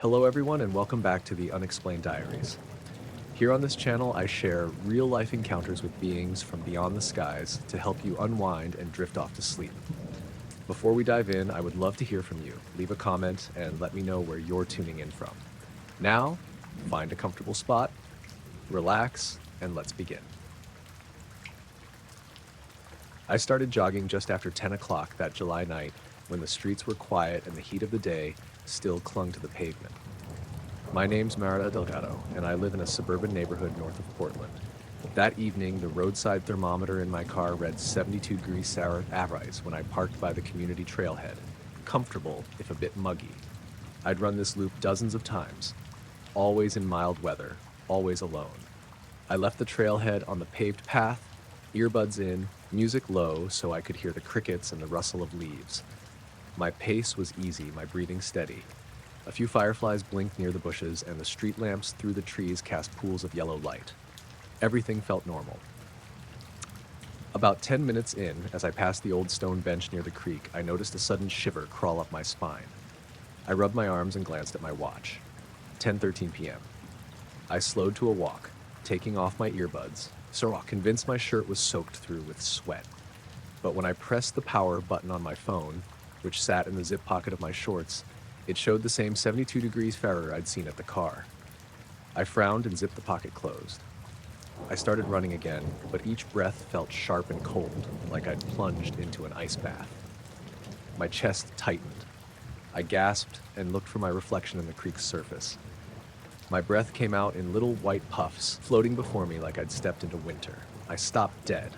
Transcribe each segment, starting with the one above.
Hello everyone and welcome back to the Unexplained Diaries. Here on this channel I share real-life encounters with beings from beyond the skies to help you unwind and drift off to sleep. Before we dive in, I would love to hear from you. Leave a comment and let me know where you're tuning in from. Now, find a comfortable spot, relax, and let's begin. I started jogging just after 10 o'clock that July night when the streets were quiet and the heat of the day still clung to the pavement. My name's Marta Delgado, and I live in a suburban neighborhood north of Portland. That evening, the roadside thermometer in my car read 72 degrees Fahrenheit when I parked by the community trailhead. Comfortable, if a bit muggy. I'd run this loop dozens of times, always in mild weather, always alone. I left the trailhead on the paved path, earbuds in, music low so I could hear the crickets and the rustle of leaves. My pace was easy, my breathing steady. A few fireflies blinked near the bushes, and the street lamps through the trees cast pools of yellow light. Everything felt normal. About 10 minutes in, as I passed the old stone bench near the creek, I noticed a sudden shiver crawl up my spine. I rubbed my arms and glanced at my watch. 10:13 p.m. I slowed to a walk, taking off my earbuds, convinced my shirt was soaked through with sweat. But when I pressed the power button on my phone, which sat in the zip pocket of my shorts, it showed the same 72 degrees Fahrenheit I'd seen at the car. I frowned and zipped the pocket closed. I started running again, but each breath felt sharp and cold, like I'd plunged into an ice bath. My chest tightened. I gasped and looked for my reflection in the creek's surface. My breath came out in little white puffs, floating before me like I'd stepped into winter. I stopped dead.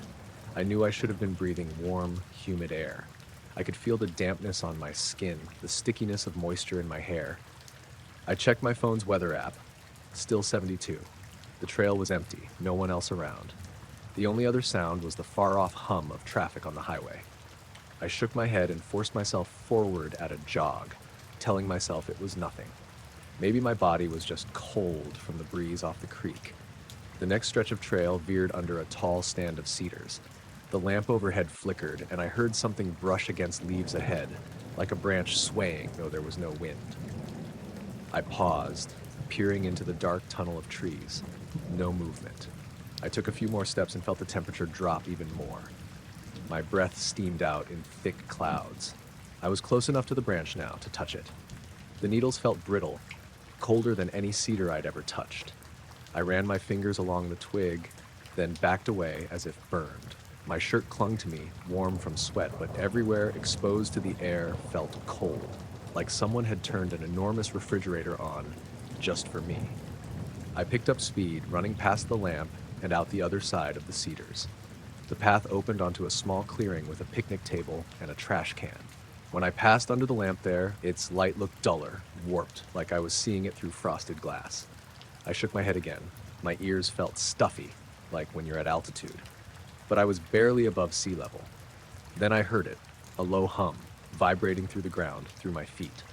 I knew I should have been breathing warm, humid air. I could feel the dampness on my skin, the stickiness of moisture in my hair. I checked my phone's weather app. Still 72. The trail was empty, no one else around. The only other sound was the far-off hum of traffic on the highway. I shook my head and forced myself forward at a jog, telling myself it was nothing. Maybe my body was just cold from the breeze off the creek. The next stretch of trail veered under a tall stand of cedars. The lamp overhead flickered, and I heard something brush against leaves ahead, like a branch swaying, though there was no wind. I paused, peering into the dark tunnel of trees. No movement. I took a few more steps and felt the temperature drop even more. My breath steamed out in thick clouds. I was close enough to the branch now to touch it. The needles felt brittle, colder than any cedar I'd ever touched. I ran my fingers along the twig, then backed away as if burned. My shirt clung to me, warm from sweat, but everywhere exposed to the air felt cold, like someone had turned an enormous refrigerator on just for me. I picked up speed, running past the lamp and out the other side of the cedars. The path opened onto a small clearing with a picnic table and a trash can. When I passed under the lamp there, its light looked duller, warped, like I was seeing it through frosted glass. I shook my head again. My ears felt stuffy, like when you're at altitude. But I was barely above sea level. Then I heard it, a low hum, vibrating through the ground, through my feet.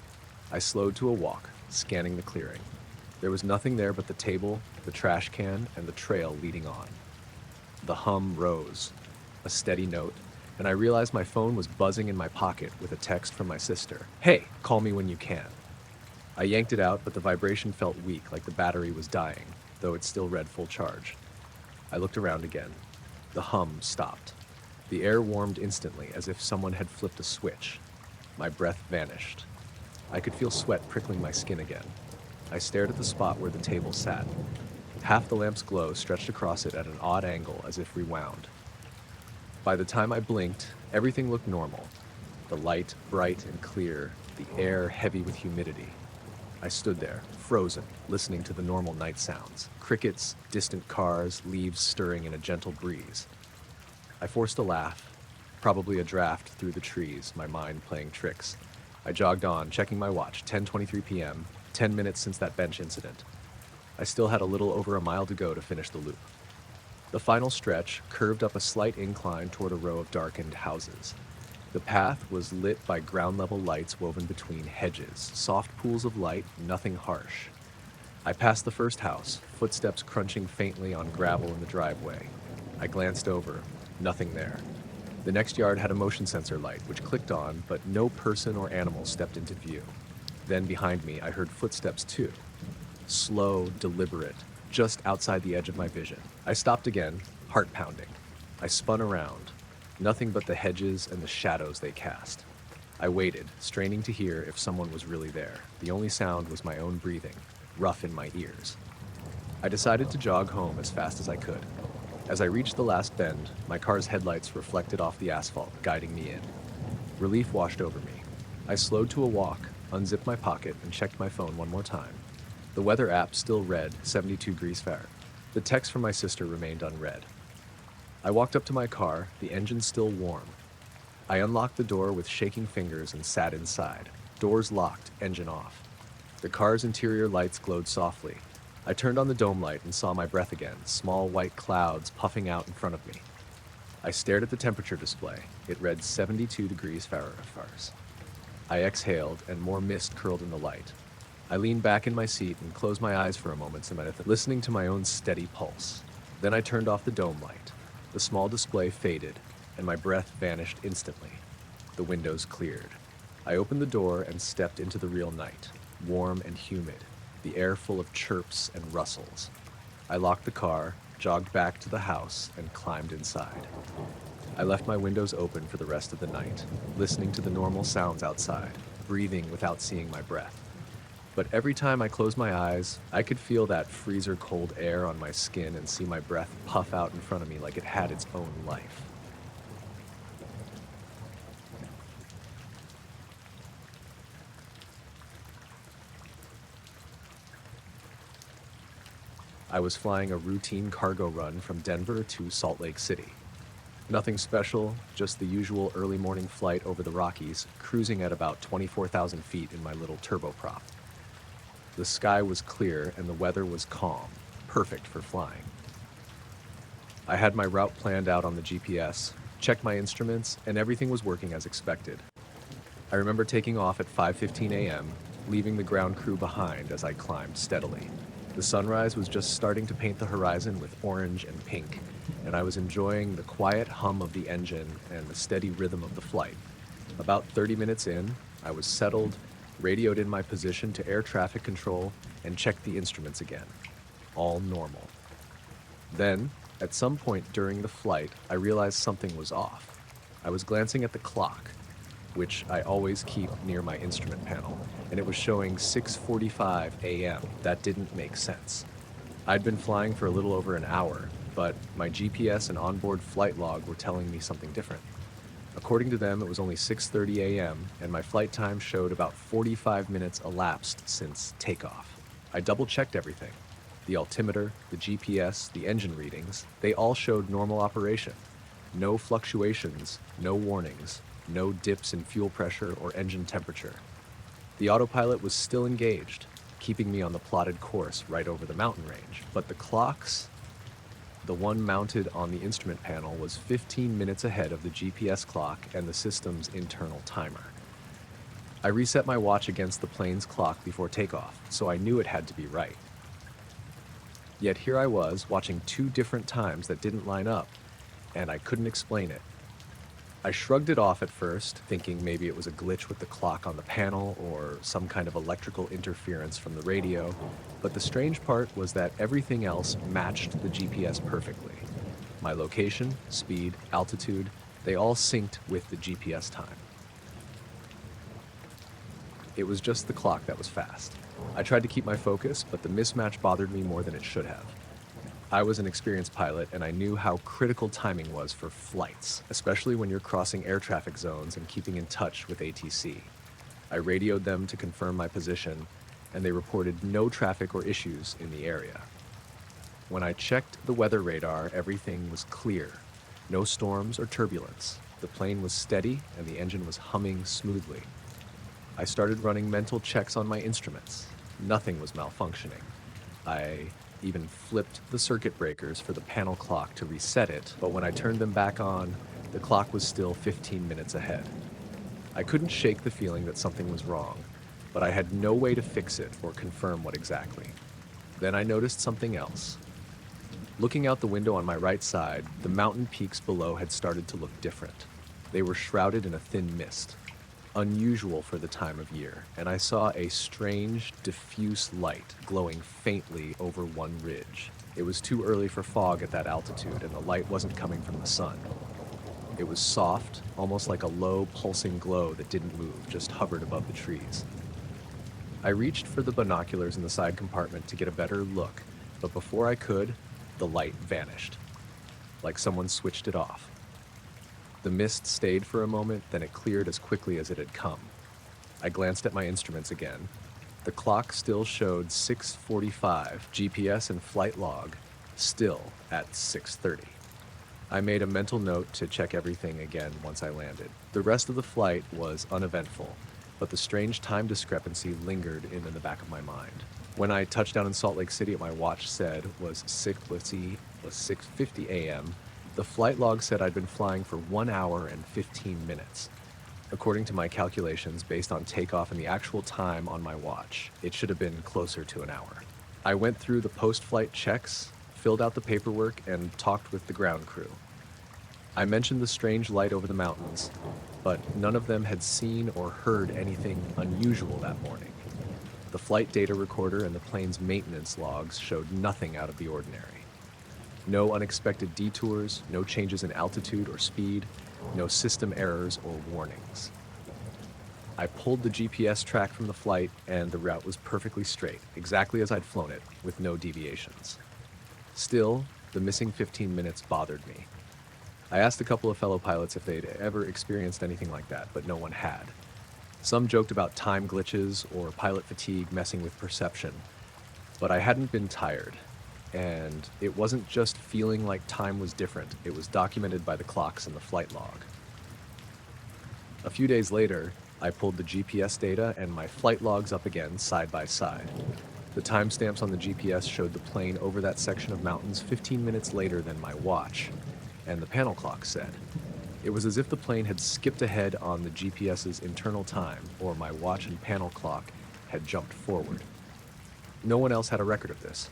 I slowed to a walk, scanning the clearing. There was nothing there but the table, the trash can, and the trail leading on. The hum rose, a steady note, and I realized my phone was buzzing in my pocket with a text from my sister. "Hey, call me when you can." I yanked it out, but the vibration felt weak, like the battery was dying, though it still read full charge. I looked around again. The hum stopped. The air warmed instantly, as if someone had flipped a switch. My breath vanished. I could feel sweat prickling my skin again. I stared at the spot where the table sat. Half the lamp's glow stretched across it at an odd angle, as if rewound. By the time I blinked, everything looked normal. The light bright and clear, the air heavy with humidity. I stood there, frozen, listening to the normal night sounds. Crickets, distant cars, leaves stirring in a gentle breeze. I forced a laugh, probably a draft through the trees, my mind playing tricks. I jogged on, checking my watch, 10:23 p.m., 10 minutes since that bench incident. I still had a little over a mile to go to finish the loop. The final stretch curved up a slight incline toward a row of darkened houses. The path was lit by ground-level lights woven between hedges, soft pools of light, nothing harsh. I passed the first house, footsteps crunching faintly on gravel in the driveway. I glanced over, nothing there. The next yard had a motion sensor light, which clicked on, but no person or animal stepped into view. Then behind me, I heard footsteps too. Slow, deliberate, just outside the edge of my vision. I stopped again, heart pounding. I spun around. Nothing but the hedges and the shadows they cast. I waited, straining to hear if someone was really there. The only sound was my own breathing, rough in my ears. I decided to jog home as fast as I could. As I reached the last bend, my car's headlights reflected off the asphalt, guiding me in. Relief washed over me. I slowed to a walk, unzipped my pocket, and checked my phone one more time. The weather app still read 72 degrees Fahrenheit. The text from my sister remained unread. I walked up to my car, the engine still warm. I unlocked the door with shaking fingers and sat inside. Doors locked, engine off. The car's interior lights glowed softly. I turned on the dome light and saw my breath again, small white clouds puffing out in front of me. I stared at the temperature display. It read 72 degrees Fahrenheit. I exhaled, and more mist curled in the light. I leaned back in my seat and closed my eyes for a moment, listening to my own steady pulse. Then I turned off the dome light. The small display faded, and my breath vanished instantly. The windows cleared. I opened the door and stepped into the real night, warm and humid, the air full of chirps and rustles. I locked the car, jogged back to the house, and climbed inside. I left my windows open for the rest of the night, listening to the normal sounds outside, breathing without seeing my breath. But every time I closed my eyes, I could feel that freezer-cold air on my skin and see my breath puff out in front of me like it had its own life. I was flying a routine cargo run from Denver to Salt Lake City. Nothing special, just the usual early morning flight over the Rockies, cruising at about 24,000 feet in my little turboprop. The sky was clear and the weather was calm, perfect for flying. I had my route planned out on the GPS, checked my instruments, and everything was working as expected. I remember taking off at 5:15 a.m., leaving the ground crew behind as I climbed steadily. The sunrise was just starting to paint the horizon with orange and pink, and I was enjoying the quiet hum of the engine and the steady rhythm of the flight. About 30 minutes in, I was settled, radioed in my position to air traffic control, and checked the instruments again. All normal. Then, at some point during the flight, I realized something was off. I was glancing at the clock, which I always keep near my instrument panel, and it was showing 6:45 a.m. That didn't make sense. I'd been flying for a little over an hour, but my GPS and onboard flight log were telling me something different. According to them, it was only 6:30 a.m., and my flight time showed about 45 minutes elapsed since takeoff. I double-checked everything. The altimeter, the GPS, the engine readings, they all showed normal operation. No fluctuations, no warnings, no dips in fuel pressure or engine temperature. The autopilot was still engaged, keeping me on the plotted course right over the mountain range. But the clocks, the one mounted on the instrument panel, was 15 minutes ahead of the GPS clock and the system's internal timer. I reset my watch against the plane's clock before takeoff, so I knew it had to be right. Yet here I was, watching two different times that didn't line up, and I couldn't explain it. I shrugged it off at first, thinking maybe it was a glitch with the clock on the panel or some kind of electrical interference from the radio, but the strange part was that everything else matched the GPS perfectly. My location, speed, altitude, they all synced with the GPS time. It was just the clock that was fast. I tried to keep my focus, but the mismatch bothered me more than it should have. I was an experienced pilot, and I knew how critical timing was for flights, especially when you're crossing air traffic zones and keeping in touch with ATC. I radioed them to confirm my position, and they reported no traffic or issues in the area. When I checked the weather radar, everything was clear. No storms or turbulence. The plane was steady, and the engine was humming smoothly. I started running mental checks on my instruments. Nothing was malfunctioning. I even flipped the circuit breakers for the panel clock to reset it, but when I turned them back on, the clock was still 15 minutes ahead. I couldn't shake the feeling that something was wrong, but I had no way to fix it or confirm what exactly. Then I noticed something else. Looking out the window on my right side, the mountain peaks below had started to look different. They were shrouded in a thin mist. unusual for the time of year, and I saw a strange, diffuse light glowing faintly over one ridge. It was too early for fog at that altitude, and the light wasn't coming from the sun. It was soft, almost like a low, pulsing glow that didn't move, just hovered above the trees. I reached for the binoculars in the side compartment to get a better look, but before I could, the light vanished, like someone switched it off. The mist stayed for a moment, then it cleared as quickly as it had come. I glanced at my instruments again. The clock still showed 6:45, GPS and flight log still at 6:30. I made a mental note to check everything again once I landed. The rest of the flight was uneventful, but the strange time discrepancy lingered in the back of my mind. When I touched down in Salt Lake City, my watch said was 6:50 a.m. The flight log said I'd been flying for 1 hour and 15 minutes. According to my calculations, based on takeoff and the actual time on my watch, it should have been closer to an hour. I went through the post-flight checks, filled out the paperwork, and talked with the ground crew. I mentioned the strange light over the mountains, but none of them had seen or heard anything unusual that morning. The flight data recorder and the plane's maintenance logs showed nothing out of the ordinary. No unexpected detours, no changes in altitude or speed, no system errors or warnings. I pulled the GPS track from the flight, and the route was perfectly straight, exactly as I'd flown it, with no deviations. Still, the missing 15 minutes bothered me. I asked a couple of fellow pilots if they'd ever experienced anything like that, but no one had. Some joked about time glitches or pilot fatigue messing with perception, but I hadn't been tired, and it wasn't just feeling like time was different, it was documented by the clocks in the flight log. A few days later, I pulled the GPS data and my flight logs up again side by side. The timestamps on the GPS showed the plane over that section of mountains 15 minutes later than my watch, and the panel clock said. It was as if the plane had skipped ahead on the GPS's internal time, or my watch and panel clock had jumped forward. No one else had a record of this.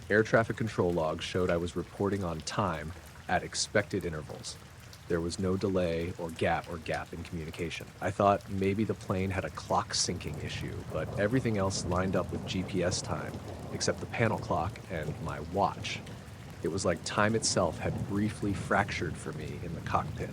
Air traffic control logs showed I was reporting on time at expected intervals. There was no delay or gap in communication. I thought maybe the plane had a clock syncing issue, but everything else lined up with GPS time, except the panel clock and my watch. It was like time itself had briefly fractured for me in the cockpit.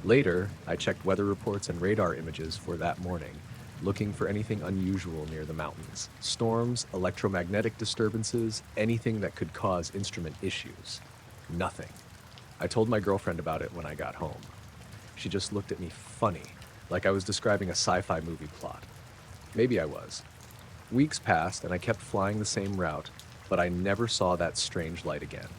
Later, I checked weather reports and radar images for that morning, looking for anything unusual near the mountains. Storms, electromagnetic disturbances, anything that could cause instrument issues. Nothing. I told my girlfriend about it when I got home. She just looked at me funny, like I was describing a sci-fi movie plot. Maybe I was. Weeks passed and I kept flying the same route, but I never saw that strange light again.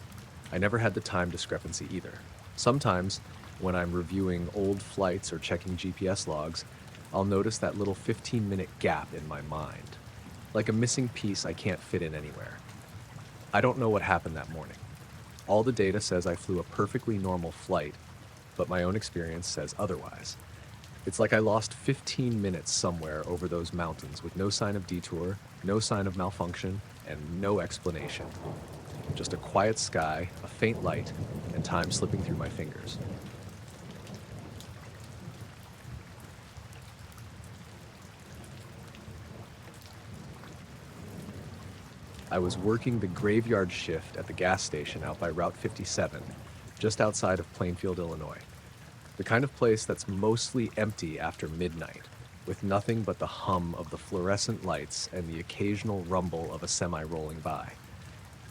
I never had the time discrepancy either. Sometimes, when I'm reviewing old flights or checking GPS logs, I'll notice that little 15-minute gap in my mind, like a missing piece I can't fit in anywhere. I don't know what happened that morning. All the data says I flew a perfectly normal flight, but my own experience says otherwise. It's like I lost 15 minutes somewhere over those mountains with no sign of detour, no sign of malfunction, and no explanation. Just a quiet sky, a faint light, and time slipping through my fingers. I was working the graveyard shift at the gas station out by Route 57, just outside of Plainfield, Illinois. The kind of place that's mostly empty after midnight, with nothing but the hum of the fluorescent lights and the occasional rumble of a semi rolling by.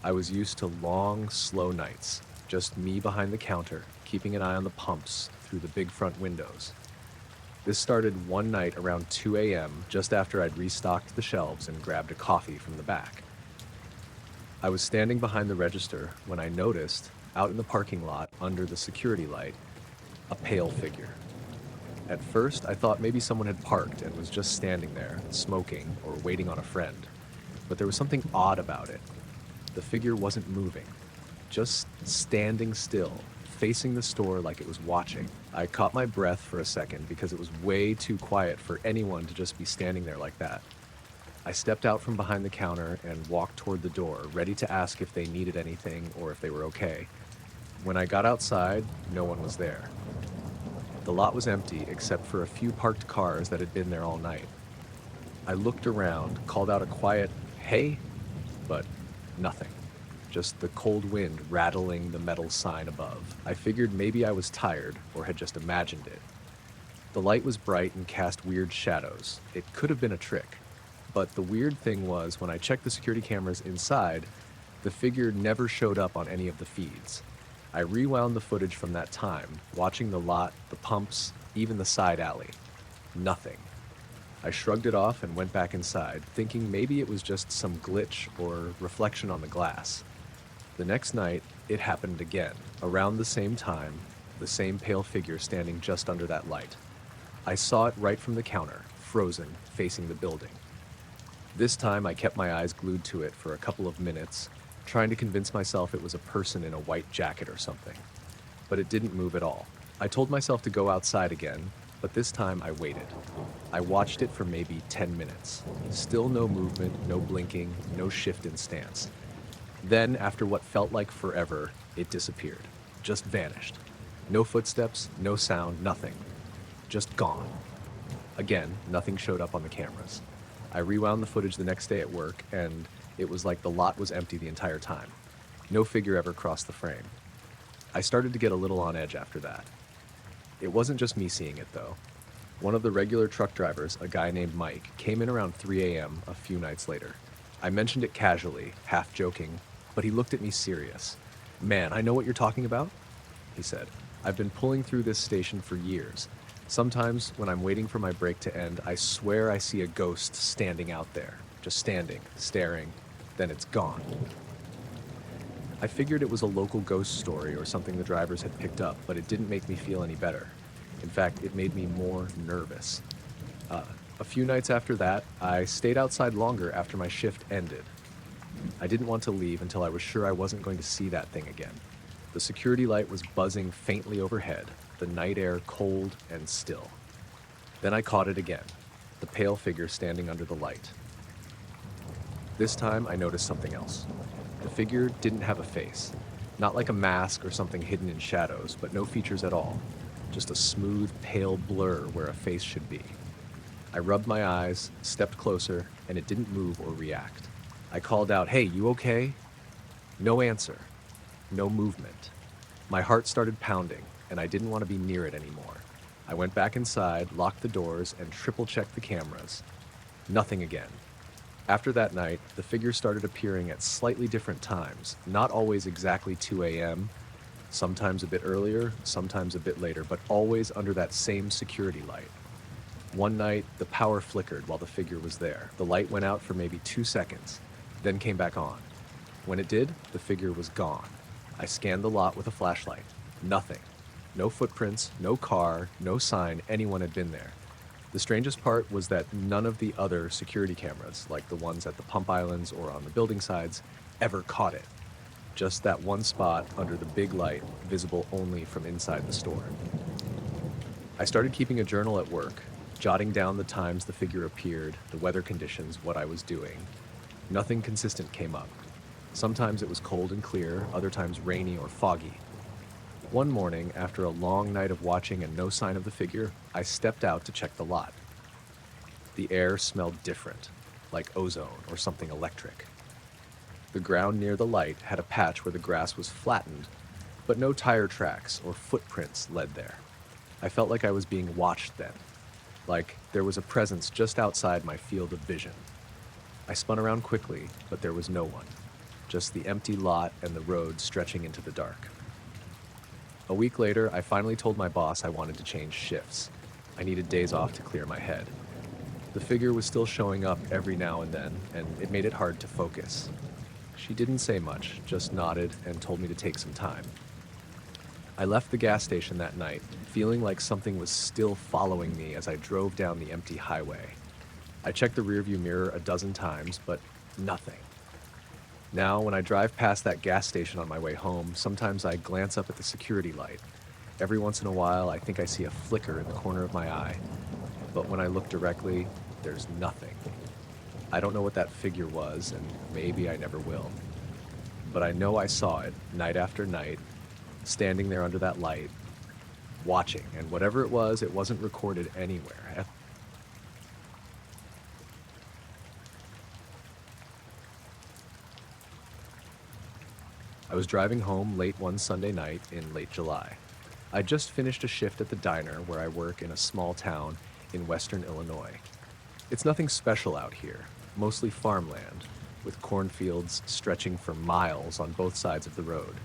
I was used to long, slow nights, just me behind the counter, keeping an eye on the pumps through the big front windows. This started one night around 2 a.m., just after I'd restocked the shelves and grabbed a coffee from the back. I was standing behind the register when I noticed, out in the parking lot under the security light, a pale figure. At first, I thought maybe someone had parked and was just standing there, smoking or waiting on a friend. But there was something odd about it. The figure wasn't moving, just standing still, facing the store like it was watching. I caught my breath for a second because it was way too quiet for anyone to just be standing there like that. I stepped out from behind the counter and walked toward the door, ready to ask if they needed anything or if they were okay. When I got outside, no one was there. The lot was empty except for a few parked cars that had been there all night. I looked around, called out a quiet, "Hey," but nothing. Just the cold wind rattling the metal sign above. I figured maybe I was tired or had just imagined it. The light was bright and cast weird shadows. It could have been a trick. But the weird thing was, when I checked the security cameras inside, the figure never showed up on any of the feeds. I rewound the footage from that time, watching the lot, the pumps, even the side alley. Nothing. I shrugged it off and went back inside, thinking maybe it was just some glitch or reflection on the glass. The next night, it happened again. Around the same time, the same pale figure standing just under that light. I saw it right from the counter, frozen, facing the building. This time, I kept my eyes glued to it for a couple of minutes, trying to convince myself it was a person in a white jacket or something. But it didn't move at all. I told myself to go outside again, but this time I waited. I watched it for maybe 10 minutes. Still no movement, no blinking, no shift in stance. Then, after what felt like forever, it disappeared. Just vanished. No footsteps, no sound, nothing. Just gone. Again, nothing showed up on the cameras. I rewound the footage the next day at work, and it was like the lot was empty the entire time. No figure ever crossed the frame. I started to get a little on edge after that. It wasn't just me seeing it, though. One of the regular truck drivers, a guy named Mike, came in around 3 a.m. a few nights later. I mentioned it casually, half joking, but he looked at me serious. "Man, I know what you're talking about," he said. "I've been pulling through this station for years. Sometimes, when I'm waiting for my break to end, I swear I see a ghost standing out there. Just standing, staring, then it's gone." I figured it was a local ghost story or something the drivers had picked up, but it didn't make me feel any better. In fact, it made me more nervous. A few nights after that, I stayed outside longer after my shift ended. I didn't want to leave until I was sure I wasn't going to see that thing again. The security light was buzzing faintly overhead, the night air cold and still. Then I caught it again, the pale figure standing under the light. This time I noticed something else. The figure didn't have a face, not like a mask or something hidden in shadows, but no features at all. Just a smooth, pale blur where a face should be. I rubbed my eyes, stepped closer, and it didn't move or react. I called out, "Hey, you okay?" No answer. No movement. My heart started pounding, and I didn't want to be near it anymore. I went back inside, locked the doors, and triple-checked the cameras. Nothing again. After that night, the figure started appearing at slightly different times, not always exactly 2 a.m., sometimes a bit earlier, sometimes a bit later, but always under that same security light. One night, the power flickered while the figure was there. The light went out for maybe 2 seconds, then came back on. When it did, the figure was gone. I scanned the lot with a flashlight. Nothing. No footprints, no car, no sign anyone had been there. The strangest part was that none of the other security cameras, like the ones at the pump islands or on the building sides, ever caught it. Just that one spot under the big light, visible only from inside the store. I started keeping a journal at work, jotting down the times the figure appeared, the weather conditions, what I was doing. Nothing consistent came up. Sometimes it was cold and clear, other times rainy or foggy. One morning, after a long night of watching and no sign of the figure, I stepped out to check the lot. The air smelled different, like ozone or something electric. The ground near the light had a patch where the grass was flattened, but no tire tracks or footprints led there. I felt like I was being watched then, like there was a presence just outside my field of vision. I spun around quickly, but there was no one, just the empty lot and the road stretching into the dark. A week later, I finally told my boss I wanted to change shifts. I needed days off to clear my head. The figure was still showing up every now and then, and it made it hard to focus. She didn't say much, just nodded and told me to take some time. I left the gas station that night, feeling like something was still following me as I drove down the empty highway. I checked the rearview mirror a dozen times, but nothing. Now, when I drive past that gas station on my way home, sometimes I glance up at the security light. Every once in a while, I think I see a flicker in the corner of my eye. But when I look directly, there's nothing. I don't know what that figure was, and maybe I never will. But I know I saw it, night after night, standing there under that light, watching, and whatever it wasn't recorded anywhere. I was driving home late one Sunday night in late July. I just finished a shift at the diner where I work in a small town in western Illinois. It's nothing special out here, mostly farmland, with cornfields stretching for miles on both sides of the road.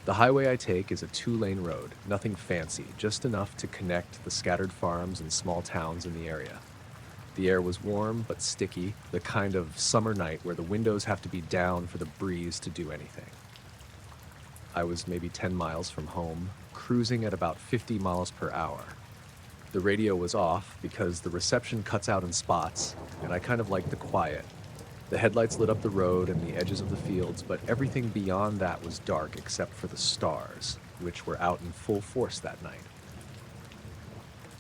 The highway I take is a two-lane road, nothing fancy, just enough to connect the scattered farms and small towns in the area. The air was warm but sticky, the kind of summer night where the windows have to be down for the breeze to do anything. I was maybe 10 miles from home, cruising at about 50 miles per hour. The radio was off because the reception cuts out in spots, and I kind of liked the quiet. The headlights lit up the road and the edges of the fields, but everything beyond that was dark except for the stars, which were out in full force that night.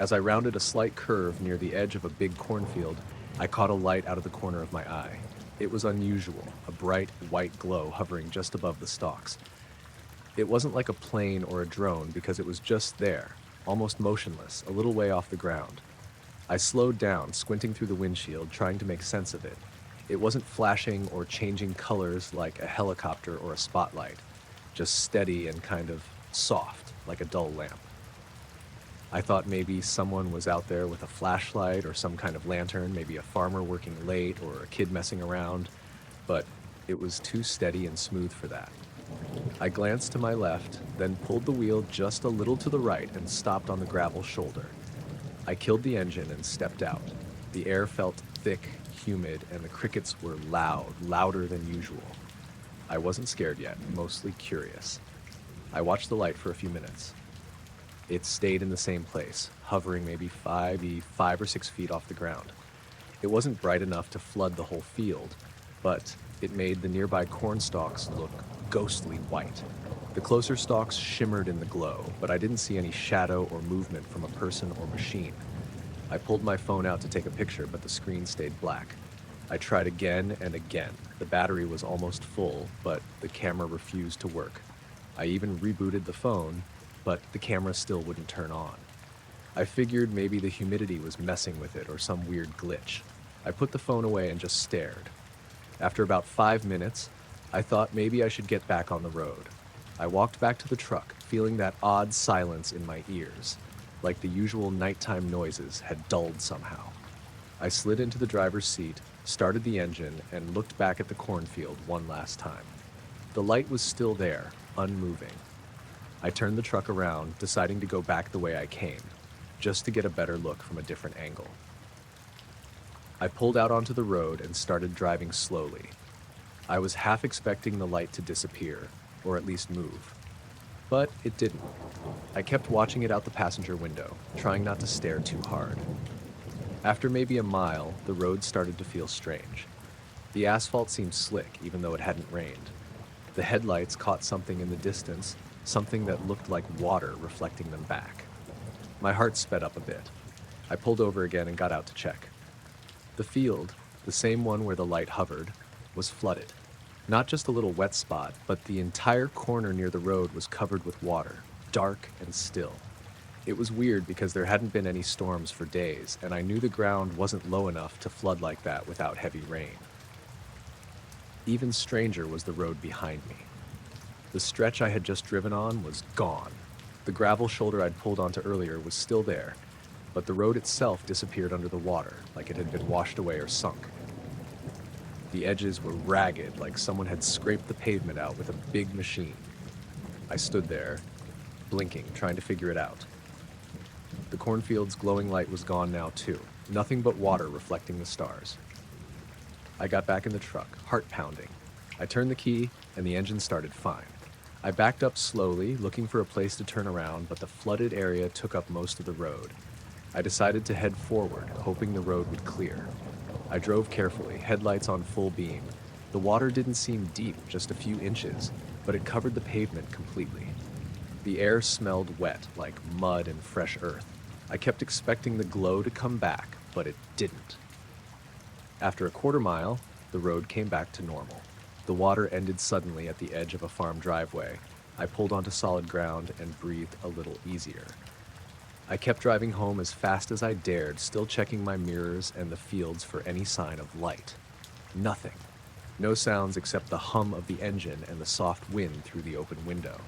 As I rounded a slight curve near the edge of a big cornfield, I caught a light out of the corner of my eye. It was unusual, a bright white glow hovering just above the stalks. It wasn't like a plane or a drone because it was just there, almost motionless, a little way off the ground. I slowed down, squinting through the windshield, trying to make sense of it. It wasn't flashing or changing colors like a helicopter or a spotlight, just steady and kind of soft, like a dull lamp. I thought maybe someone was out there with a flashlight or some kind of lantern, maybe a farmer working late or a kid messing around, but it was too steady and smooth for that. I glanced to my left, then pulled the wheel just a little to the right and stopped on the gravel shoulder. I killed the engine and stepped out. The air felt thick, humid, and the crickets were loud, louder than usual. I wasn't scared yet, mostly curious. I watched the light for a few minutes. It stayed in the same place, hovering maybe 5 or 6 feet off the ground. It wasn't bright enough to flood the whole field, but it made the nearby corn stalks look ghostly white. The closer stalks shimmered in the glow, but I didn't see any shadow or movement from a person or machine. I pulled my phone out to take a picture, but the screen stayed black. I tried again and again. The battery was almost full, but the camera refused to work. I even rebooted the phone, but the camera still wouldn't turn on. I figured maybe the humidity was messing with it or some weird glitch. I put the phone away and just stared. After about 5 minutes, I thought maybe I should get back on the road. I walked back to the truck, feeling that odd silence in my ears, like the usual nighttime noises had dulled somehow. I slid into the driver's seat, started the engine, and looked back at the cornfield one last time. The light was still there, unmoving. I turned the truck around, deciding to go back the way I came, just to get a better look from a different angle. I pulled out onto the road and started driving slowly. I was half expecting the light to disappear, or at least move. But it didn't. I kept watching it out the passenger window, trying not to stare too hard. After maybe a mile, the road started to feel strange. The asphalt seemed slick, even though it hadn't rained. The headlights caught something in the distance, something that looked like water reflecting them back. My heart sped up a bit. I pulled over again and got out to check. The field, the same one where the light hovered, was flooded. Not just a little wet spot, but the entire corner near the road was covered with water, dark and still. It was weird because there hadn't been any storms for days, and I knew the ground wasn't low enough to flood like that without heavy rain. Even stranger was the road behind me. The stretch I had just driven on was gone. The gravel shoulder I'd pulled onto earlier was still there, but the road itself disappeared under the water, like it had been washed away or sunk. The edges were ragged, like someone had scraped the pavement out with a big machine. I stood there, blinking, trying to figure it out. The cornfield's glowing light was gone now too, nothing but water reflecting the stars. I got back in the truck, heart pounding. I turned the key, and the engine started fine. I backed up slowly, looking for a place to turn around, but the flooded area took up most of the road. I decided to head forward, hoping the road would clear. I drove carefully, headlights on full beam. The water didn't seem deep, just a few inches, but it covered the pavement completely. The air smelled wet, like mud and fresh earth. I kept expecting the glow to come back, but it didn't. After a quarter mile, the road came back to normal. The water ended suddenly at the edge of a farm driveway, I pulled onto solid ground and breathed a little easier. I kept driving home as fast as I dared, still checking my mirrors and the fields for any sign of light. Nothing. No sounds except the hum of the engine and the soft wind through the open window.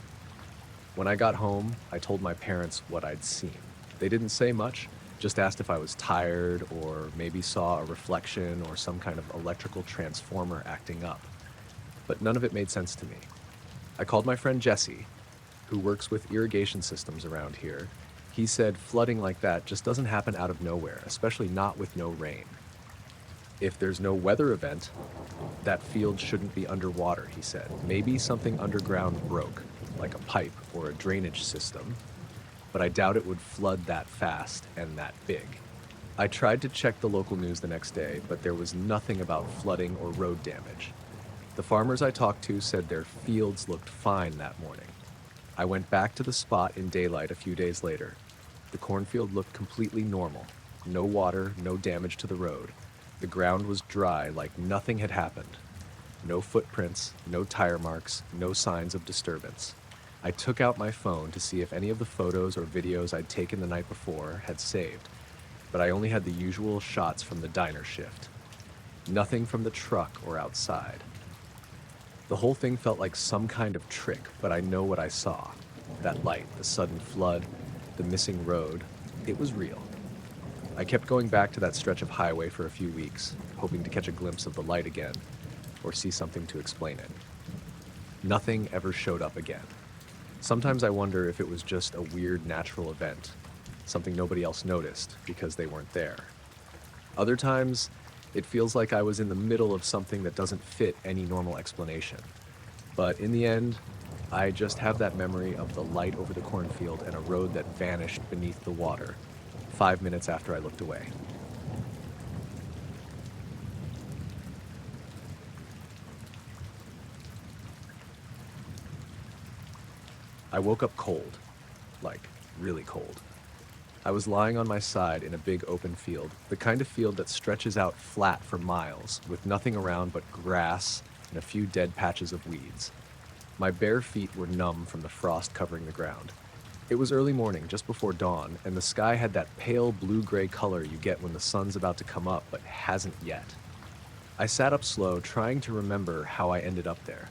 When I got home, I told my parents what I'd seen. They didn't say much, just asked if I was tired or maybe saw a reflection or some kind of electrical transformer acting up. But none of it made sense to me. I called my friend Jesse, who works with irrigation systems around here. He said flooding like that just doesn't happen out of nowhere, especially not with no rain. If there's no weather event, that field shouldn't be underwater, he said. Maybe something underground broke, like a pipe or a drainage system, but I doubt it would flood that fast and that big. I tried to check the local news the next day, but there was nothing about flooding or road damage. The farmers I talked to said their fields looked fine that morning. I went back to the spot in daylight a few days later. The cornfield looked completely normal. No water, no damage to the road. The ground was dry like nothing had happened. No footprints, no tire marks, no signs of disturbance. I took out my phone to see if any of the photos or videos I'd taken the night before had saved, but I only had the usual shots from the diner shift. Nothing from the truck or outside. The whole thing felt like some kind of trick, but I know what I saw. That light, the sudden flood, the missing road, it was real. I kept going back to that stretch of highway for a few weeks, hoping to catch a glimpse of the light again, or see something to explain it. Nothing ever showed up again. Sometimes I wonder if it was just a weird natural event, something nobody else noticed because they weren't there. Other times, it feels like I was in the middle of something that doesn't fit any normal explanation. But in the end, I just have that memory of the light over the cornfield and a road that vanished beneath the water, 5 minutes after I looked away. I woke up cold, like really cold. I was lying on my side in a big open field, the kind of field that stretches out flat for miles, with nothing around but grass and a few dead patches of weeds. My bare feet were numb from the frost covering the ground. It was early morning, just before dawn, and the sky had that pale blue-gray color you get when the sun's about to come up but hasn't yet. I sat up slow, trying to remember how I ended up there.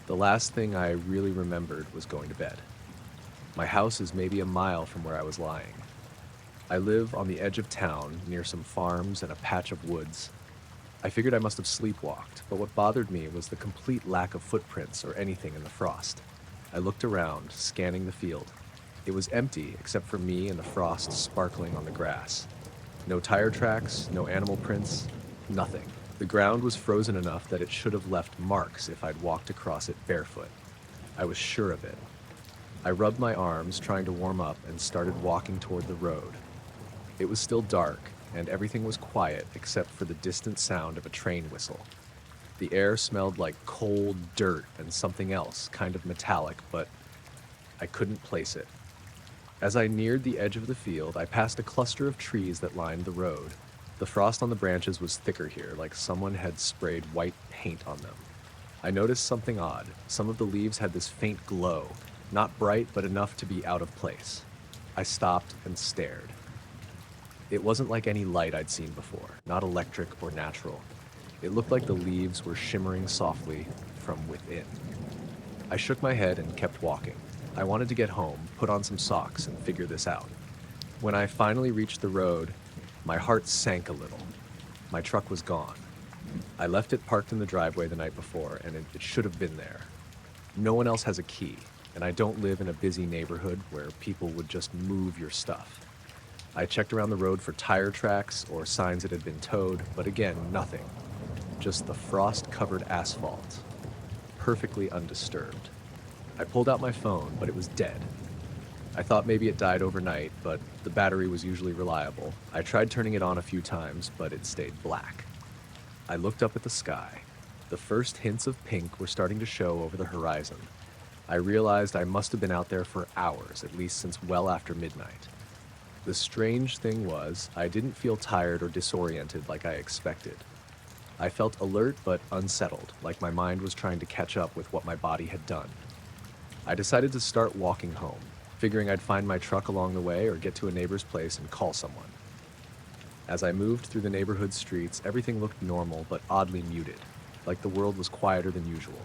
The last thing I really remembered was going to bed. My house is maybe a mile from where I was lying. I live on the edge of town, near some farms and a patch of woods. I figured I must have sleepwalked, but what bothered me was the complete lack of footprints or anything in the frost. I looked around, scanning the field. It was empty except for me and the frost sparkling on the grass. No tire tracks, no animal prints, nothing. The ground was frozen enough that it should have left marks if I'd walked across it barefoot. I was sure of it. I rubbed my arms, trying to warm up, and started walking toward the road. It was still dark, and everything was quiet except for the distant sound of a train whistle. The air smelled like cold dirt and something else, kind of metallic, but I couldn't place it. As I neared the edge of the field, I passed a cluster of trees that lined the road. The frost on the branches was thicker here, like someone had sprayed white paint on them. I noticed something odd. Some of the leaves had this faint glow, not bright, but enough to be out of place. I stopped and stared. It wasn't like any light I'd seen before, not electric or natural. It looked like the leaves were shimmering softly from within. I shook my head and kept walking. I wanted to get home, put on some socks, and figure this out. When I finally reached the road, my heart sank a little. My truck was gone. I left it parked in the driveway the night before, and it should have been there. No one else has a key, and I don't live in a busy neighborhood where people would just move your stuff. I checked around the road for tire tracks or signs it had been towed, but again, nothing. Just the frost-covered asphalt, perfectly undisturbed. I pulled out my phone, but it was dead. I thought maybe it died overnight, but the battery was usually reliable. I tried turning it on a few times, but it stayed black. I looked up at the sky. The first hints of pink were starting to show over the horizon. I realized I must have been out there for hours, at least since well after midnight. The strange thing was, I didn't feel tired or disoriented like I expected. I felt alert but unsettled, like my mind was trying to catch up with what my body had done. I decided to start walking home, figuring I'd find my truck along the way or get to a neighbor's place and call someone. As I moved through the neighborhood streets, everything looked normal but oddly muted, like the world was quieter than usual.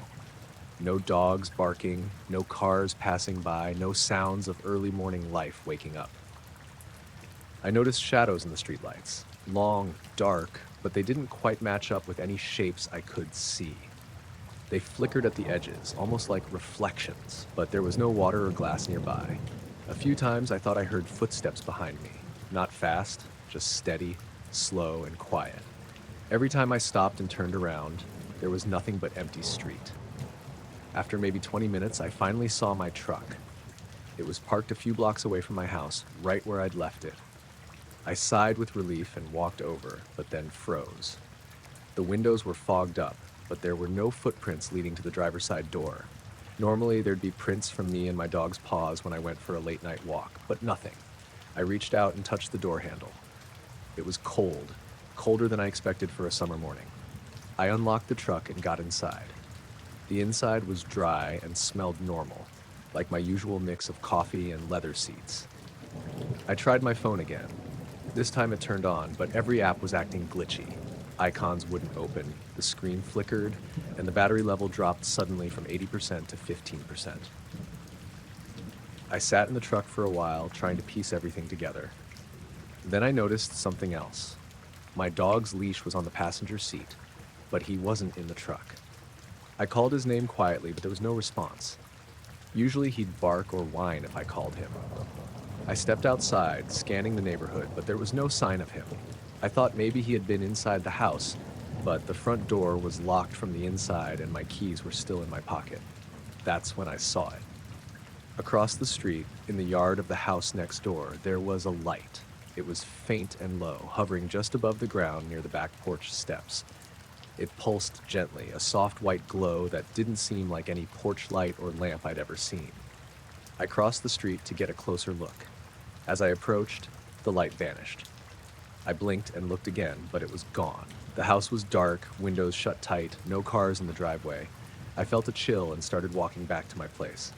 No dogs barking, no cars passing by, no sounds of early morning life waking up. I noticed shadows in the streetlights, long, dark, but they didn't quite match up with any shapes I could see. They flickered at the edges, almost like reflections, but there was no water or glass nearby. A few times I thought I heard footsteps behind me, not fast, just steady, slow, and quiet. Every time I stopped and turned around, there was nothing but empty street. After maybe 20 minutes, I finally saw my truck. It was parked a few blocks away from my house, right where I'd left it. I sighed with relief and walked over, but then froze. The windows were fogged up, but there were no footprints leading to the driver's side door. Normally, there'd be prints from me and my dog's paws when I went for a late night walk, but nothing. I reached out and touched the door handle. It was cold, colder than I expected for a summer morning. I unlocked the truck and got inside. The inside was dry and smelled normal, like my usual mix of coffee and leather seats. I tried my phone again. This time it turned on, but every app was acting glitchy. Icons wouldn't open, the screen flickered, and the battery level dropped suddenly from 80% to 15%. I sat in the truck for a while, trying to piece everything together. Then I noticed something else. My dog's leash was on the passenger seat, but he wasn't in the truck. I called his name quietly, but there was no response. Usually he'd bark or whine if I called him. I stepped outside, scanning the neighborhood, but there was no sign of him. I thought maybe he had been inside the house, but the front door was locked from the inside and my keys were still in my pocket. That's when I saw it. Across the street, in the yard of the house next door, there was a light. It was faint and low, hovering just above the ground near the back porch steps. It pulsed gently, a soft white glow that didn't seem like any porch light or lamp I'd ever seen. I crossed the street to get a closer look. As I approached, the light vanished. I blinked and looked again, but it was gone. The house was dark, windows shut tight, no cars in the driveway. I felt a chill and started walking back to my place.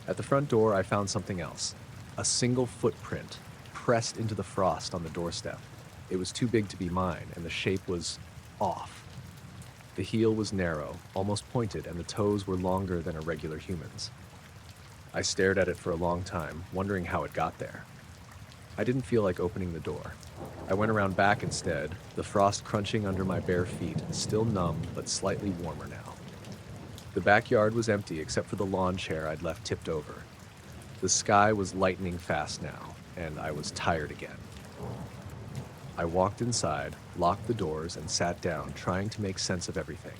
At the front door, I found something else. A single footprint, pressed into the frost on the doorstep. It was too big to be mine, and the shape was off. The heel was narrow, almost pointed, and the toes were longer than a regular human's. I stared at it for a long time, wondering how it got there. I didn't feel like opening the door. I went around back instead, the frost crunching under my bare feet, still numb but slightly warmer now. The backyard was empty except for the lawn chair I'd left tipped over. The sky was lightening fast now, and I was tired again. I walked inside, locked the doors, and sat down, trying to make sense of everything.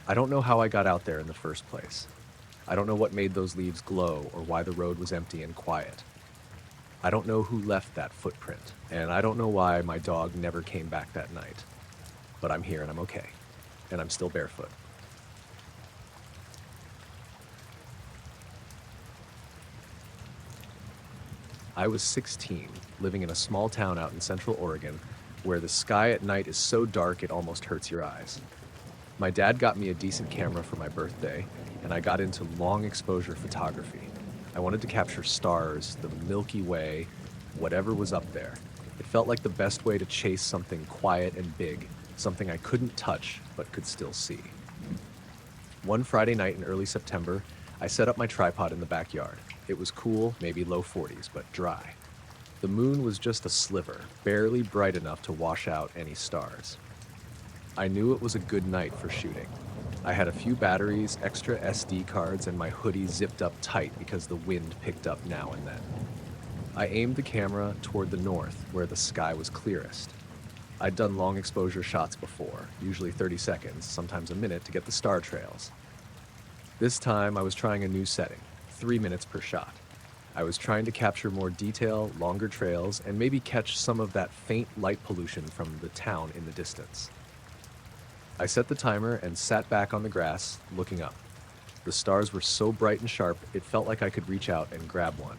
I don't know how I got out there in the first place. I don't know what made those leaves glow or why the road was empty and quiet. I don't know who left that footprint, and I don't know why my dog never came back that night. But I'm here and I'm okay, and I'm still barefoot. I was 16, living in a small town out in Central Oregon, where the sky at night is so dark it almost hurts your eyes. My dad got me a decent camera for my birthday, and I got into long exposure photography. I wanted to capture stars, the Milky Way, whatever was up there. It felt like the best way to chase something quiet and big, something I couldn't touch but could still see. One Friday night in early September, I set up my tripod in the backyard. It was cool, maybe low 40s, but dry. The moon was just a sliver, barely bright enough to wash out any stars. I knew it was a good night for shooting. I had a few batteries, extra SD cards, and my hoodie zipped up tight because the wind picked up now and then. I aimed the camera toward the north, where the sky was clearest. I'd done long exposure shots before, usually 30 seconds, sometimes a minute, to get the star trails. This time I was trying a new setting, 3 minutes per shot. I was trying to capture more detail, longer trails, and maybe catch some of that faint light pollution from the town in the distance. I set the timer and sat back on the grass, looking up. The stars were so bright and sharp, it felt like I could reach out and grab one.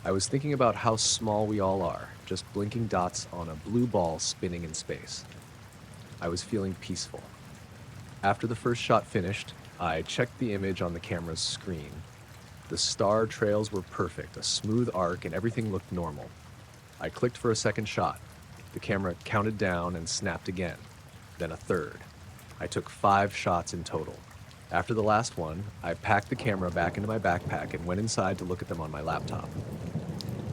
I was thinking about how small we all are, just blinking dots on a blue ball spinning in space. I was feeling peaceful. After the first shot finished, I checked the image on the camera's screen. The star trails were perfect, a smooth arc, and everything looked normal. I clicked for a second shot. The camera counted down and snapped again, then a third. I took 5 shots in total. After the last one, I packed the camera back into my backpack and went inside to look at them on my laptop.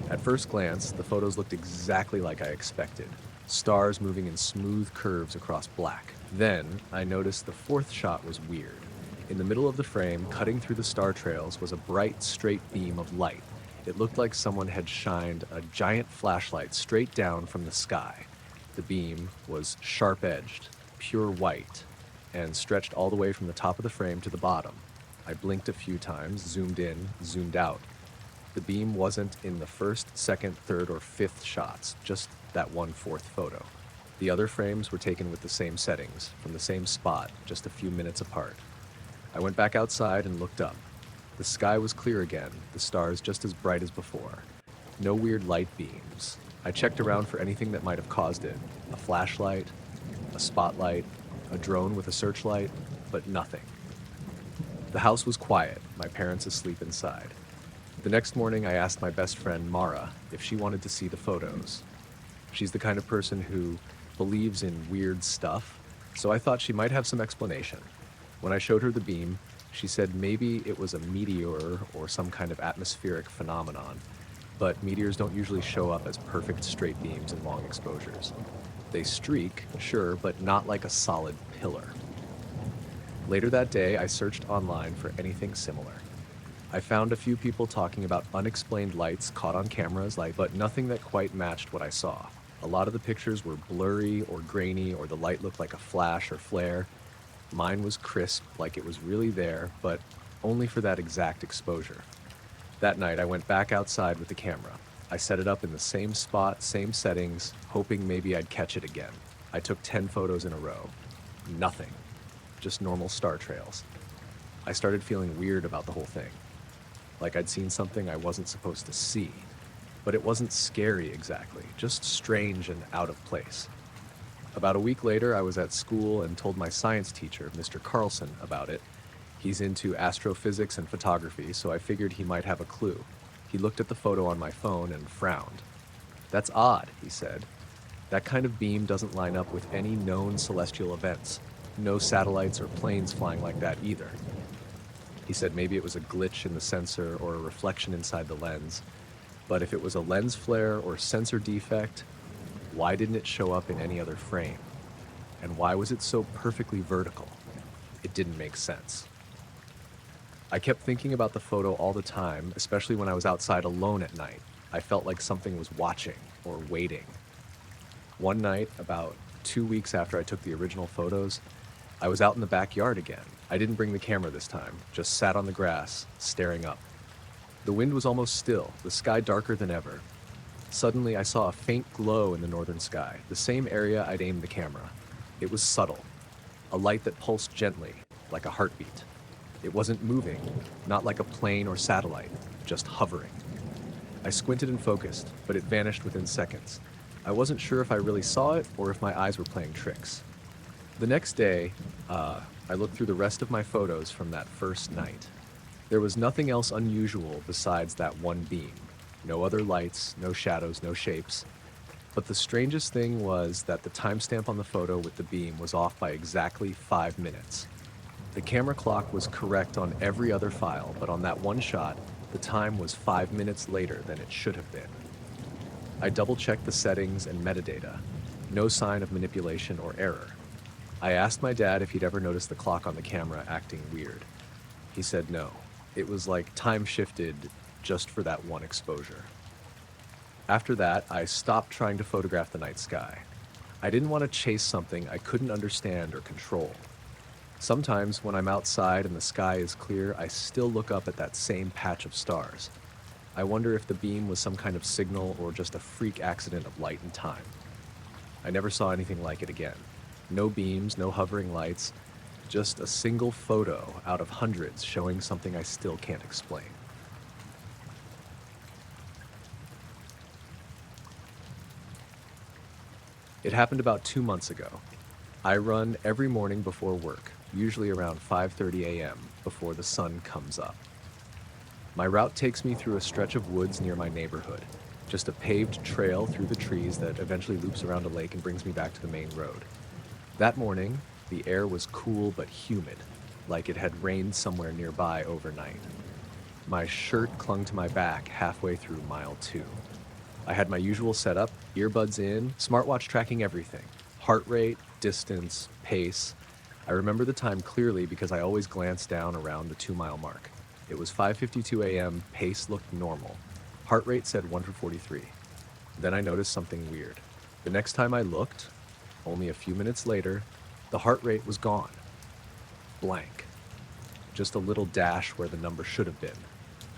At first glance, the photos looked exactly like I expected, stars moving in smooth curves across black. Then, I noticed the 4th shot was weird. In the middle of the frame, cutting through the star trails, was a bright, straight beam of light. It looked like someone had shined a giant flashlight straight down from the sky. The beam was sharp-edged, pure white, and stretched all the way from the top of the frame to the bottom. I blinked a few times, zoomed in, zoomed out. The beam wasn't in the 1st, 2nd, 3rd, or 5th shots, just that 1/4 photo. The other frames were taken with the same settings, from the same spot, just a few minutes apart. I went back outside and looked up. The sky was clear again, the stars just as bright as before. No weird light beams. I checked around for anything that might have caused it. A flashlight, a spotlight, a drone with a searchlight, but nothing. The house was quiet, my parents asleep inside. The next morning, I asked my best friend, Mara, if she wanted to see the photos. She's the kind of person who believes in weird stuff, so I thought she might have some explanation. When I showed her the beam, she said maybe it was a meteor or some kind of atmospheric phenomenon, but meteors don't usually show up as perfect straight beams in long exposures. They streak, sure, but not like a solid pillar. Later that day, I searched online for anything similar. I found a few people talking about unexplained lights caught on cameras, but nothing that quite matched what I saw. A lot of the pictures were blurry or grainy, or the light looked like a flash or flare. Mine was crisp, like it was really there, but only for that exact exposure. That night, I went back outside with the camera. I set it up in the same spot, same settings, hoping maybe I'd catch it again. I took 10 photos in a row. Nothing. Just normal star trails. I started feeling weird about the whole thing. Like I'd seen something I wasn't supposed to see. But it wasn't scary exactly, just strange and out of place. About a week later, I was at school and told my science teacher, Mr. Carlson, about it. He's into astrophysics and photography, so I figured he might have a clue. He looked at the photo on my phone and frowned. "That's odd," he said. "That kind of beam doesn't line up with any known celestial events. No satellites or planes flying like that either." He said maybe it was a glitch in the sensor or a reflection inside the lens. But if it was a lens flare or sensor defect, why didn't it show up in any other frame? And why was it so perfectly vertical? It didn't make sense. I kept thinking about the photo all the time, especially when I was outside alone at night. I felt like something was watching or waiting. One night, about 2 weeks after I took the original photos, I was out in the backyard again. I didn't bring the camera this time, just sat on the grass, staring up. The wind was almost still, the sky darker than ever. Suddenly, I saw a faint glow in the northern sky, the same area I'd aimed the camera. It was subtle, a light that pulsed gently, like a heartbeat. It wasn't moving, not like a plane or satellite, just hovering. I squinted and focused, but it vanished within seconds. I wasn't sure if I really saw it or if my eyes were playing tricks. The next day, I looked through the rest of my photos from that first night. There was nothing else unusual besides that one beam. No other lights, no shadows, no shapes. But the strangest thing was that the timestamp on the photo with the beam was off by exactly 5 minutes. The camera clock was correct on every other file, but on that one shot, the time was 5 minutes later than it should have been. I double-checked the settings and metadata. No sign of manipulation or error. I asked my dad if he'd ever noticed the clock on the camera acting weird. He said no. It was like time shifted just for that one exposure. After that, I stopped trying to photograph the night sky. I didn't want to chase something I couldn't understand or control. Sometimes when I'm outside and the sky is clear, I still look up at that same patch of stars. I wonder if the beam was some kind of signal or just a freak accident of light and time. I never saw anything like it again. No beams, no hovering lights, just a single photo out of hundreds showing something I still can't explain. It happened about 2 months ago. I run every morning before work. usually around 5:30 a.m., before the sun comes up. My route takes me through a stretch of woods near my neighborhood, just a paved trail through the trees that eventually loops around a lake and brings me back to the main road. That morning, the air was cool but humid, like it had rained somewhere nearby overnight. My shirt clung to my back halfway through mile 2. I had my usual setup, earbuds in, smartwatch tracking everything: heart rate, distance, pace. I remember the time clearly because I always glanced down around the 2-mile mark. It was 5:52 a.m., pace looked normal. Heart rate said 143. Then I noticed something weird. The next time I looked, only a few minutes later, the heart rate was gone. Blank. Just a little dash where the number should have been.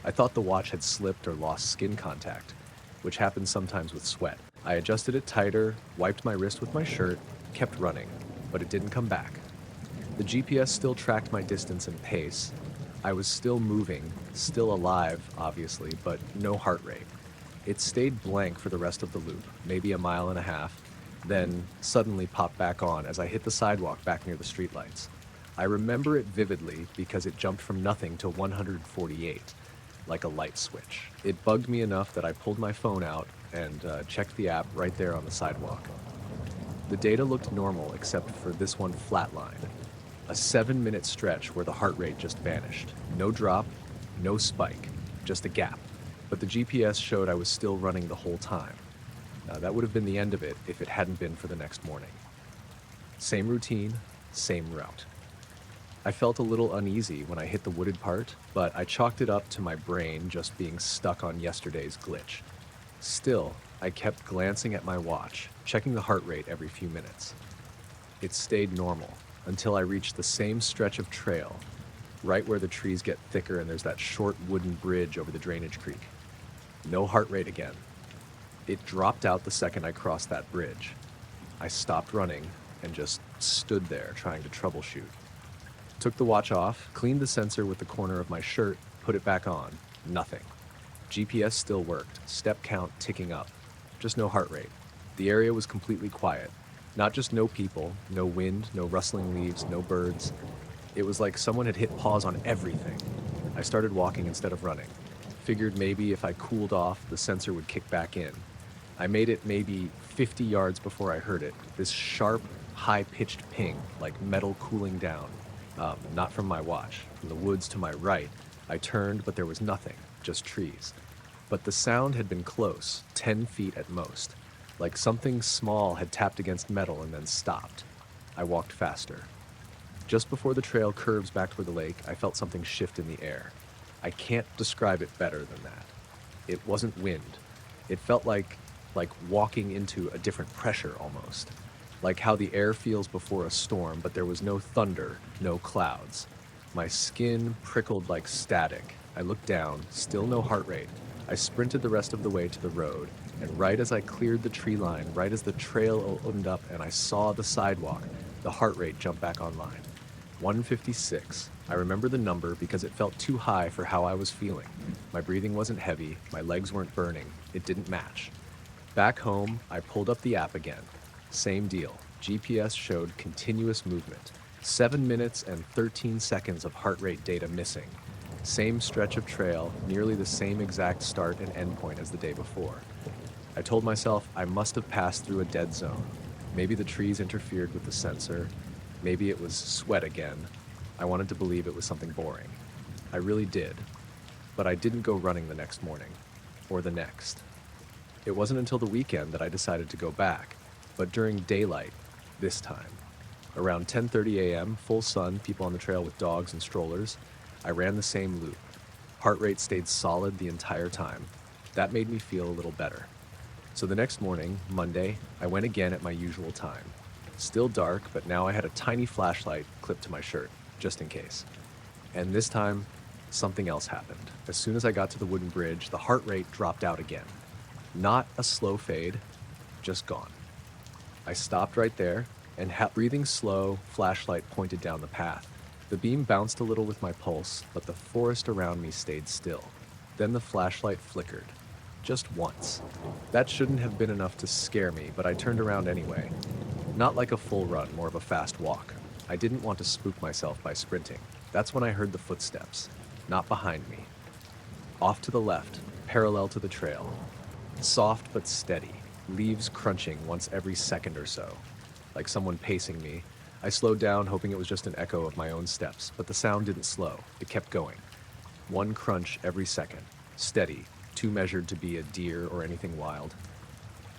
I thought the watch had slipped or lost skin contact, which happens sometimes with sweat. I adjusted it tighter, wiped my wrist with my shirt, kept running, but it didn't come back. The GPS still tracked my distance and pace. I was still moving, still alive, obviously, but no heart rate. It stayed blank for the rest of the loop, maybe a mile and a half, then suddenly popped back on as I hit the sidewalk back near the streetlights. I remember it vividly because it jumped from nothing to 148, like a light switch. It bugged me enough that I pulled my phone out and checked the app right there on the sidewalk. The data looked normal except for this one flat line. A 7-minute stretch where the heart rate just vanished. No drop, no spike, just a gap. But the GPS showed I was still running the whole time. That would have been the end of it if it hadn't been for the next morning. Same routine, same route. I felt a little uneasy when I hit the wooded part, but I chalked it up to my brain just being stuck on yesterday's glitch. Still, I kept glancing at my watch, checking the heart rate every few minutes. It stayed normal until I reached the same stretch of trail, right where the trees get thicker and there's that short wooden bridge over the drainage creek. No heart rate again. It dropped out the second I crossed that bridge. I stopped running and just stood there trying to troubleshoot. Took the watch off, cleaned the sensor with the corner of my shirt, put it back on. Nothing. GPS still worked, step count ticking up. Just no heart rate. The area was completely quiet. Not just no people, no wind, no rustling leaves, no birds. It was like someone had hit pause on everything. I started walking instead of running. Figured maybe if I cooled off, the sensor would kick back in. I made it maybe 50 yards before I heard it. This sharp, high-pitched ping, like metal cooling down. Not from my watch. From the woods to my right, I turned, but there was nothing, just trees. But the sound had been close, 10 feet at most. Like something small had tapped against metal and then stopped. I walked faster. Just before the trail curves back toward the lake, I felt something shift in the air. I can't describe it better than that. It wasn't wind. It felt like walking into a different pressure almost. Like how the air feels before a storm, but there was no thunder, no clouds. My skin prickled like static. I looked down, still no heart rate. I sprinted the rest of the way to the road, and right as I cleared the tree line, right as the trail opened up and I saw the sidewalk, the heart rate jumped back online. 156. I remember the number because it felt too high for how I was feeling. My breathing wasn't heavy, my legs weren't burning, it didn't match. Back home, I pulled up the app again. Same deal. GPS showed continuous movement. 7 minutes and 13 seconds of heart rate data missing. Same stretch of trail, nearly the same exact start and end point as the day before. I told myself I must have passed through a dead zone. Maybe the trees interfered with the sensor. Maybe it was sweat again. I wanted to believe it was something boring. I really did. But I didn't go running the next morning. Or the next. It wasn't until the weekend that I decided to go back. But during daylight, this time. Around 10:30 a.m., full sun, people on the trail with dogs and strollers. I ran the same loop. Heart rate stayed solid the entire time. That made me feel a little better. So the next morning, Monday, I went again at my usual time. Still dark, but now I had a tiny flashlight clipped to my shirt, just in case. And this time, something else happened. As soon as I got to the wooden bridge, the heart rate dropped out again. Not a slow fade, just gone. I stopped right there, and breathing slow, flashlight pointed down the path. The beam bounced a little with my pulse, but the forest around me stayed still. Then the flashlight flickered. Just once. That shouldn't have been enough to scare me, but I turned around anyway. Not like a full run, more of a fast walk. I didn't want to spook myself by sprinting. That's when I heard the footsteps, not behind me. Off to the left, parallel to the trail. Soft but steady, leaves crunching once every second or so. Like someone pacing me, I slowed down, hoping it was just an echo of my own steps, but the sound didn't slow. It kept going. One crunch every second, steady, too measured to be a deer or anything wild.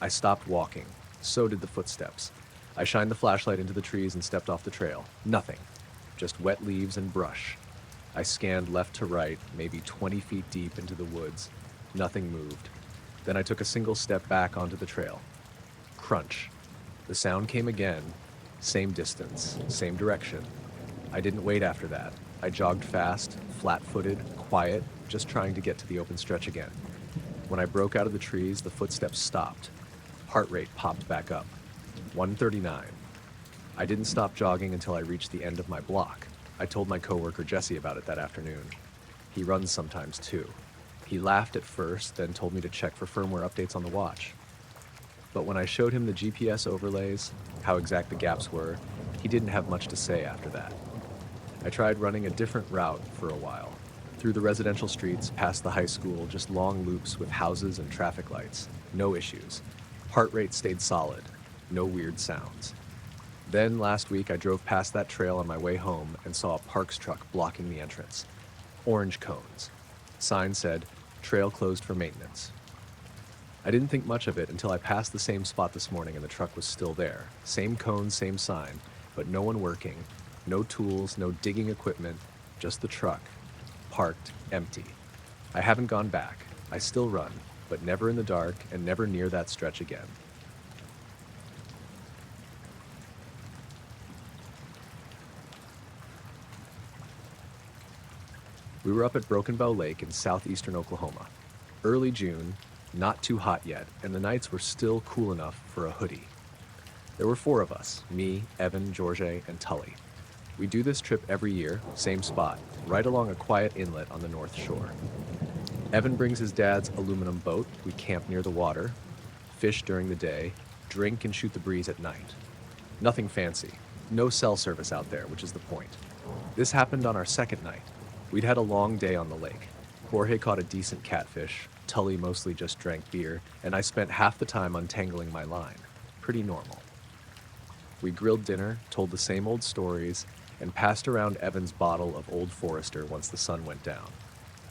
I stopped walking. So did the footsteps. I shined the flashlight into the trees and stepped off the trail. Nothing. Just wet leaves and brush. I scanned left to right, maybe 20 feet deep into the woods. Nothing moved. Then I took a single step back onto the trail. Crunch. The sound came again. Same distance, same direction. I didn't wait after that. I jogged fast, flat-footed, quiet, just trying to get to the open stretch again. When I broke out of the trees, the footsteps stopped. Heart rate popped back up. 139. I didn't stop jogging until I reached the end of my block. I told my coworker Jesse about it that afternoon. He runs sometimes too. He laughed at first, then told me to check for firmware updates on the watch. But when I showed him the GPS overlays, how exact the gaps were, he didn't have much to say after that. I tried running a different route for a while. Through the residential streets, past the high school, just long loops with houses and traffic lights. No issues. Heart rate stayed solid. No weird sounds. Then last week I drove past that trail on my way home and saw a Parks truck blocking the entrance. Orange cones. Sign said, "Trail closed for maintenance." I didn't think much of it until I passed the same spot this morning and the truck was still there. Same cones, same sign, but no one working. No tools, no digging equipment, just the truck. Parked, empty. I haven't gone back. I still run, but never in the dark and never near that stretch again. We were up at Broken Bow Lake in southeastern Oklahoma. Early June, not too hot yet, and the nights were still cool enough for a hoodie. There were 4 of us, me, Evan, George, and Tully. We do this trip every year, same spot, right along a quiet inlet on the North Shore. Evan brings his dad's aluminum boat. We camp near the water, fish during the day, drink and shoot the breeze at night. Nothing fancy. No cell service out there, which is the point. This happened on our second night. We'd had a long day on the lake. Jorge caught a decent catfish, Tully mostly just drank beer, and I spent half the time untangling my line. Pretty normal. We grilled dinner, told the same old stories, and passed around Evan's bottle of Old Forester once the sun went down.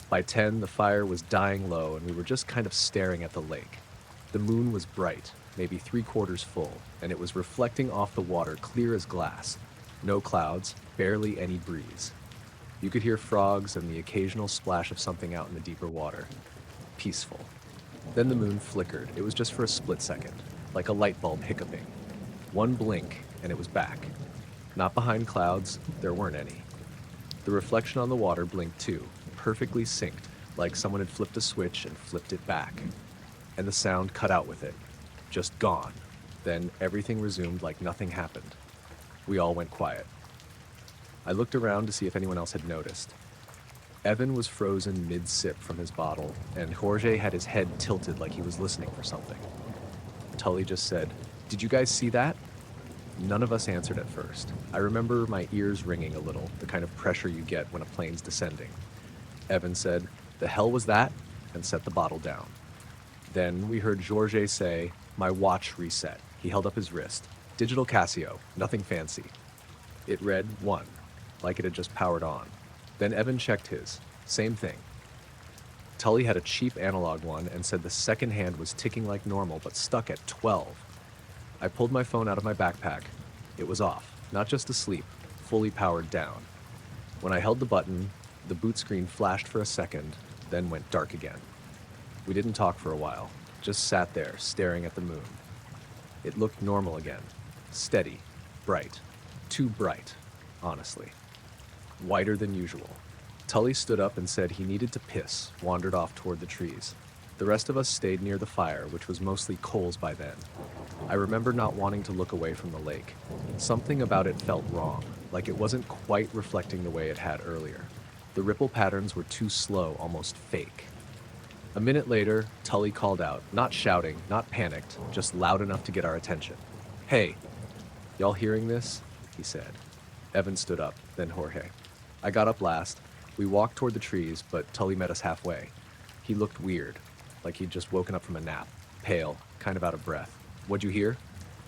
By 10, the fire was dying low and we were just kind of staring at the lake. The moon was bright, maybe 3/4 full, and it was reflecting off the water clear as glass. No clouds, barely any breeze. You could hear frogs and the occasional splash of something out in the deeper water. Peaceful. Then the moon flickered. It was just for a split second, like a light bulb hiccuping. One blink, and it was back. Not behind clouds, there weren't any. The reflection on the water blinked too, perfectly synced, like someone had flipped a switch and flipped it back. And the sound cut out with it. Just gone. Then everything resumed like nothing happened. We all went quiet. I looked around to see if anyone else had noticed. Evan was frozen mid-sip from his bottle, and Jorge had his head tilted like he was listening for something. Tully just said, "Did you guys see that?" None of us answered at first. I remember my ears ringing a little, the kind of pressure you get when a plane's descending. Evan said, "The hell was that?" and set the bottle down. Then we heard Jorge say, "My watch reset." He held up his wrist. Digital Casio, nothing fancy. It read 1, like it had just powered on. Then Evan checked his. Same thing. Tully had a cheap analog one and said the second hand was ticking like normal but stuck at 12. I pulled my phone out of my backpack. It was off, not just asleep, fully powered down. When I held the button, the boot screen flashed for a second, then went dark again. We didn't talk for a while, just sat there staring at the moon. It looked normal again. Steady, bright. Too bright, honestly. Whiter than usual. Tully stood up and said he needed to piss, wandered off toward the trees. The rest of us stayed near the fire, which was mostly coals by then. I remember not wanting to look away from the lake. Something about it felt wrong, like it wasn't quite reflecting the way it had earlier. The ripple patterns were too slow, almost fake. A minute later, Tully called out, not shouting, not panicked, just loud enough to get our attention. "Hey, y'all hearing this?" he said. Evan stood up, then Jorge. I got up last. We walked toward the trees, but Tully met us halfway. He looked weird, like he'd just woken up from a nap, pale, kind of out of breath. "What'd you hear?"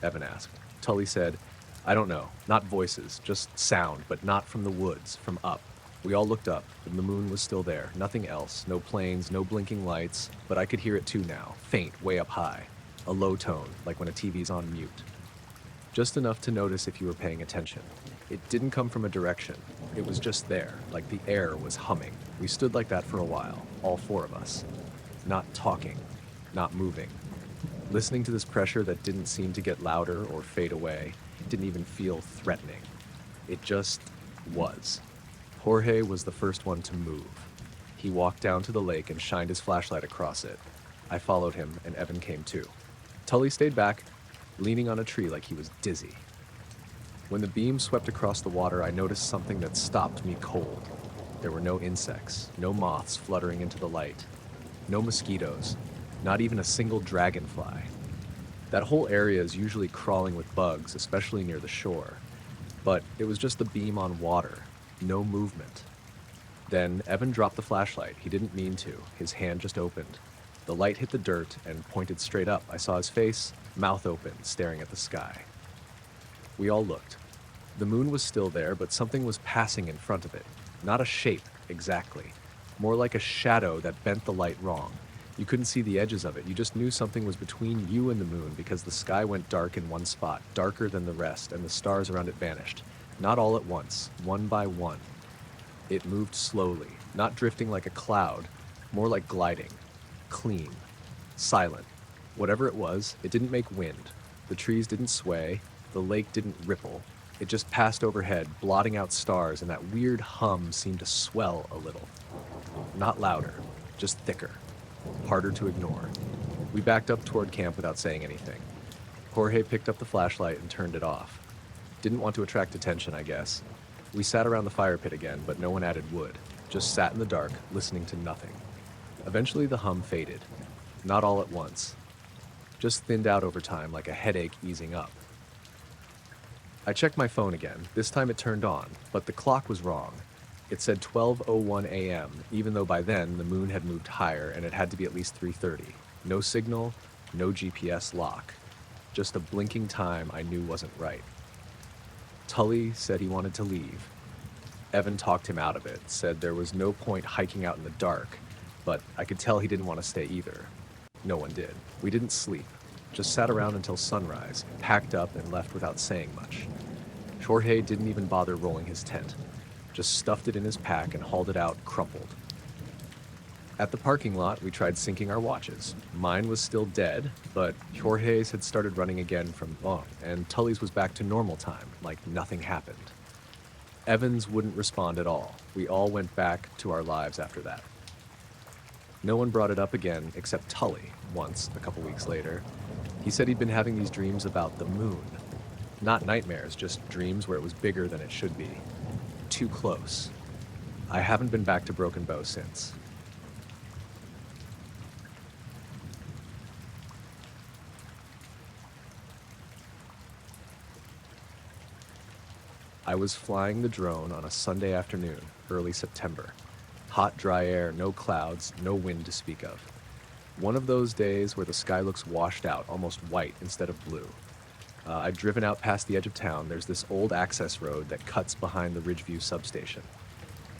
Evan asked. Tully said, "I don't know, not voices, just sound, but not from the woods, from up." We all looked up, and the moon was still there, nothing else, no planes, no blinking lights, but I could hear it too now, faint, way up high. A low tone, like when a TV's on mute. Just enough to notice if you were paying attention. It didn't come from a direction. It was just there, like the air was humming. We stood like that for a while, all four of us. Not talking, not moving. Listening to this pressure that didn't seem to get louder or fade away, didn't even feel threatening. It just was. Jorge was the first one to move. He walked down to the lake and shined his flashlight across it. I followed him, and Evan came too. Tully stayed back, leaning on a tree like he was dizzy. When the beam swept across the water, I noticed something that stopped me cold. There were no insects, no moths fluttering into the light, no mosquitoes, not even a single dragonfly. That whole area is usually crawling with bugs, especially near the shore. But it was just the beam on water, no movement. Then Evan dropped the flashlight. He didn't mean to. His hand just opened. The light hit the dirt and pointed straight up. I saw his face, mouth open, staring at the sky. We all looked. The moon was still there, but something was passing in front of it. Not a shape, exactly. More like a shadow that bent the light wrong. You couldn't see the edges of it. You just knew something was between you and the moon because the sky went dark in one spot, darker than the rest, and the stars around it vanished. Not all at once, one by one. It moved slowly, not drifting like a cloud, more like gliding. Clean. Silent. Whatever it was, it didn't make wind. The trees didn't sway. The lake didn't ripple. It just passed overhead, blotting out stars, and that weird hum seemed to swell a little. Not louder, just thicker. Harder to ignore. We backed up toward camp without saying anything. Jorge picked up the flashlight and turned it off. Didn't want to attract attention, I guess. We sat around the fire pit again, but no one added wood. Just sat in the dark, listening to nothing. Eventually the hum faded. Not all at once. Just thinned out over time like a headache easing up. I checked my phone again. This time it turned on, but the clock was wrong. It said 12:01 a.m., even though by then the moon had moved higher and it had to be at least 3:30. No signal, no GPS lock. Just a blinking time I knew wasn't right. Tully said he wanted to leave. Evan talked him out of it, said there was no point hiking out in the dark, but I could tell he didn't want to stay either. No one did. We didn't sleep. Just sat around until sunrise, packed up and left without saying much. Jorge didn't even bother rolling his tent. Just stuffed it in his pack and hauled it out crumpled. At the parking lot, we tried syncing our watches. Mine was still dead, but Jorge's had started running again from long, and Tully's was back to normal time, like nothing happened. Evan's wouldn't respond at all. We all went back to our lives after that. No one brought it up again except Tully, once, a couple weeks later. He said he'd been having these dreams about the moon. Not nightmares, just dreams where it was bigger than it should be. Too close. I haven't been back to Broken Bow since. I was flying the drone on a Sunday afternoon, early September. Hot, dry air, no clouds, no wind to speak of. One of those days where the sky looks washed out, almost white instead of blue. I'd driven out past the edge of town. There's this old access road that cuts behind the Ridgeview substation.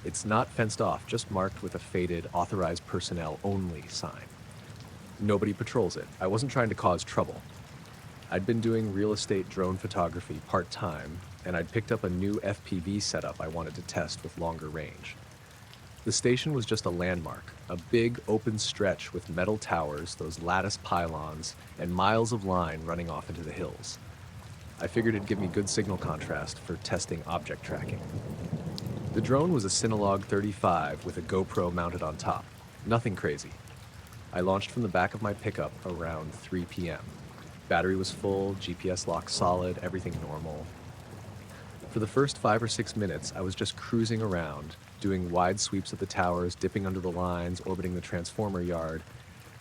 It's not fenced off, just marked with a faded, authorized personnel only sign. Nobody patrols it. I wasn't trying to cause trouble. I'd been doing real estate drone photography part-time, and I'd picked up a new FPV setup I wanted to test with longer range. The station was just a landmark, a big open stretch with metal towers, those lattice pylons, and miles of line running off into the hills. I figured it'd give me good signal contrast for testing object tracking. The drone was a Synolog 35 with a GoPro mounted on top. Nothing crazy. I launched from the back of my pickup around 3 p.m. Battery was full, GPS lock solid, everything normal. For the first 5 or 6 minutes, I was just cruising around, doing wide sweeps of the towers, dipping under the lines, orbiting the transformer yard.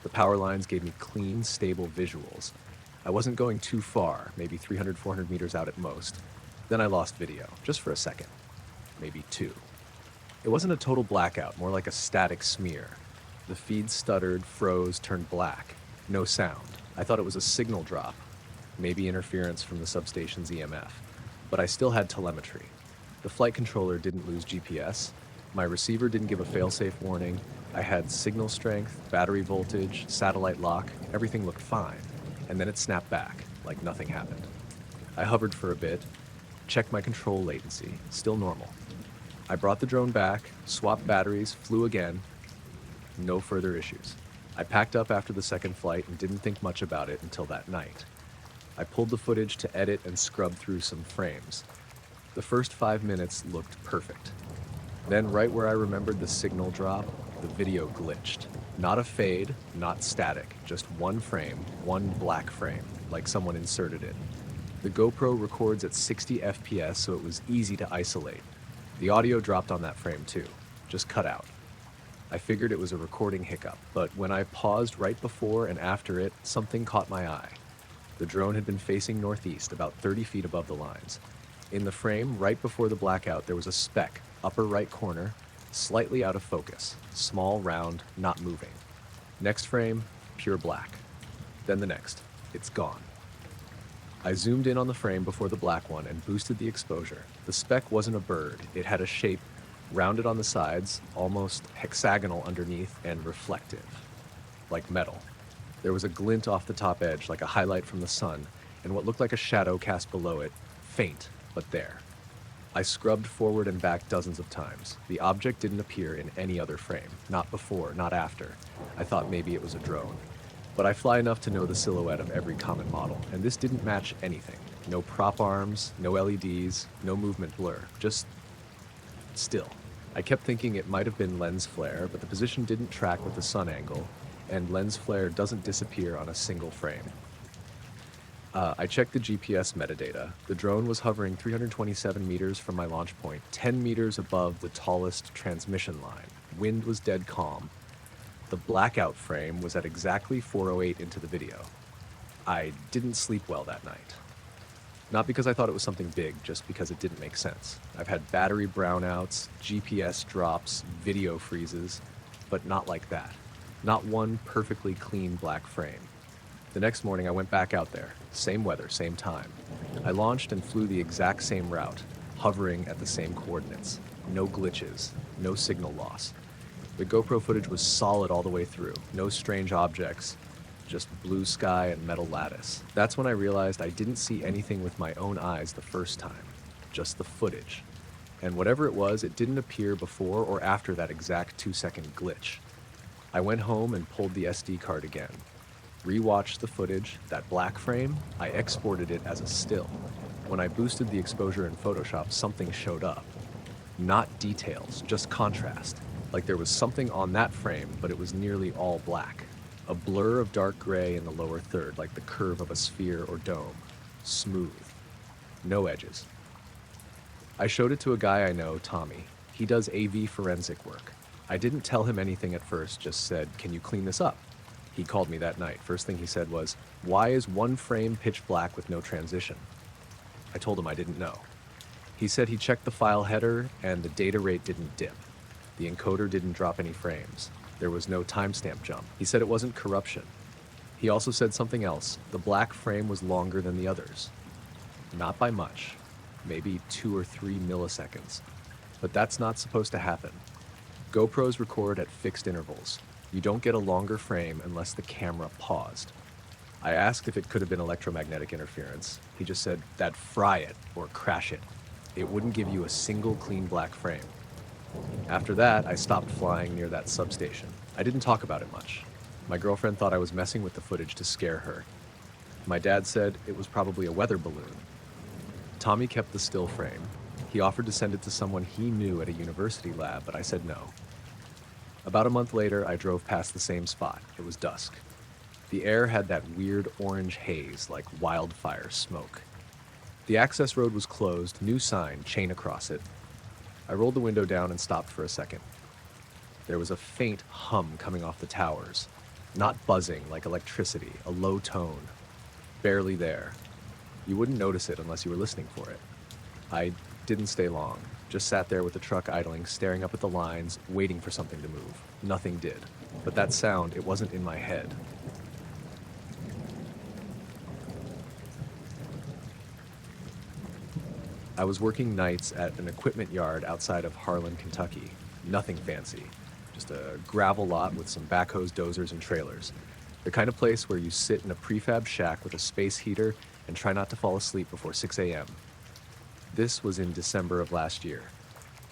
The power lines gave me clean, stable visuals. I wasn't going too far, maybe 300, 400 meters out at most. Then I lost video, just for a second, maybe two. It wasn't a total blackout, more like a static smear. The feed stuttered, froze, turned black. No sound. I thought it was a signal drop, maybe interference from the substation's EMF. But I still had telemetry. The flight controller didn't lose GPS. My receiver didn't give a failsafe warning. I had signal strength, battery voltage, satellite lock. Everything looked fine. And then it snapped back, like nothing happened. I hovered for a bit, checked my control latency, still normal. I brought the drone back, swapped batteries, flew again. No further issues. I packed up after the second flight and didn't think much about it until that night. I pulled the footage to edit and scrub through some frames. The first 5 minutes looked perfect. Then, right where I remembered the signal drop, the video glitched. Not a fade, not static, just one frame, one black frame, like someone inserted it. The GoPro records at 60 FPS, so it was easy to isolate. The audio dropped on that frame too, just cut out. I figured it was a recording hiccup, but when I paused right before and after it, something caught my eye. The drone had been facing northeast, about 30 feet above the lines. In the frame, right before the blackout, there was a speck, upper right corner, slightly out of focus, small, round, not moving. Next frame, pure black. Then the next, it's gone. I zoomed in on the frame before the black one and boosted the exposure. The speck wasn't a bird, it had a shape, rounded on the sides, almost hexagonal underneath, and reflective, like metal. There was a glint off the top edge, like a highlight from the sun, and what looked like a shadow cast below it, faint, but there. I scrubbed forward and back dozens of times. The object didn't appear in any other frame, not before, not after. I thought maybe it was a drone. But I fly enough to know the silhouette of every common model, and this didn't match anything. No prop arms, no LEDs, no movement blur, just still. I kept thinking it might have been lens flare, but the position didn't track with the sun angle, and lens flare doesn't disappear on a single frame. I checked the GPS metadata. The drone was hovering 327 meters from my launch point, 10 meters above the tallest transmission line. Wind was dead calm. The blackout frame was at exactly 4:08 into the video. I didn't sleep well that night. Not because I thought it was something big, just because it didn't make sense. I've had battery brownouts, GPS drops, video freezes, but not like that. Not one perfectly clean black frame. The next morning I went back out there, same weather, same time. I launched and flew the exact same route, hovering at the same coordinates. No glitches, no signal loss. The GoPro footage was solid all the way through, no strange objects, just blue sky and metal lattice. That's when I realized I didn't see anything with my own eyes the first time, just the footage. And whatever it was, it didn't appear before or after that exact 2-second glitch. I went home and pulled the SD card again. Rewatched the footage, that black frame, I exported it as a still. When I boosted the exposure in Photoshop, something showed up. Not details, just contrast. Like there was something on that frame, but it was nearly all black. A blur of dark gray in the lower third, like the curve of a sphere or dome. Smooth. No edges. I showed it to a guy I know, Tommy. He does AV forensic work. I didn't tell him anything at first, just said, "Can you clean this up?" He called me that night. First thing he said was, "Why is one frame pitch black with no transition?" I told him I didn't know. He said he checked the file header and the data rate didn't dip. The encoder didn't drop any frames. There was no timestamp jump. He said it wasn't corruption. He also said something else. The black frame was longer than the others. Not by much. Maybe 2 or 3 milliseconds. But that's not supposed to happen. GoPros record at fixed intervals. You don't get a longer frame unless the camera paused. I asked if it could have been electromagnetic interference. He just said, "That'd fry it or crash it. It wouldn't give you a single clean black frame." After that, I stopped flying near that substation. I didn't talk about it much. My girlfriend thought I was messing with the footage to scare her. My dad said it was probably a weather balloon. Tommy kept the still frame. He offered to send it to someone he knew at a university lab, but I said no. About a month later, I drove past the same spot. It was dusk. The air had that weird orange haze, like wildfire smoke. The access road was closed, new sign, chain across it. I rolled the window down and stopped for a second. There was a faint hum coming off the towers. Not buzzing like electricity, a low tone. Barely there. You wouldn't notice it unless you were listening for it. I didn't stay long. Just sat there with the truck idling, staring up at the lines, waiting for something to move. Nothing did. But that sound, it wasn't in my head. I was working nights at an equipment yard outside of Harlan, Kentucky. Nothing fancy. Just a gravel lot with some backhoes, dozers, and trailers. The kind of place where you sit in a prefab shack with a space heater and try not to fall asleep before 6 a.m. This was in December of last year.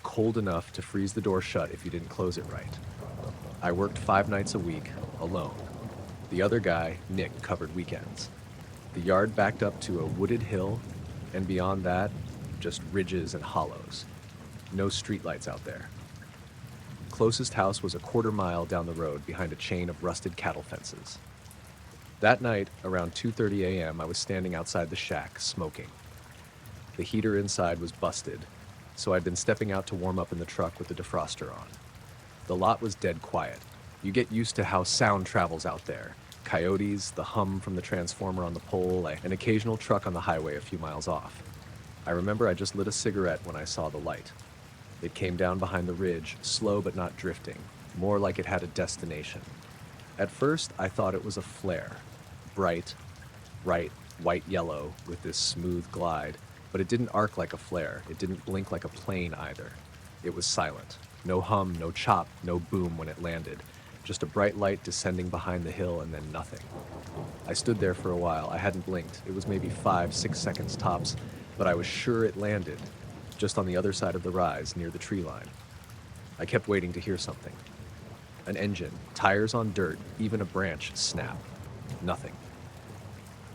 Cold enough to freeze the door shut if you didn't close it right. I worked 5 nights a week, alone. The other guy, Nick, covered weekends. The yard backed up to a wooded hill, and beyond that, just ridges and hollows. No streetlights out there. Closest house was a quarter-mile down the road behind a chain of rusted cattle fences. That night, around 2:30 a.m., I was standing outside the shack, smoking. The heater inside was busted, so I'd been stepping out to warm up in the truck with the defroster on. The lot was dead quiet. You get used to how sound travels out there. Coyotes, the hum from the transformer on the pole, an occasional truck on the highway a few miles off. I remember I just lit a cigarette when I saw the light. It came down behind the ridge, slow but not drifting, more like it had a destination. At first, I thought it was a flare. Bright, white-yellow with this smooth glide, but it didn't arc like a flare. It didn't blink like a plane either. It was silent. No hum, no chop, no boom when it landed. Just a bright light descending behind the hill and then nothing. I stood there for a while. I hadn't blinked. It was maybe 5-6 seconds tops, but I was sure it landed, just on the other side of the rise, near the tree line. I kept waiting to hear something. An engine, tires on dirt, even a branch snap. Nothing.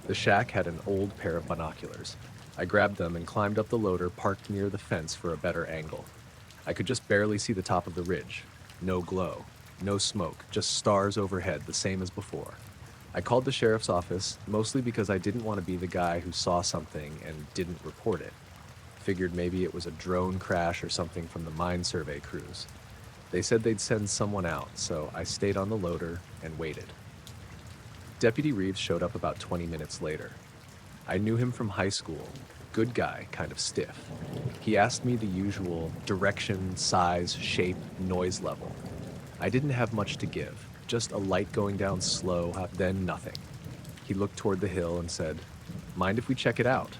The shack had an old pair of binoculars. I grabbed them and climbed up the loader parked near the fence for a better angle. I could just barely see the top of the ridge. No glow, no smoke, just stars overhead, the same as before. I called the sheriff's office, mostly because I didn't want to be the guy who saw something and didn't report it. Figured maybe it was a drone crash or something from the mine survey crews. They said they'd send someone out, so I stayed on the loader and waited. Deputy Reeves showed up about 20 minutes later. I knew him from high school. Good guy, kind of stiff. He asked me the usual direction, size, shape, noise level. I didn't have much to give, just a light going down slow, then nothing. He looked toward the hill and said, "Mind if we check it out?"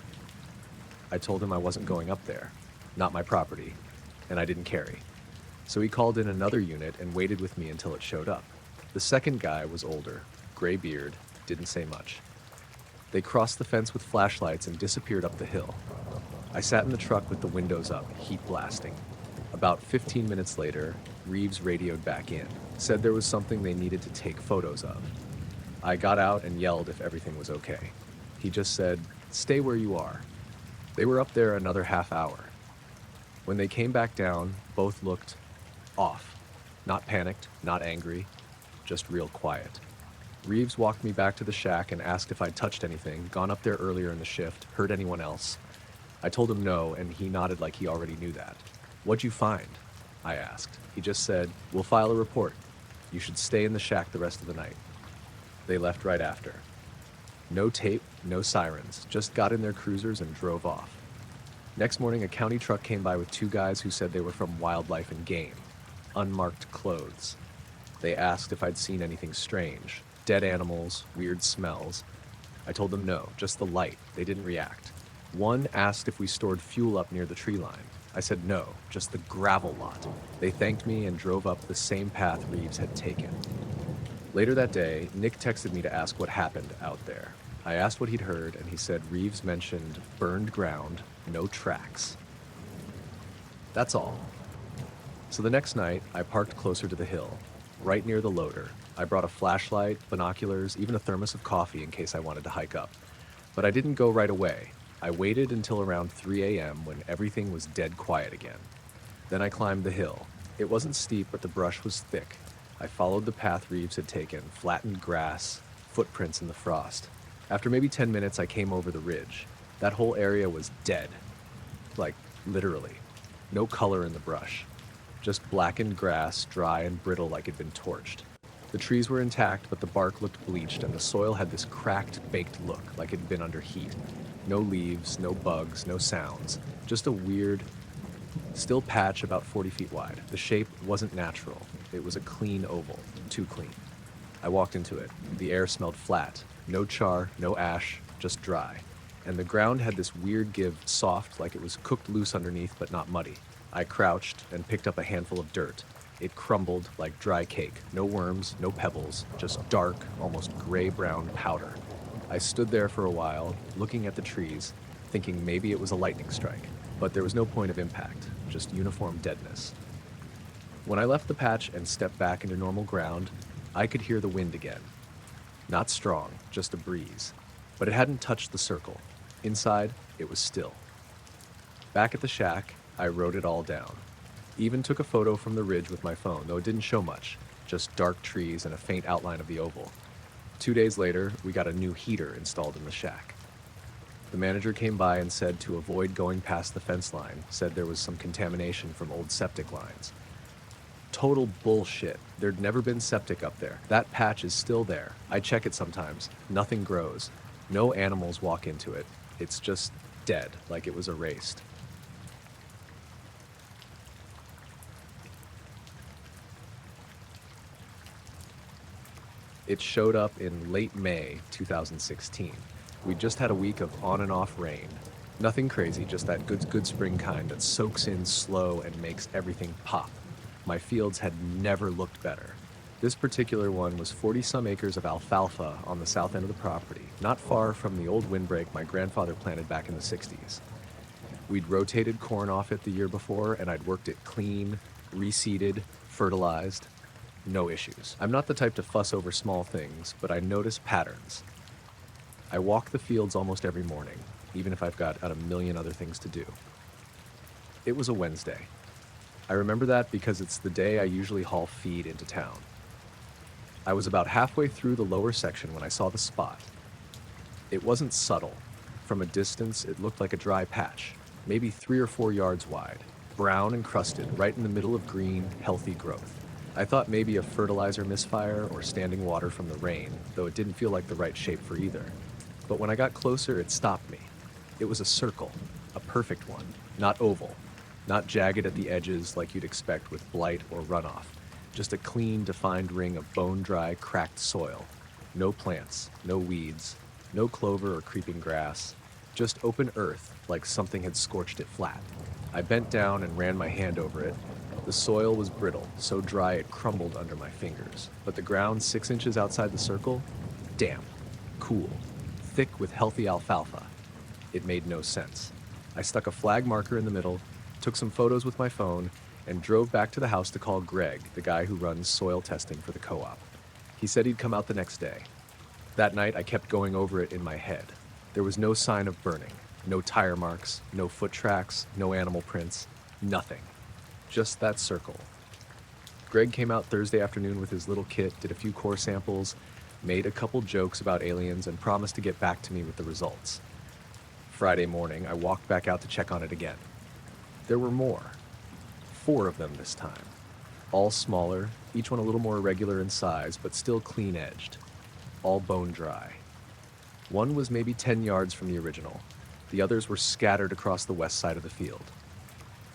I told him I wasn't going up there, not my property, and I didn't carry. So he called in another unit and waited with me until it showed up. The second guy was older, gray beard, didn't say much. They crossed the fence with flashlights and disappeared up the hill. I sat in the truck with the windows up, heat blasting. About 15 minutes later, Reeves radioed back in, said there was something they needed to take photos of. I got out and yelled if everything was okay. He just said, "Stay where you are." They were up there another half hour. When they came back down, both looked off. Not panicked, not angry, just real quiet. Reeves walked me back to the shack and asked if I'd touched anything, gone up there earlier in the shift, heard anyone else. I told him no, and he nodded like he already knew that. "What'd you find?" I asked. He just said, "We'll file a report. You should stay in the shack the rest of the night." They left right after. No tape, no sirens, just got in their cruisers and drove off. Next morning, a county truck came by with 2 guys who said they were from Wildlife and Game. Unmarked clothes. They asked if I'd seen anything strange. Dead animals, weird smells. I told them no, just the light. They didn't react. One asked if we stored fuel up near the tree line. I said no, just the gravel lot. They thanked me and drove up the same path Reeves had taken. Later that day, Nick texted me to ask what happened out there. I asked what he'd heard, and he said Reeves mentioned burned ground, no tracks. That's all. So the next night, I parked closer to the hill, right near the loader. I brought a flashlight, binoculars, even a thermos of coffee in case I wanted to hike up. But I didn't go right away. I waited until around 3 a.m. when everything was dead quiet again. Then I climbed the hill. It wasn't steep, but the brush was thick. I followed the path Reeves had taken, flattened grass, footprints in the frost. After maybe 10 minutes, I came over the ridge. That whole area was dead. Like, literally. No color in the brush. Just blackened grass, dry and brittle like it'd been torched. The trees were intact, but the bark looked bleached, and the soil had this cracked, baked look, like it'd been under heat. No leaves, no bugs, no sounds. Just a weird, still patch about 40 feet wide. The shape wasn't natural. It was a clean oval. Too clean. I walked into it. The air smelled flat. No char, no ash, just dry. And the ground had this weird give, soft, like it was cooked loose underneath but not muddy. I crouched and picked up a handful of dirt. It crumbled like dry cake. No worms, no pebbles, just dark, almost gray-brown powder. I stood there for a while, looking at the trees, thinking maybe it was a lightning strike. But there was no point of impact, just uniform deadness. When I left the patch and stepped back into normal ground, I could hear the wind again. Not strong, just a breeze. But it hadn't touched the circle. Inside, it was still. Back at the shack, I wrote it all down. Even took a photo from the ridge with my phone, though it didn't show much, just dark trees and a faint outline of the oval. 2 days later, we got a new heater installed in the shack. The manager came by and said to avoid going past the fence line, said there was some contamination from old septic lines. Total bullshit. There'd never been septic up there. That patch is still there. I check it sometimes. Nothing grows. No animals walk into it. It's just dead, like it was erased. It showed up in late May 2016. We just had a week of on and off rain. Nothing crazy, just that good spring kind that soaks in slow and makes everything pop. My fields had never looked better. This particular one was 40-some acres of alfalfa on the south end of the property, not far from the old windbreak my grandfather planted back in the 60s. We'd rotated corn off it the year before, and I'd worked it clean, reseeded, fertilized. No issues. I'm not the type to fuss over small things, but I notice patterns. I walk the fields almost every morning, even if I've got a million other things to do. It was a Wednesday. I remember that because it's the day I usually haul feed into town. I was about halfway through the lower section when I saw the spot. It wasn't subtle. From a distance, it looked like a dry patch, maybe 3 or 4 yards wide, brown and crusted, right in the middle of green, healthy growth. I thought maybe a fertilizer misfire or standing water from the rain, though it didn't feel like the right shape for either. But when I got closer, it stopped me. It was a circle, a perfect one, not oval, not jagged at the edges like you'd expect with blight or runoff. Just a clean, defined ring of bone-dry, cracked soil. No plants, no weeds, no clover or creeping grass. Just open earth, like something had scorched it flat. I bent down and ran my hand over it. The soil was brittle, so dry it crumbled under my fingers. But the ground 6 inches outside the circle, damp, cool, thick with healthy alfalfa. It made no sense. I stuck a flag marker in the middle, took some photos with my phone, and drove back to the house to call Greg, the guy who runs soil testing for the co-op. He said he'd come out the next day. That night, I kept going over it in my head. There was no sign of burning, no tire marks, no foot tracks, no animal prints, nothing. Just that circle. Greg came out Thursday afternoon with his little kit, did a few core samples, made a couple jokes about aliens, and promised to get back to me with the results. Friday morning, I walked back out to check on it again. There were more. 4 of them this time. All smaller, each one a little more irregular in size, but still clean-edged. All bone dry. One was maybe 10 yards from the original. The others were scattered across the west side of the field.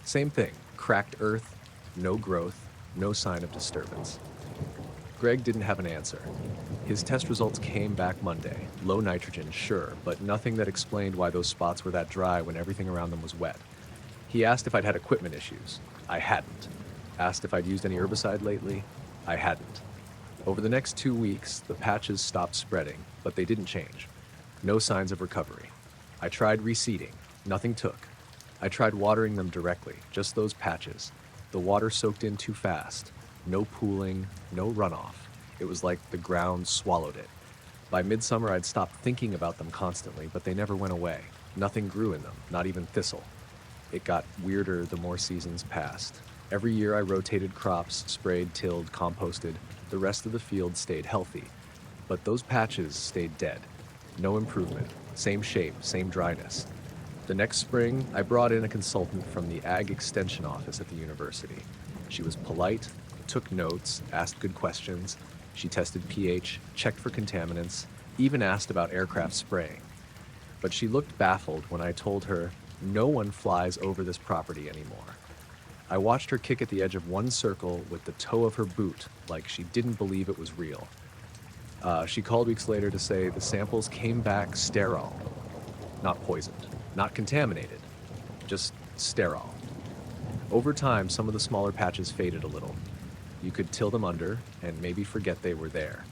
Same thing, cracked earth, no growth, no sign of disturbance. Greg didn't have an answer. His test results came back Monday. Low nitrogen, sure, but nothing that explained why those spots were that dry when everything around them was wet. He asked if I'd had equipment issues. I hadn't. Asked if I'd used any herbicide lately. I hadn't. Over the next 2 weeks, the patches stopped spreading, but they didn't change. No signs of recovery. I tried reseeding. Nothing took. I tried watering them directly, just those patches. The water soaked in too fast. No pooling, no runoff. It was like the ground swallowed it. By midsummer, I'd stopped thinking about them constantly, but they never went away. Nothing grew in them, not even thistle. It got weirder the more seasons passed. Every year I rotated crops, sprayed, tilled, composted. The rest of the field stayed healthy. But those patches stayed dead. No improvement. Same shape, same dryness. The next spring, I brought in a consultant from the Ag Extension office at the university. She was polite, took notes, asked good questions. She tested pH, checked for contaminants, even asked about aircraft spraying. but she looked baffled when I told her no one flies over this property anymore. I watched her kick at the edge of one circle with the toe of her boot like she didn't believe it was real. She called weeks later to say the samples came back sterile, not poisoned, not contaminated, just sterile. Over time, some of the smaller patches faded a little. You could till them under and maybe forget they were there.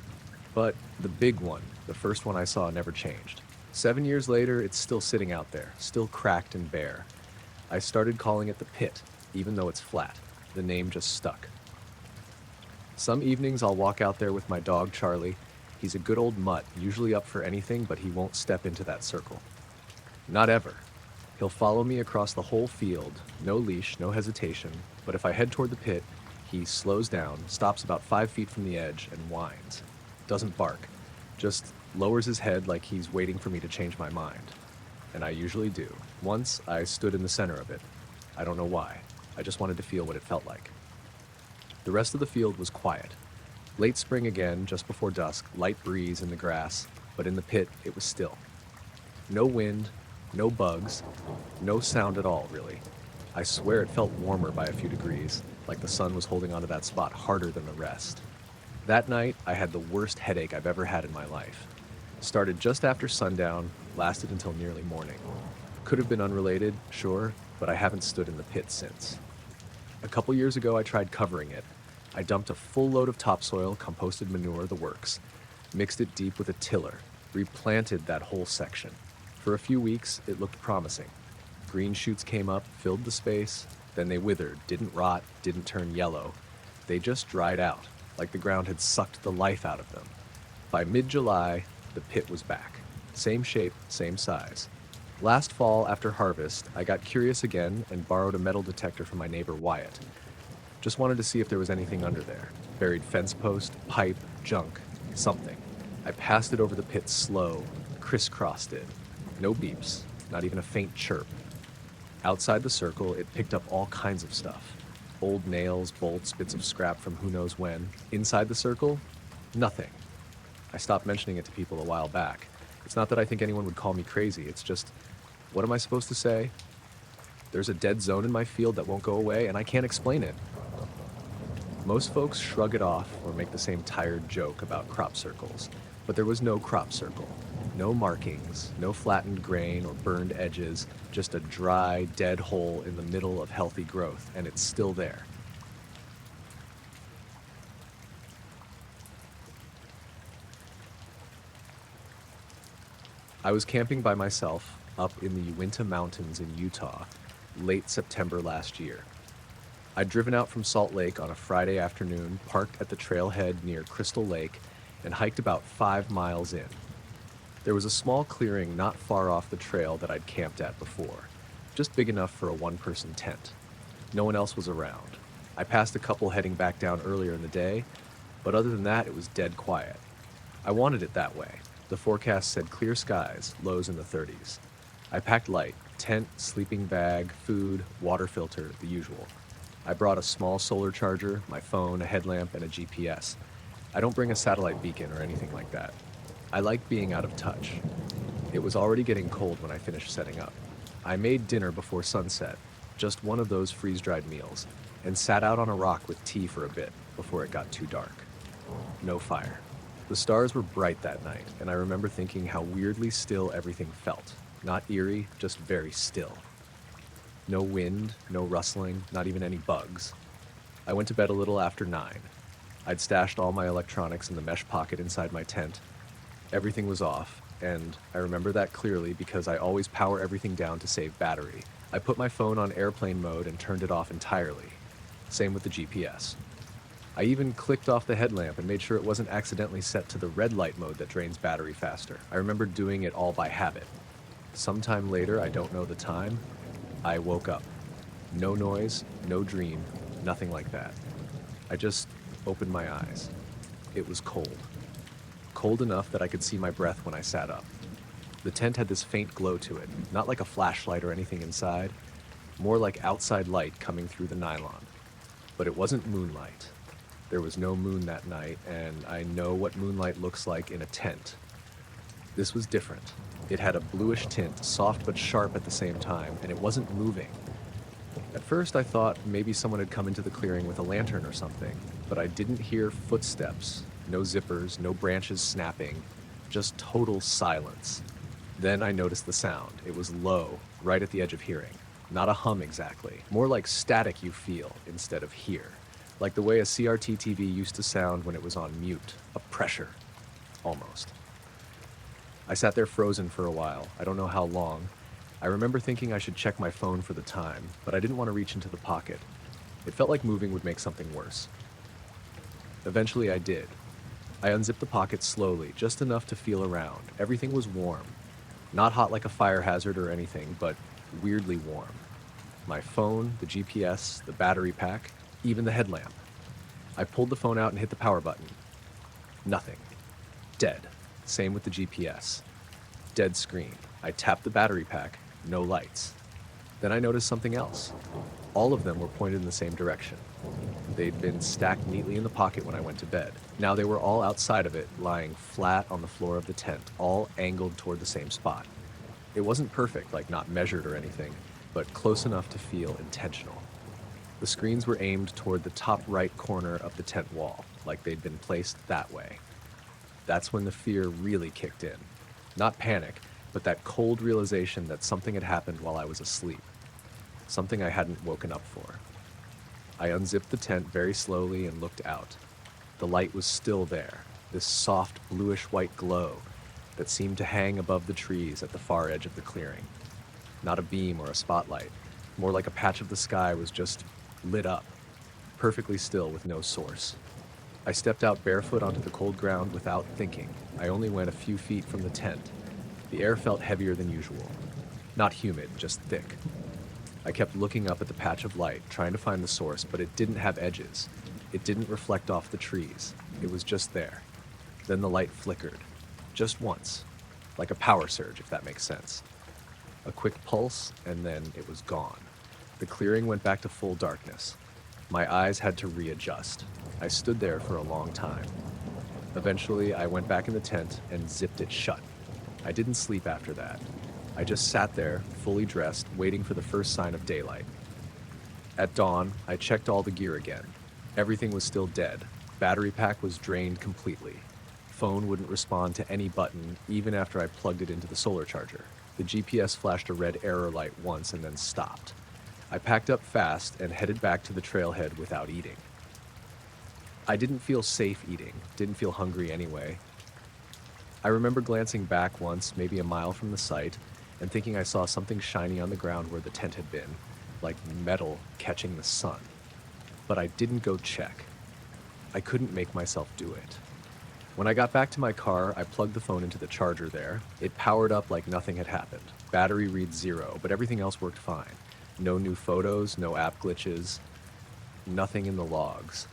But the big one, the first one I saw, never changed. 7 years later, it's still sitting out there, still cracked and bare. I started calling it the pit, even though it's flat. The name just stuck. Some evenings I'll walk out there with my dog Charlie. He's a good old mutt, usually up for anything, but he won't step into that circle. Not ever. He'll follow me across the whole field, no leash, no hesitation, but if I head toward the pit, he slows down, stops about 5 feet from the edge, and whines. Doesn't bark, just lowers his head like he's waiting for me to change my mind. And I usually do. Once, I stood in the center of it. I don't know why. I just wanted to feel what it felt like. The rest of the field was quiet. Late spring again, just before dusk, light breeze in the grass, but in the pit, it was still. No wind, no bugs, no sound at all, really. I swear it felt warmer by a few degrees, like the sun was holding onto that spot harder than the rest. That night, I had the worst headache I've ever had in my life. Started just after sundown, lasted until nearly morning. Could have been unrelated, sure, but I haven't stood in the pit since. A couple years ago, I tried covering it. I dumped a full load of topsoil, composted manure, the works, mixed it deep with a tiller, replanted that whole section. For a few weeks, it looked promising. Green shoots came up, filled the space, then they withered, didn't rot, didn't turn yellow. They just dried out, like the ground had sucked the life out of them. By mid-July, the pit was back. Same shape, same size. Last fall, after harvest, I got curious again and borrowed a metal detector from my neighbor Wyatt. Just wanted to see if there was anything under there. Buried fence post, pipe, junk, something. I passed it over the pit slow, crisscrossed it. No beeps, not even a faint chirp. Outside the circle, it picked up all kinds of stuff. Old nails, bolts, bits of scrap from who knows when. Inside the circle, nothing. I stopped mentioning it to people a while back. It's not that I think anyone would call me crazy, it's just, what am I supposed to say? There's a dead zone in my field that won't go away, and I can't explain it. Most folks shrug it off or make the same tired joke about crop circles, but there was no crop circle. No markings, no flattened grain or burned edges, just a dry, dead hole in the middle of healthy growth, and it's still there. I was camping by myself up in the Uinta Mountains in Utah, late September last year. I'd driven out from Salt Lake on a Friday afternoon, parked at the trailhead near Crystal Lake, and hiked about 5 miles in. There was a small clearing not far off the trail that I'd camped at before, just big enough for a one-person tent. No one else was around. I passed a couple heading back down earlier in the day, but other than that, it was dead quiet. I wanted it that way. The forecast said clear skies, lows in the 30s. I packed light, tent, sleeping bag, food, water filter, the usual. I brought a small solar charger, my phone, a headlamp, and a GPS. I don't bring a satellite beacon or anything like that. I like being out of touch. It was already getting cold when I finished setting up. I made dinner before sunset, just one of those freeze-dried meals, and sat out on a rock with tea for a bit before it got too dark. No fire. The stars were bright that night, and I remember thinking how weirdly still everything felt. Not eerie, just very still. No wind, no rustling, not even any bugs. I went to bed a little after 9. I'd stashed all my electronics in the mesh pocket inside my tent. Everything was off, and I remember that clearly because I always power everything down to save battery. I put my phone on airplane mode and turned it off entirely. Same with the GPS. I even clicked off the headlamp and made sure it wasn't accidentally set to the red light mode that drains battery faster. I remember doing it all by habit. Sometime later, I don't know the time, I woke up. No noise, no dream, nothing like that. I just opened my eyes. It was cold. Cold enough that I could see my breath when I sat up. The tent had this faint glow to it, not like a flashlight or anything inside, more like outside light coming through the nylon. But it wasn't moonlight. There was no moon that night, and I know what moonlight looks like in a tent. This was different. It had a bluish tint, soft but sharp at the same time, and it wasn't moving. At first I thought maybe someone had come into the clearing with a lantern or something, but I didn't hear footsteps, no zippers, no branches snapping, just total silence. Then I noticed the sound. It was low, right at the edge of hearing. Not a hum exactly, more like static you feel instead of hear. Like the way a CRT TV used to sound when it was on mute, a pressure, almost. I sat there frozen for a while, I don't know how long. I remember thinking I should check my phone for the time, but I didn't want to reach into the pocket. It felt like moving would make something worse. Eventually I did. I unzipped the pocket slowly, just enough to feel around. Everything was warm. Not hot like a fire hazard or anything, but weirdly warm. My phone, the GPS, the battery pack, even the headlamp. I pulled the phone out and hit the power button. Nothing. Dead. Same with the GPS. Dead screen. I tapped the battery pack. No lights. Then I noticed something else. All of them were pointed in the same direction. They'd been stacked neatly in the pocket when I went to bed. Now they were all outside of it, lying flat on the floor of the tent, all angled toward the same spot. It wasn't perfect, like not measured or anything, but close enough to feel intentional. The screens were aimed toward the top right corner of the tent wall, like they'd been placed that way. That's when the fear really kicked in. Not panic, but that cold realization that something had happened while I was asleep. Something I hadn't woken up for. I unzipped the tent very slowly and looked out. The light was still there, this soft bluish-white glow that seemed to hang above the trees at the far edge of the clearing. Not a beam or a spotlight, more like a patch of the sky was just lit up, perfectly still with no source. I stepped out barefoot onto the cold ground without thinking. I only went a few feet from the tent. The air felt heavier than usual. Not humid, just thick. I kept looking up at the patch of light, trying to find the source, but it didn't have edges. It didn't reflect off the trees. It was just there. Then the light flickered. Just once. Like a power surge, if that makes sense. A quick pulse, and then it was gone. The clearing went back to full darkness. My eyes had to readjust. I stood there for a long time. Eventually, I went back in the tent and zipped it shut. I didn't sleep after that. I just sat there, fully dressed, waiting for the first sign of daylight. At dawn, I checked all the gear again. Everything was still dead. Battery pack was drained completely. Phone wouldn't respond to any button, even after I plugged it into the solar charger. The GPS flashed a red error light once and then stopped. I packed up fast and headed back to the trailhead without eating. I didn't feel safe eating, didn't feel hungry anyway. I remember glancing back once, maybe a mile from the site, and thinking I saw something shiny on the ground where the tent had been, like metal catching the sun. But I didn't go check. I couldn't make myself do it. When I got back to my car, I plugged the phone into the charger there. It powered up like nothing had happened. Battery reads 0, but everything else worked fine. No new photos, no app glitches, nothing in the logs.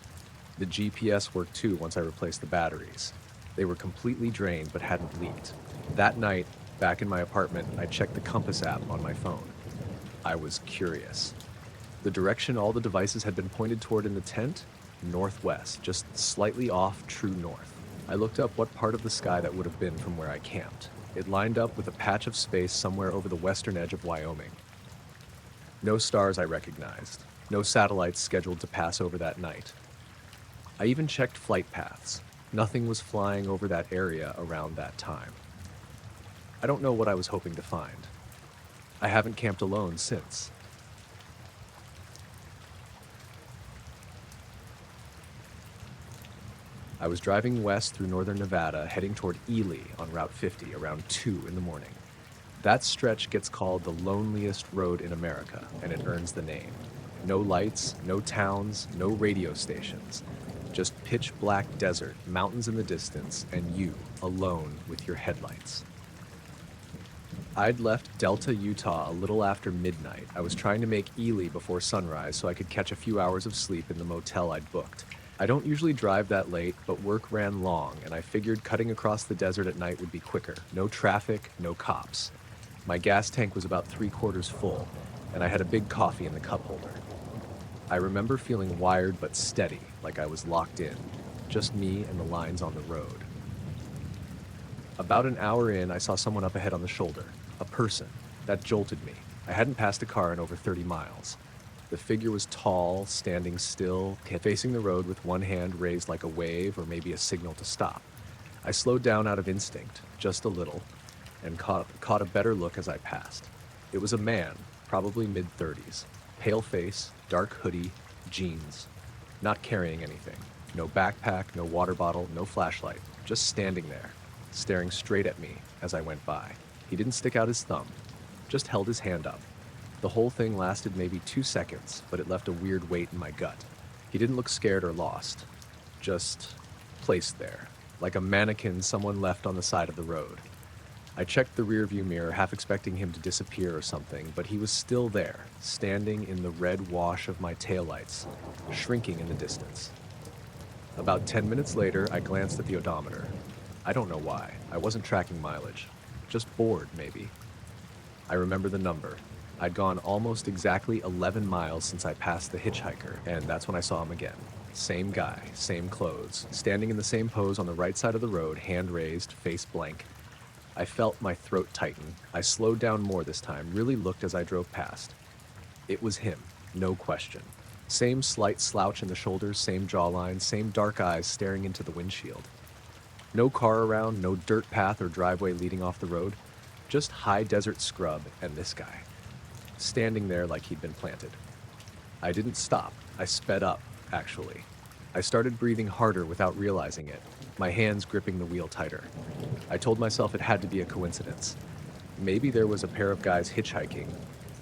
The GPS worked too once I replaced the batteries. They were completely drained but hadn't leaked. That night, back in my apartment, I checked the compass app on my phone. I was curious. The direction all the devices had been pointed toward in the tent? Northwest, just slightly off true north. I looked up what part of the sky that would have been from where I camped. It lined up with a patch of space somewhere over the western edge of Wyoming. No stars I recognized. No satellites scheduled to pass over that night. I even checked flight paths. Nothing was flying over that area around that time. I don't know what I was hoping to find. I haven't camped alone since. I was driving west through northern Nevada, heading toward Ely on Route 50 around 2 in the morning. That stretch gets called the loneliest road in America, and it earns the name. No lights, no towns, no radio stations. Just pitch black desert, mountains in the distance, and you, alone with your headlights. I'd left Delta, Utah a little after midnight. I was trying to make Ely before sunrise so I could catch a few hours of sleep in the motel I'd booked. I don't usually drive that late, but work ran long, and I figured cutting across the desert at night would be quicker. No traffic, no cops. My gas tank was about 3/4 full, and I had a big coffee in the cup holder. I remember feeling wired but steady, like I was locked in. Just me and the lines on the road. About an hour in, I saw someone up ahead on the shoulder. A person. That jolted me. I hadn't passed a car in over 30 miles. The figure was tall, standing still, facing the road with one hand raised like a wave or maybe a signal to stop. I slowed down out of instinct, just a little, and caught a better look as I passed. It was a man, probably mid-30s. Pale face, dark hoodie, jeans. Not carrying anything. No backpack, no water bottle, no flashlight. Just standing there, staring straight at me as I went by. He didn't stick out his thumb, just held his hand up. The whole thing lasted maybe 2 seconds, but it left a weird weight in my gut. He didn't look scared or lost, just placed there, like a mannequin someone left on the side of the road. I checked the rearview mirror, half expecting him to disappear or something, but he was still there, standing in the red wash of my taillights, shrinking in the distance. About 10 minutes later, I glanced at the odometer. I don't know why. I wasn't tracking mileage. Just bored, maybe. I remember the number. I'd gone almost exactly 11 miles since I passed the hitchhiker, and that's when I saw him again. Same guy, same clothes, standing in the same pose on the right side of the road, hand raised, face blank. I felt my throat tighten. I slowed down more this time, really looked as I drove past. It was him, no question. Same slight slouch in the shoulders, same jawline, same dark eyes staring into the windshield. No car around, no dirt path or driveway leading off the road, just high desert scrub and this guy, standing there like he'd been planted. I didn't stop. I sped up, actually. I started breathing harder without realizing it, my hands gripping the wheel tighter. I told myself it had to be a coincidence. Maybe there was a pair of guys hitchhiking,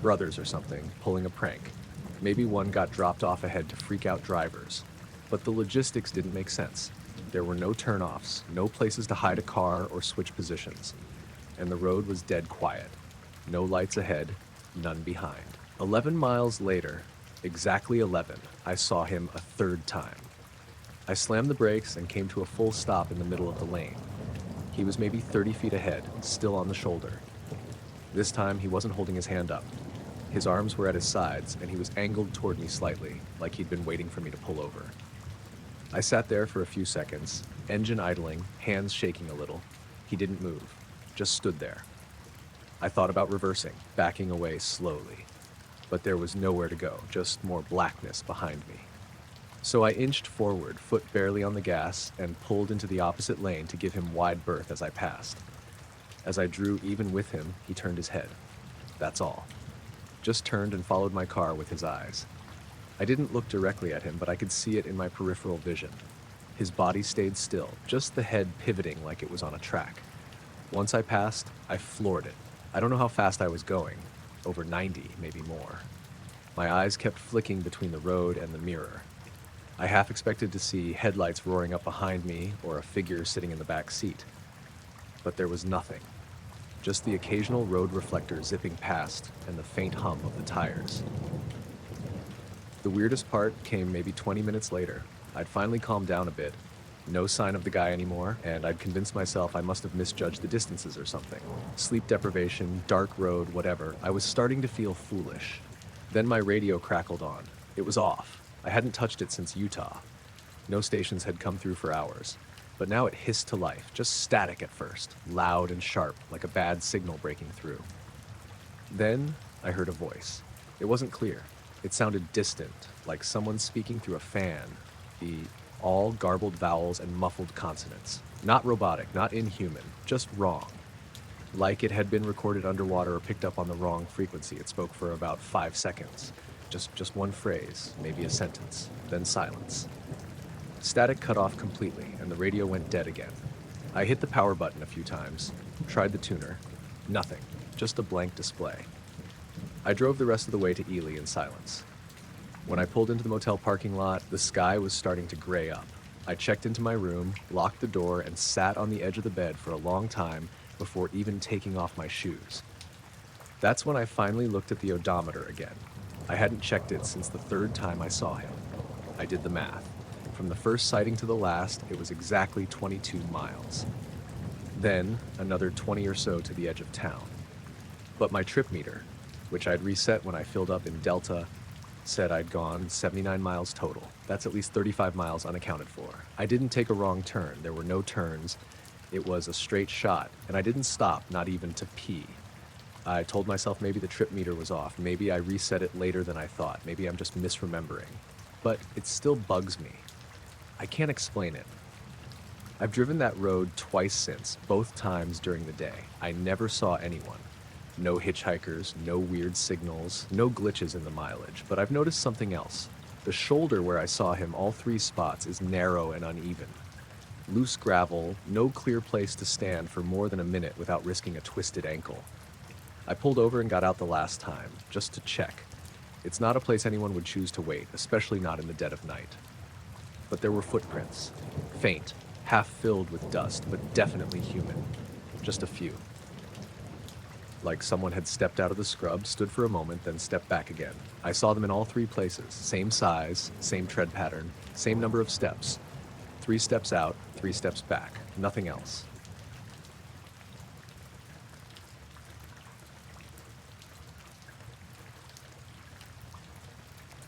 brothers or something, pulling a prank. Maybe one got dropped off ahead to freak out drivers. But the logistics didn't make sense. There were no turnoffs, no places to hide a car or switch positions. And the road was dead quiet. No lights ahead, none behind. 11 miles later, exactly 11, I saw him a third time. I slammed the brakes and came to a full stop in the middle of the lane. He was maybe 30 feet ahead, still on the shoulder. This time, he wasn't holding his hand up. His arms were at his sides, and he was angled toward me slightly, like he'd been waiting for me to pull over. I sat there for a few seconds, engine idling, hands shaking a little. He didn't move, just stood there. I thought about reversing, backing away slowly. But there was nowhere to go, just more blackness behind me. So I inched forward, foot barely on the gas, and pulled into the opposite lane to give him wide berth as I passed. As I drew even with him, he turned his head. That's all. Just turned and followed my car with his eyes. I didn't look directly at him, but I could see it in my peripheral vision. His body stayed still, just the head pivoting like it was on a track. Once I passed, I floored it. I don't know how fast I was going. Over 90, maybe more. My eyes kept flicking between the road and the mirror. I half expected to see headlights roaring up behind me or a figure sitting in the back seat. But there was nothing. Just the occasional road reflector zipping past and the faint hum of the tires. The weirdest part came maybe 20 minutes later. I'd finally calmed down a bit. No sign of the guy anymore, and I'd convinced myself I must have misjudged the distances or something. Sleep deprivation, dark road, whatever. I was starting to feel foolish. Then my radio crackled on. It was off. I hadn't touched it since Utah. No stations had come through for hours. But now it hissed to life, just static at first, loud and sharp, like a bad signal breaking through. Then I heard a voice. It wasn't clear. It sounded distant, like someone speaking through a fan. The all garbled vowels and muffled consonants. Not robotic, not inhuman, just wrong. Like it had been recorded underwater or picked up on the wrong frequency. It spoke for about 5 seconds. Just one phrase, maybe a sentence, then silence. Static cut off completely, and the radio went dead again. I hit the power button a few times, tried the tuner. Nothing, just a blank display. I drove the rest of the way to Ely in silence. When I pulled into the motel parking lot, the sky was starting to gray up. I checked into my room, locked the door, and sat on the edge of the bed for a long time before even taking off my shoes. That's when I finally looked at the odometer again. I hadn't checked it since the third time I saw him. I did the math. From the first sighting to the last, it was exactly 22 miles. Then, another 20 or so to the edge of town. But my trip meter, which I'd reset when I filled up in Delta, said I'd gone 79 miles total. That's at least 35 miles unaccounted for. I didn't take a wrong turn. There were no turns, It was a straight shot, and I didn't stop, not even to pee. I told myself maybe the trip meter was off, maybe I reset it later than I thought, maybe I'm just misremembering. But it still bugs me. I can't explain it. I've driven that road twice since, both times during the day. I never saw anyone. No hitchhikers, no weird signals, no glitches in the mileage, but I've noticed something else. The shoulder where I saw him all three spots is narrow and uneven. Loose gravel, no clear place to stand for more than a minute without risking a twisted ankle. I pulled over and got out the last time, just to check. It's not a place anyone would choose to wait, especially not in the dead of night. But there were footprints. Faint, half filled with dust, but definitely human. Just a few. Like someone had stepped out of the scrub, stood for a moment, then stepped back again. I saw them in all three places. Same size, same tread pattern, same number of steps. 3 steps out, 3 steps back. Nothing else.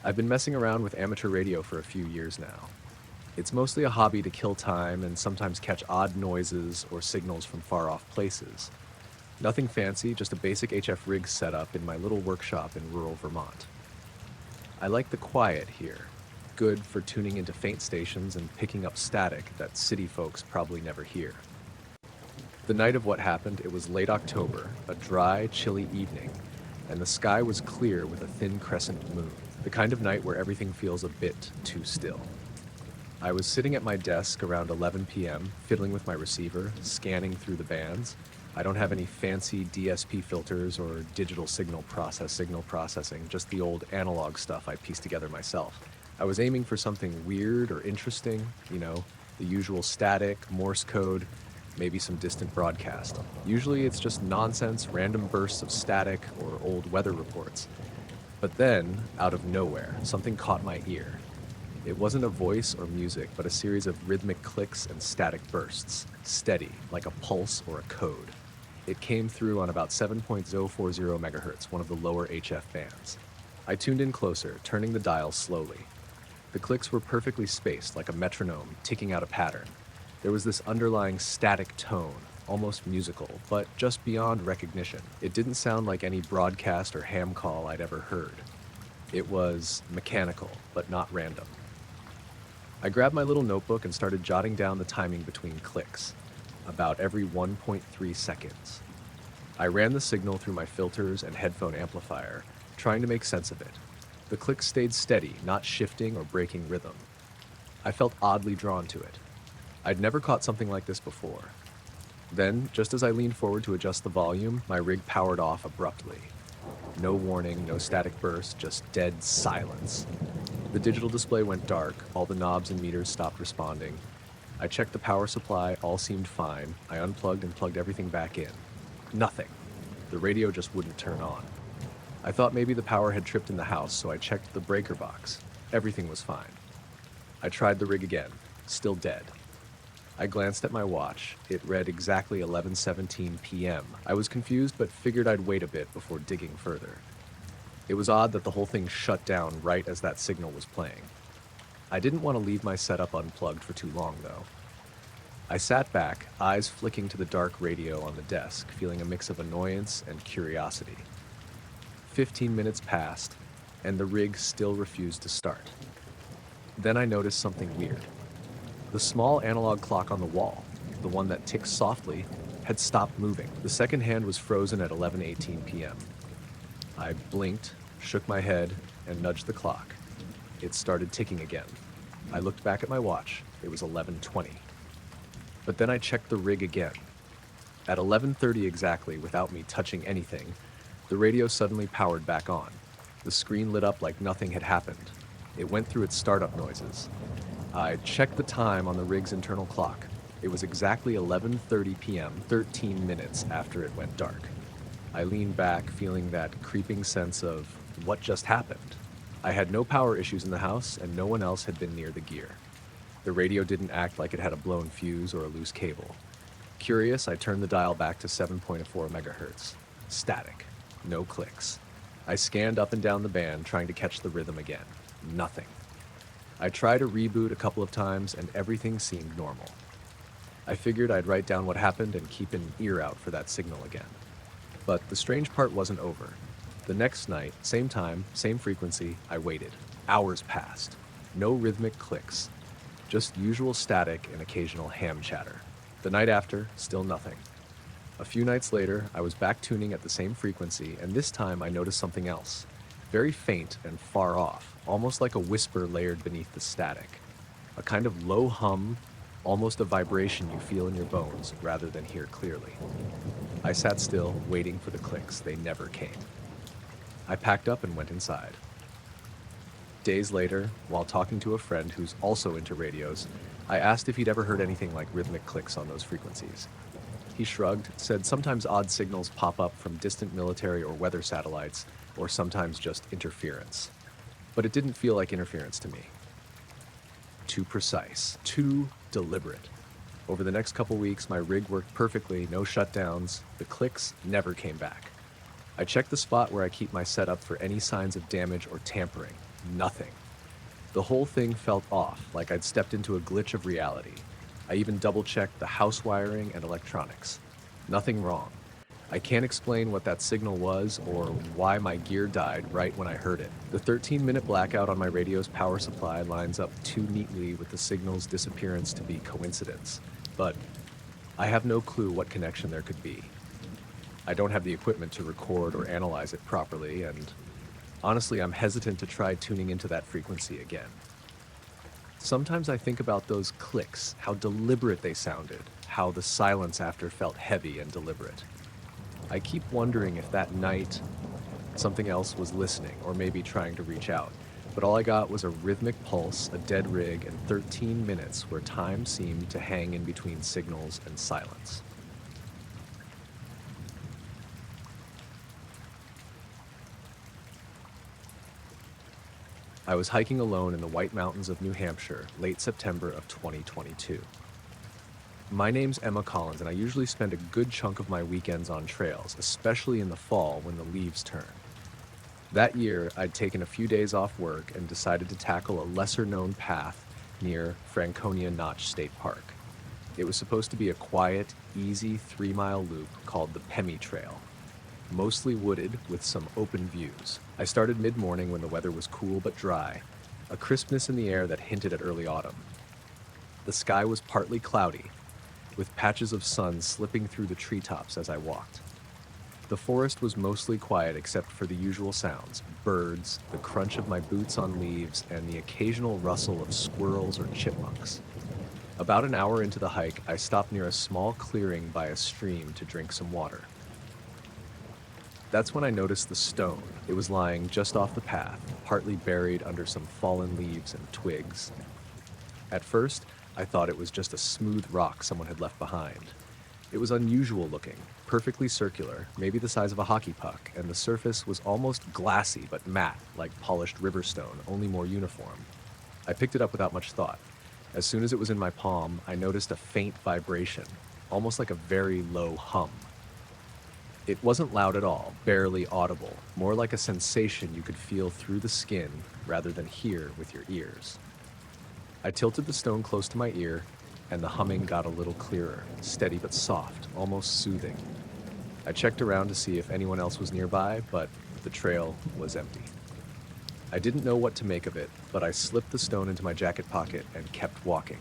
I've been messing around with amateur radio for a few years now. It's mostly a hobby to kill time and sometimes catch odd noises or signals from far off places. Nothing fancy, just a basic HF rig setup in my little workshop in rural Vermont. I like the quiet here, good for tuning into faint stations and picking up static that city folks probably never hear. The night of what happened, it was late October, a dry, chilly evening, and the sky was clear with a thin crescent moon, the kind of night where everything feels a bit too still. I was sitting at my desk around 11 p.m., fiddling with my receiver, scanning through the bands. I don't have any fancy DSP filters or digital signal processing, just the old analog stuff I pieced together myself. I was aiming for something weird or interesting, the usual static, Morse code, maybe some distant broadcast. Usually it's just nonsense, random bursts of static or old weather reports. But then, out of nowhere, something caught my ear. It wasn't a voice or music, but a series of rhythmic clicks and static bursts, steady, like a pulse or a code. It came through on about 7.040 megahertz, one of the lower HF bands. I tuned in closer, turning the dial slowly. The clicks were perfectly spaced, like a metronome, ticking out a pattern. There was this underlying static tone, almost musical, but just beyond recognition. It didn't sound like any broadcast or ham call I'd ever heard. It was mechanical, but not random. I grabbed my little notebook and started jotting down the timing between clicks, about every 1.3 seconds. I ran the signal through my filters and headphone amplifier, trying to make sense of it. The clicks stayed steady, not shifting or breaking rhythm. I felt oddly drawn to it. I'd never caught something like this before. Then, just as I leaned forward to adjust the volume, my rig powered off abruptly. No warning, no static burst, just dead silence. The digital display went dark, all the knobs and meters stopped responding. I checked the power supply, all seemed fine. I unplugged and plugged everything back in. Nothing. The radio just wouldn't turn on. I thought maybe the power had tripped in the house, so I checked the breaker box. Everything was fine. I tried the rig again. Still dead. I glanced at my watch. It read exactly 11:17 p.m. I was confused, but figured I'd wait a bit before digging further. It was odd that the whole thing shut down right as that signal was playing. I didn't want to leave my setup unplugged for too long, though. I sat back, eyes flicking to the dark radio on the desk, feeling a mix of annoyance and curiosity. 15 minutes passed, and the rig still refused to start. Then I noticed something weird. The small analog clock on the wall, the one that ticks softly, had stopped moving. The second hand was frozen at 11:18 p.m. I blinked, shook my head, and nudged the clock. It started ticking again. I looked back at my watch. It was 11:20. But then I checked the rig again. At 11:30 exactly, without me touching anything, the radio suddenly powered back on. The screen lit up like nothing had happened. It went through its startup noises. I checked the time on the rig's internal clock. It was exactly 11:30 p.m., 13 minutes after it went dark. I leaned back, feeling that creeping sense of what just happened. I had no power issues in the house, and no one else had been near the gear. The radio didn't act like it had a blown fuse or a loose cable. Curious, I turned the dial back to 7.4 megahertz. Static. No clicks. I scanned up and down the band, trying to catch the rhythm again. Nothing. I tried to reboot a couple of times, and everything seemed normal. I figured I'd write down what happened and keep an ear out for that signal again. But the strange part wasn't over. The next night, same time, same frequency, I waited. Hours passed. No rhythmic clicks, just usual static and occasional ham chatter. The night after, still nothing. A few nights later, I was back tuning at the same frequency, and this time I noticed something else. Very faint and far off, almost like a whisper layered beneath the static. A kind of low hum, almost a vibration you feel in your bones rather than hear clearly. I sat still, waiting for the clicks. They never came. I packed up and went inside. Days later, while talking to a friend who's also into radios, I asked if he'd ever heard anything like rhythmic clicks on those frequencies. He shrugged, said sometimes odd signals pop up from distant military or weather satellites, or sometimes just interference. But it didn't feel like interference to me. Too precise, too deliberate. Over the next couple weeks, my rig worked perfectly, no shutdowns. The clicks never came back. I checked the spot where I keep my setup for any signs of damage or tampering. Nothing. The whole thing felt off, like I'd stepped into a glitch of reality. I even double-checked the house wiring and electronics. Nothing wrong. I can't explain what that signal was or why my gear died right when I heard it. The 13-minute blackout on my radio's power supply lines up too neatly with the signal's disappearance to be coincidence. But I have no clue what connection there could be. I don't have the equipment to record or analyze it properly, and honestly, I'm hesitant to try tuning into that frequency again. Sometimes I think about those clicks, how deliberate they sounded, how the silence after felt heavy and deliberate. I keep wondering if that night something else was listening or maybe trying to reach out. But all I got was a rhythmic pulse, a dead rig, and 13 minutes where time seemed to hang in between signals and silence. I was hiking alone in the White Mountains of New Hampshire, late September of 2022. My name's Emma Collins, and I usually spend a good chunk of my weekends on trails, especially in the fall when the leaves turn. That year, I'd taken a few days off work and decided to tackle a lesser-known path near Franconia Notch State Park. It was supposed to be a quiet, easy 3-mile loop called the Pemi Trail, mostly wooded with some open views. I started mid-morning when the weather was cool but dry, a crispness in the air that hinted at early autumn. The sky was partly cloudy, with patches of sun slipping through the treetops as I walked. The forest was mostly quiet except for the usual sounds: birds, the crunch of my boots on leaves, and the occasional rustle of squirrels or chipmunks. About an hour into the hike, I stopped near a small clearing by a stream to drink some water. That's when I noticed the stone. It was lying just off the path, partly buried under some fallen leaves and twigs. At first, I thought it was just a smooth rock someone had left behind. It was unusual looking, perfectly circular, maybe the size of a hockey puck, and the surface was almost glassy but matte, like polished river stone, only more uniform. I picked it up without much thought. As soon as it was in my palm, I noticed a faint vibration, almost like a very low hum. It wasn't loud at all, barely audible, more like a sensation you could feel through the skin rather than hear with your ears. I tilted the stone close to my ear, and the humming got a little clearer, steady but soft, almost soothing. I checked around to see if anyone else was nearby, but the trail was empty. I didn't know what to make of it, but I slipped the stone into my jacket pocket and kept walking.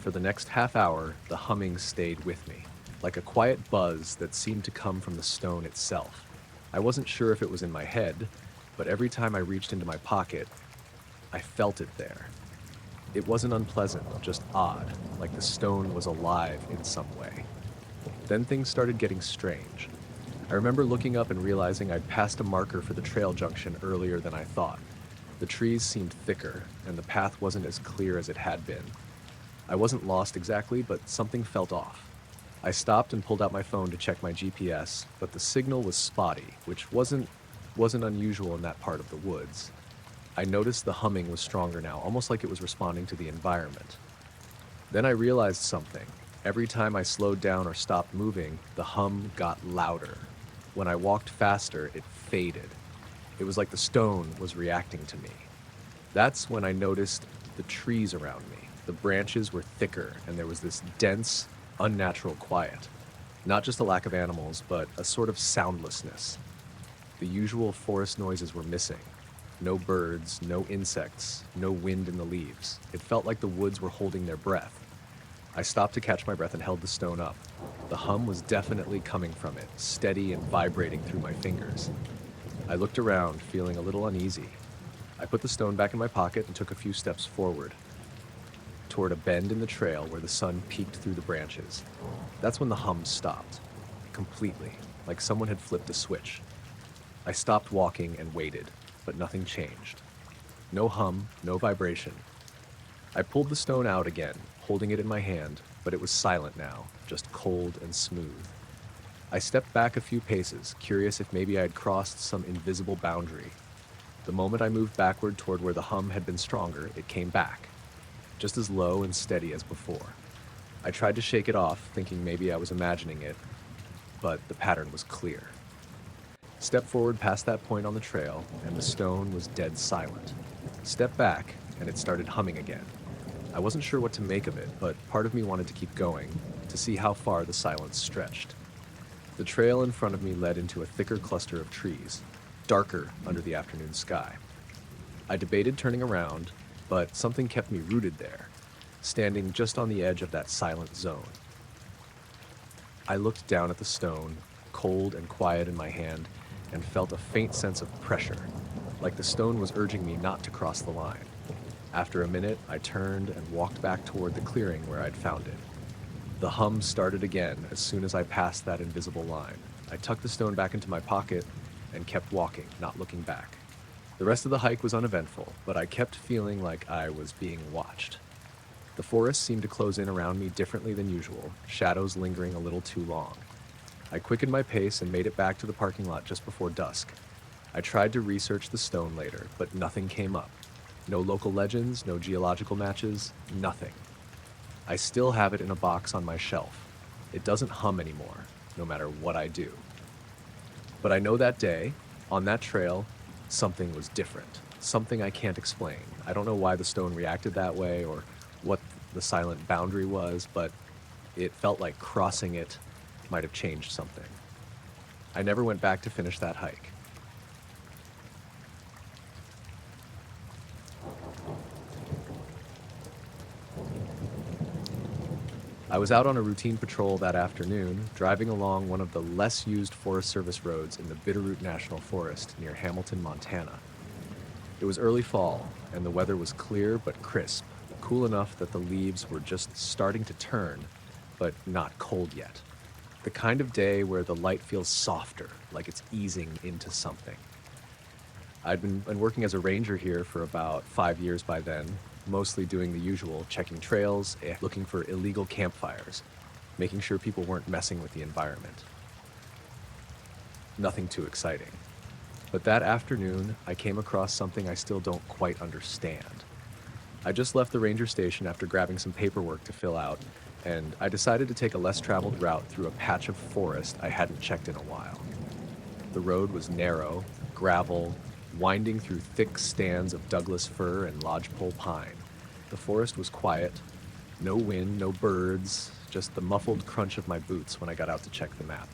For the next half hour, the humming stayed with me, like a quiet buzz that seemed to come from the stone itself. I wasn't sure if it was in my head, but every time I reached into my pocket, I felt it there. It wasn't unpleasant, just odd, like the stone was alive in some way. Then things started getting strange. I remember looking up and realizing I'd passed a marker for the trail junction earlier than I thought. The trees seemed thicker, and the path wasn't as clear as it had been. I wasn't lost exactly, but something felt off. I stopped and pulled out my phone to check my GPS, but the signal was spotty, which wasn't unusual in that part of the woods. I noticed the humming was stronger now, almost like it was responding to the environment. Then I realized something. Every time I slowed down or stopped moving, the hum got louder. When I walked faster, it faded. It was like the stone was reacting to me. That's when I noticed the trees around me. The branches were thicker, and there was this dense, unnatural quiet. Not just a lack of animals, but a sort of soundlessness. The usual forest noises were missing. No birds, no insects, no wind in the leaves. It felt like the woods were holding their breath. I stopped to catch my breath and held the stone up. The hum was definitely coming from it, steady and vibrating through my fingers. I looked around, feeling a little uneasy. I put the stone back in my pocket and took a few steps forward, toward a bend in the trail where the sun peeked through the branches. That's when the hum stopped, completely, like someone had flipped a switch. I stopped walking and waited, but nothing changed. No hum, no vibration. I pulled the stone out again, holding it in my hand, but it was silent now, just cold and smooth. I stepped back a few paces, curious if maybe I had crossed some invisible boundary. The moment I moved backward toward where the hum had been stronger, it came back, just as low and steady as before. I tried to shake it off, thinking maybe I was imagining it, but the pattern was clear. Step forward past that point on the trail, and the stone was dead silent. Step back, and it started humming again. I wasn't sure what to make of it, but part of me wanted to keep going, to see how far the silence stretched. The trail in front of me led into a thicker cluster of trees, darker under the afternoon sky. I debated turning around, but something kept me rooted there, standing just on the edge of that silent zone. I looked down at the stone, cold and quiet in my hand, and felt a faint sense of pressure, like the stone was urging me not to cross the line. After a minute, I turned and walked back toward the clearing where I'd found it. The hum started again as soon as I passed that invisible line. I tucked the stone back into my pocket and kept walking, not looking back. The rest of the hike was uneventful, but I kept feeling like I was being watched. The forest seemed to close in around me differently than usual, shadows lingering a little too long. I quickened my pace and made it back to the parking lot just before dusk. I tried to research the stone later, but nothing came up. No local legends, no geological matches, nothing. I still have it in a box on my shelf. It doesn't hum anymore, no matter what I do. But I know that day, on that trail, something was different. Something I can't explain. I don't know why the stone reacted that way or what the silent boundary was, but it felt like crossing it might have changed something. I never went back to finish that hike. I was out on a routine patrol that afternoon, driving along one of the less used Forest Service roads in the Bitterroot National Forest near Hamilton, Montana. It was early fall, and the weather was clear but crisp, cool enough that the leaves were just starting to turn, but not cold yet. The kind of day where the light feels softer, like it's easing into something. I'd been working as a ranger here for about 5 years by then, mostly doing the usual, checking trails, looking for illegal campfires, making sure people weren't messing with the environment. Nothing too exciting. But that afternoon, I came across something I still don't quite understand. I just left the ranger station after grabbing some paperwork to fill out, and I decided to take a less traveled route through a patch of forest I hadn't checked in a while. The road was narrow, gravel, winding through thick stands of Douglas fir and lodgepole pine. The forest was quiet, no wind, no birds, just the muffled crunch of my boots when I got out to check the map.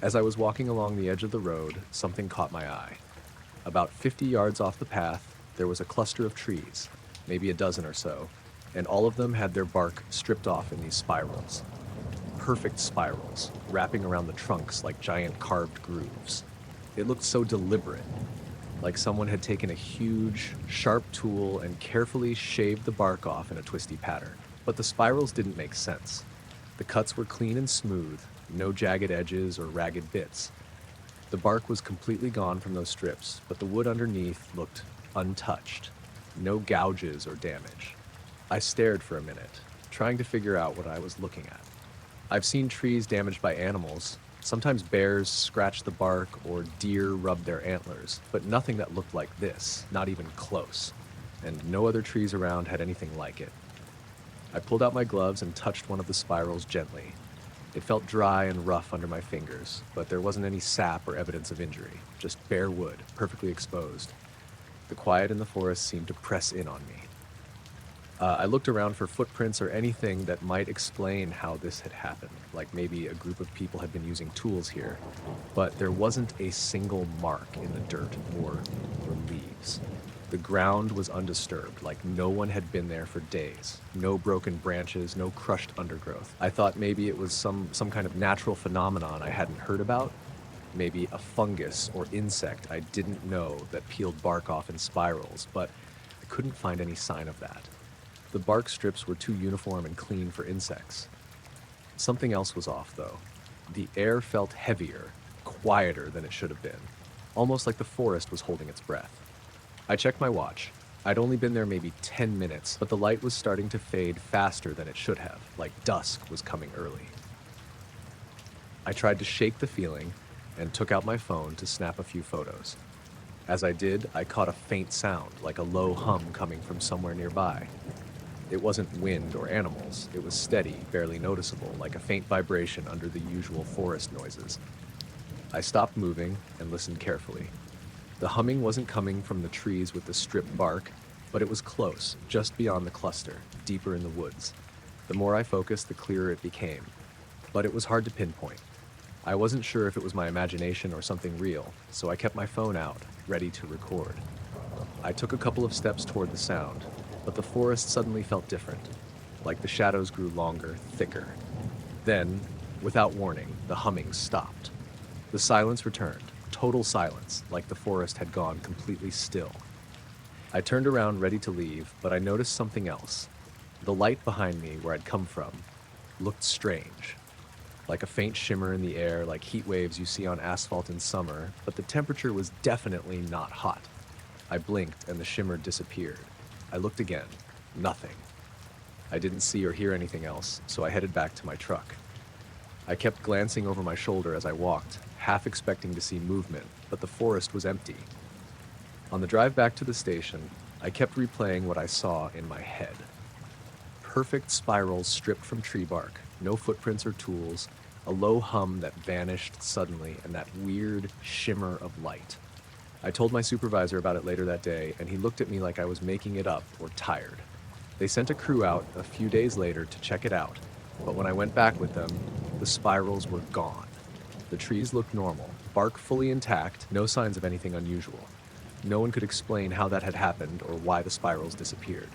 As I was walking along the edge of the road, something caught my eye. About 50 yards off the path, there was a cluster of trees, maybe a dozen or so, and all of them had their bark stripped off in these spirals. Perfect spirals, wrapping around the trunks like giant carved grooves. It looked so deliberate, like someone had taken a huge, sharp tool and carefully shaved the bark off in a twisty pattern. But the spirals didn't make sense. The cuts were clean and smooth, no jagged edges or ragged bits. The bark was completely gone from those strips, but the wood underneath looked untouched. No gouges or damage. I stared for a minute, trying to figure out what I was looking at. I've seen trees damaged by animals. Sometimes bears scratched the bark or deer rubbed their antlers, but nothing that looked like this, not even close. And no other trees around had anything like it. I pulled out my gloves and touched one of the spirals gently. It felt dry and rough under my fingers, but there wasn't any sap or evidence of injury, just bare wood, perfectly exposed. The quiet in the forest seemed to press in on me. I looked around for footprints or anything that might explain how this had happened, like maybe a group of people had been using tools here, but there wasn't a single mark in the dirt or leaves. The ground was undisturbed, like no one had been there for days. No broken branches, no crushed undergrowth. I thought maybe it was some kind of natural phenomenon I hadn't heard about, maybe a fungus or insect I didn't know that peeled bark off in spirals, but I couldn't find any sign of that. The bark strips were too uniform and clean for insects. Something else was off, though. The air felt heavier, quieter than it should have been, almost like the forest was holding its breath. I checked my watch. I'd only been there maybe 10 minutes, but the light was starting to fade faster than it should have, like dusk was coming early. I tried to shake the feeling and took out my phone to snap a few photos. As I did, I caught a faint sound, like a low hum coming from somewhere nearby. It wasn't wind or animals. It was steady, barely noticeable, like a faint vibration under the usual forest noises. I stopped moving and listened carefully. The humming wasn't coming from the trees with the stripped bark, but it was close, just beyond the cluster, deeper in the woods. The more I focused, the clearer it became. But it was hard to pinpoint. I wasn't sure if it was my imagination or something real, so I kept my phone out, ready to record. I took a couple of steps toward the sound, but the forest suddenly felt different, like the shadows grew longer, thicker. Then, without warning, the humming stopped. The silence returned, total silence, like the forest had gone completely still. I turned around ready to leave, but I noticed something else. The light behind me, where I'd come from, looked strange. Like a faint shimmer in the air, like heat waves you see on asphalt in summer, but the temperature was definitely not hot. I blinked and the shimmer disappeared. I looked again. Nothing. I didn't see or hear anything else, so I headed back to my truck. I kept glancing over my shoulder as I walked, half expecting to see movement, but the forest was empty. On the drive back to the station, I kept replaying what I saw in my head. Perfect spirals stripped from tree bark, no footprints or tools, a low hum that vanished suddenly, and that weird shimmer of light. I told my supervisor about it later that day, and he looked at me like I was making it up or tired. They sent a crew out a few days later to check it out, but when I went back with them, the spirals were gone. The trees looked normal, bark fully intact, no signs of anything unusual. No one could explain how that had happened or why the spirals disappeared.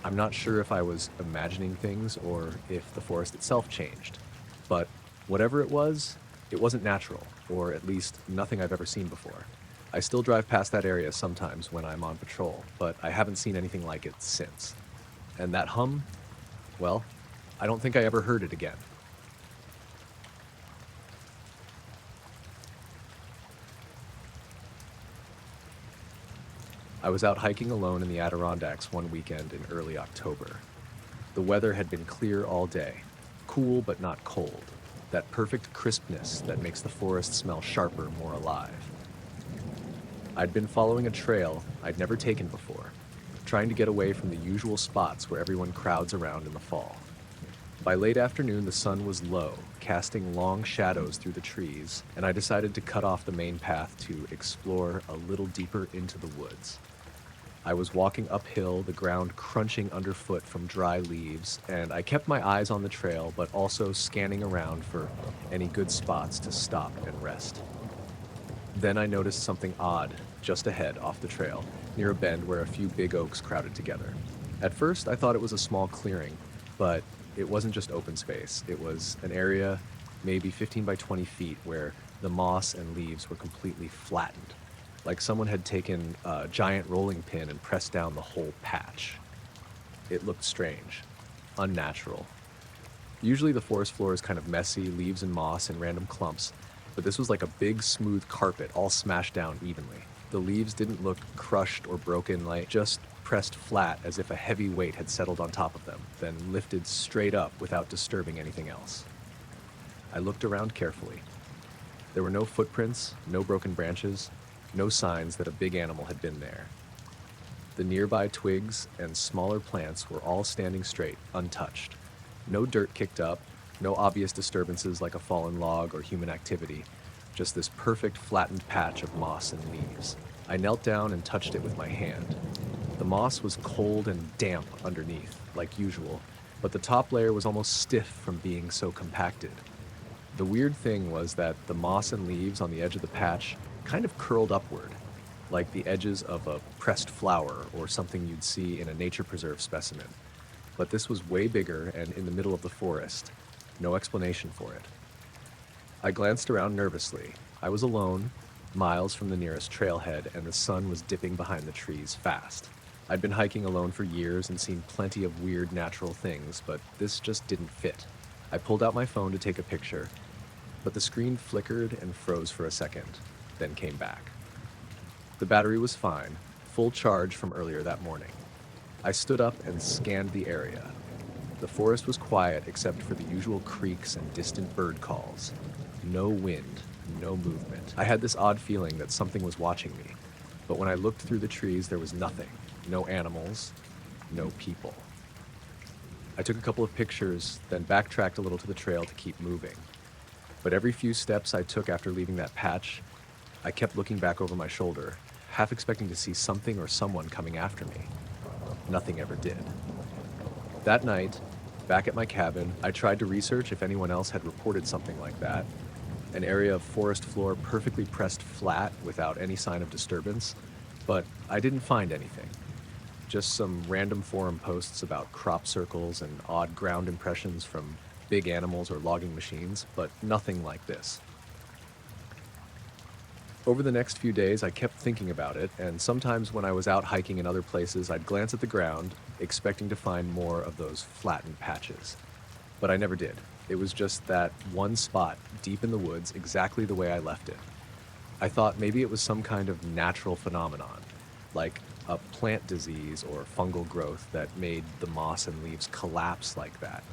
I'm not sure if I was imagining things or if the forest itself changed, but whatever it wasn't natural, or at least nothing I've ever seen before. I still drive past that area sometimes when I'm on patrol, but I haven't seen anything like it since. And that hum, well, I don't think I ever heard it again. I was out hiking alone in the Adirondacks one weekend in early October. The weather had been clear all day, cool but not cold, that perfect crispness that makes the forest smell sharper, more alive. I'd been following a trail I'd never taken before, trying to get away from the usual spots where everyone crowds around in the fall. By late afternoon, the sun was low, casting long shadows through the trees, and I decided to cut off the main path to explore a little deeper into the woods. I was walking uphill, the ground crunching underfoot from dry leaves, and I kept my eyes on the trail, but also scanning around for any good spots to stop and rest. Then I noticed something odd just ahead off the trail, near a bend where a few big oaks crowded together. At first, I thought it was a small clearing, but it wasn't just open space. It was an area, maybe 15 by 20 feet, where the moss and leaves were completely flattened, like someone had taken a giant rolling pin and pressed down the whole patch. It looked strange, unnatural. Usually the forest floor is kind of messy, leaves and moss in random clumps, but this was like a big smooth carpet all smashed down evenly. The leaves didn't look crushed or broken, like just pressed flat as if a heavy weight had settled on top of them, then lifted straight up without disturbing anything else. I looked around carefully. There were no footprints, no broken branches, no signs that a big animal had been there. The nearby twigs and smaller plants were all standing straight, untouched. No dirt kicked up, no obvious disturbances like a fallen log or human activity, just this perfect flattened patch of moss and leaves. I knelt down and touched it with my hand. The moss was cold and damp underneath, like usual, but the top layer was almost stiff from being so compacted. The weird thing was that the moss and leaves on the edge of the patch kind of curled upward, like the edges of a pressed flower or something you'd see in a nature preserve specimen. But this was way bigger and in the middle of the forest. No explanation for it. I glanced around nervously. I was alone, miles from the nearest trailhead, and the sun was dipping behind the trees fast. I'd been hiking alone for years and seen plenty of weird natural things, but this just didn't fit. I pulled out my phone to take a picture, but the screen flickered and froze for a second, then came back. The battery was fine, full charge from earlier that morning. I stood up and scanned the area. The forest was quiet except for the usual creaks and distant bird calls. No wind, no movement. I had this odd feeling that something was watching me, but when I looked through the trees, there was nothing. No animals, no people. I took a couple of pictures, then backtracked a little to the trail to keep moving. But every few steps I took after leaving that patch, I kept looking back over my shoulder, half expecting to see something or someone coming after me. Nothing ever did. That night, back at my cabin, I tried to research if anyone else had reported something like that. An area of forest floor perfectly pressed flat without any sign of disturbance, but I didn't find anything. Just some random forum posts about crop circles and odd ground impressions from big animals or logging machines, but nothing like this. Over the next few days, I kept thinking about it, and sometimes when I was out hiking in other places, I'd glance at the ground, expecting to find more of those flattened patches. But I never did. It was just that one spot, deep in the woods, exactly the way I left it. I thought maybe it was some kind of natural phenomenon, like a plant disease or fungal growth that made the moss and leaves collapse like that.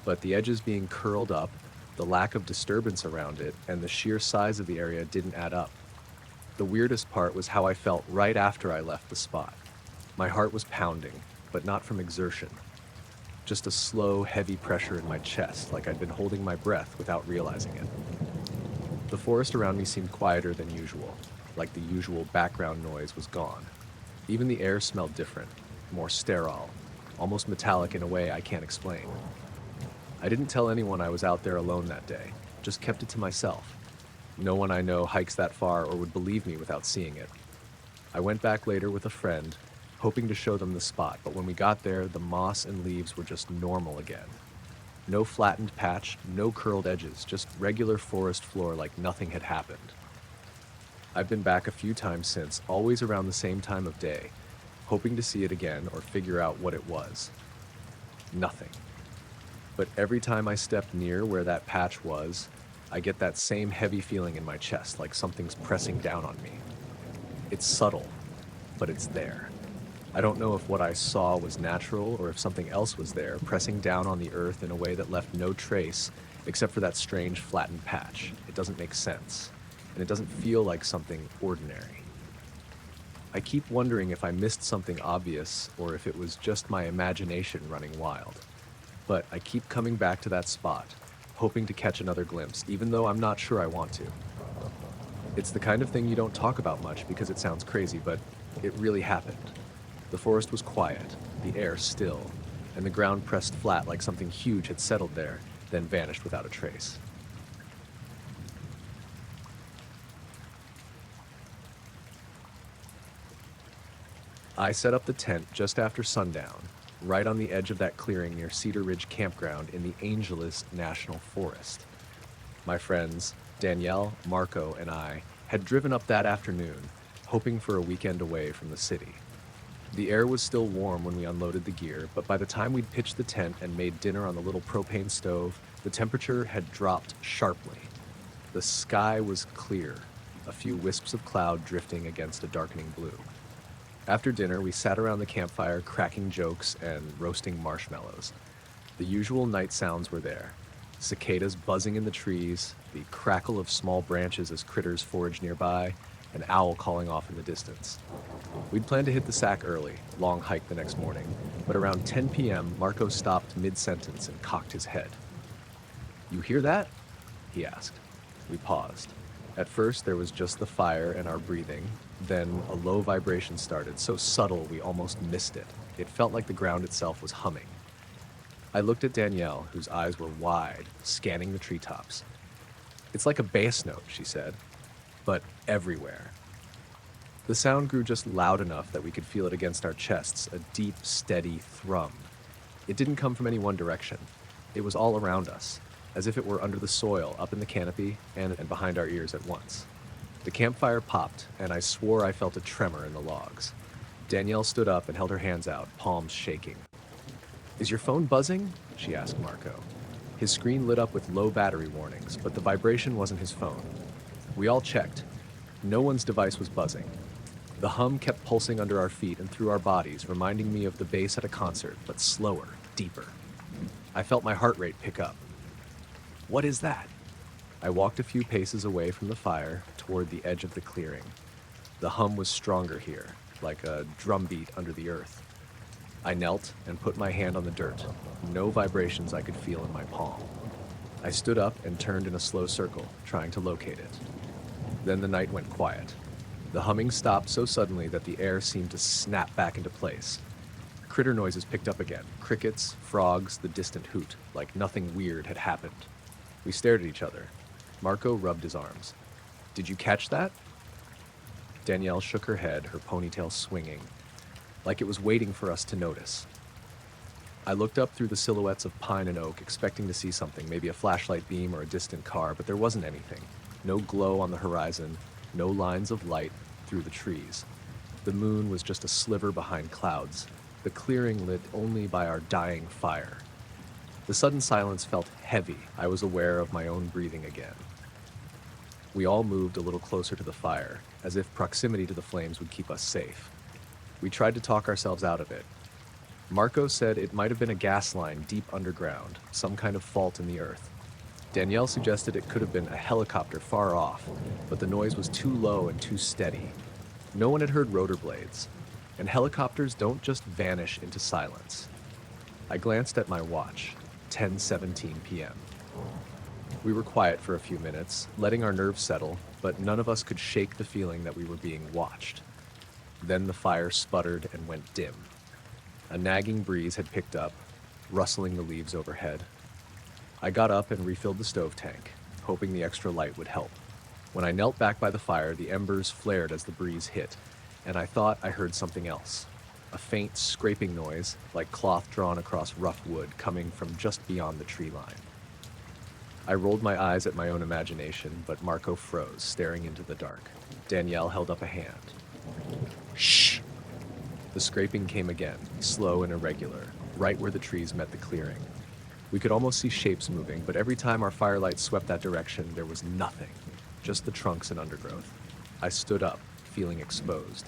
But the edges being curled up, the lack of disturbance around it, and the sheer size of the area didn't add up. The weirdest part was how I felt right after I left the spot. My heart was pounding, but not from exertion. Just a slow, heavy pressure in my chest, like I'd been holding my breath without realizing it. The forest around me seemed quieter than usual, like the usual background noise was gone. Even the air smelled different, more sterile, almost metallic in a way I can't explain. I didn't tell anyone I was out there alone that day, just kept it to myself. No one I know hikes that far or would believe me without seeing it. I went back later with a friend, hoping to show them the spot, but when we got there, the moss and leaves were just normal again. No flattened patch, no curled edges, just regular forest floor like nothing had happened. I've been back a few times since, always around the same time of day, hoping to see it again or figure out what it was. Nothing. But every time I step near where that patch was, I get that same heavy feeling in my chest, like something's pressing down on me. It's subtle, but it's there. I don't know if what I saw was natural or if something else was there, pressing down on the earth in a way that left no trace except for that strange flattened patch. It doesn't make sense, and it doesn't feel like something ordinary. I keep wondering if I missed something obvious or if it was just my imagination running wild. But I keep coming back to that spot, hoping to catch another glimpse, even though I'm not sure I want to. It's the kind of thing you don't talk about much because it sounds crazy, but it really happened. The forest was quiet, the air still, and the ground pressed flat like something huge had settled there, then vanished without a trace. I set up the tent just after sundown, right on the edge of that clearing near Cedar Ridge Campground in the Angeles National Forest. My friends, Danielle, Marco, and I had driven up that afternoon, hoping for a weekend away from the city. The air was still warm when we unloaded the gear, but by the time we'd pitched the tent and made dinner on the little propane stove, the temperature had dropped sharply. The sky was clear, a few wisps of cloud drifting against a darkening blue. After dinner, we sat around the campfire cracking jokes and roasting marshmallows. The usual night sounds were there. Cicadas buzzing in the trees, the crackle of small branches as critters foraged nearby, an owl calling off in the distance. We'd planned to hit the sack early, long hike the next morning, but around 10 p.m., Marco stopped mid-sentence and cocked his head. "You hear that?" he asked. We paused. At first, there was just the fire and our breathing, Then a low vibration started, so subtle we almost missed it. It felt like the ground itself was humming. I looked at Danielle, whose eyes were wide, scanning the treetops. "It's like a bass note," she said, "but everywhere." The sound grew just loud enough that we could feel it against our chests, a deep, steady thrum. It didn't come from any one direction. It was all around us, as if it were under the soil, up in the canopy, and behind our ears at once. The campfire popped, and I swore I felt a tremor in the logs. Danielle stood up and held her hands out, palms shaking. "Is your phone buzzing?" she asked Marco. His screen lit up with low battery warnings, but the vibration wasn't his phone. We all checked. No one's device was buzzing. The hum kept pulsing under our feet and through our bodies, reminding me of the bass at a concert, but slower, deeper. I felt my heart rate pick up. "What is that?" I walked a few paces away from the fire, toward the edge of the clearing. The hum was stronger here, like a drumbeat under the earth. I knelt and put my hand on the dirt. No vibrations I could feel in my palm. I stood up and turned in a slow circle, trying to locate it. Then the night went quiet. The humming stopped so suddenly that the air seemed to snap back into place. Critter noises picked up again. Crickets, frogs, the distant hoot, like nothing weird had happened. We stared at each other. Marco rubbed his arms. "Did you catch that?" Danielle shook her head, her ponytail swinging, like it was waiting for us to notice. I looked up through the silhouettes of pine and oak, expecting to see something, maybe a flashlight beam or a distant car, but there wasn't anything. No glow on the horizon, no lines of light through the trees. The moon was just a sliver behind clouds, the clearing lit only by our dying fire. The sudden silence felt heavy. I was aware of my own breathing again. We all moved a little closer to the fire, as if proximity to the flames would keep us safe. We tried to talk ourselves out of it. Marco said it might have been a gas line deep underground, some kind of fault in the earth. Danielle suggested it could have been a helicopter far off, but the noise was too low and too steady. No one had heard rotor blades, and helicopters don't just vanish into silence. I glanced at my watch, 10:17 p.m. We were quiet for a few minutes, letting our nerves settle, but none of us could shake the feeling that we were being watched. Then the fire sputtered and went dim. A nagging breeze had picked up, rustling the leaves overhead. I got up and refilled the stove tank, hoping the extra light would help. When I knelt back by the fire, the embers flared as the breeze hit, and I thought I heard something else. A faint scraping noise, like cloth drawn across rough wood, coming from just beyond the tree line. I rolled my eyes at my own imagination, but Marco froze, staring into the dark. Danielle held up a hand. "Shh!" The scraping came again, slow and irregular, right where the trees met the clearing. We could almost see shapes moving, but every time our firelight swept that direction, there was nothing, just the trunks and undergrowth. I stood up, feeling exposed.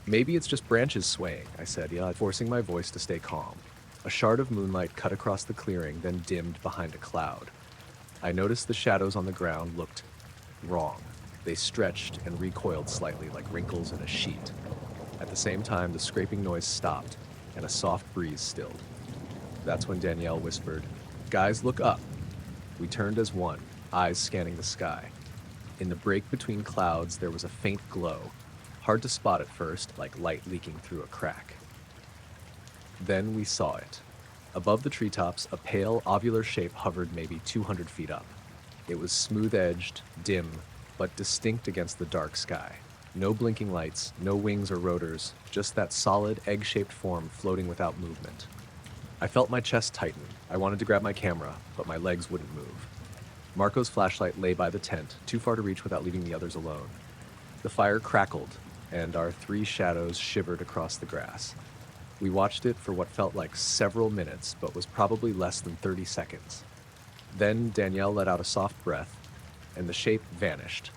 "Maybe it's just branches swaying," I said, forcing my voice to stay calm. A shard of moonlight cut across the clearing, then dimmed behind a cloud. I noticed the shadows on the ground looked wrong. They stretched and recoiled slightly, like wrinkles in a sheet. At the same time, the scraping noise stopped, and a soft breeze stilled. That's when Danielle whispered, "Guys, look up." We turned as one, eyes scanning the sky. In the break between clouds, there was a faint glow, hard to spot at first, like light leaking through a crack. Then we saw it. Above the treetops, a pale, ovular shape hovered maybe 200 feet up. It was smooth-edged, dim, but distinct against the dark sky. No blinking lights, no wings or rotors, just that solid, egg-shaped form floating without movement. I felt my chest tighten. I wanted to grab my camera, but my legs wouldn't move. Marco's flashlight lay by the tent, too far to reach without leaving the others alone. The fire crackled, and our three shadows shivered across the grass. We watched it for what felt like several minutes, but was probably less than 30 seconds. Then Danielle let out a soft breath, and the shape vanished,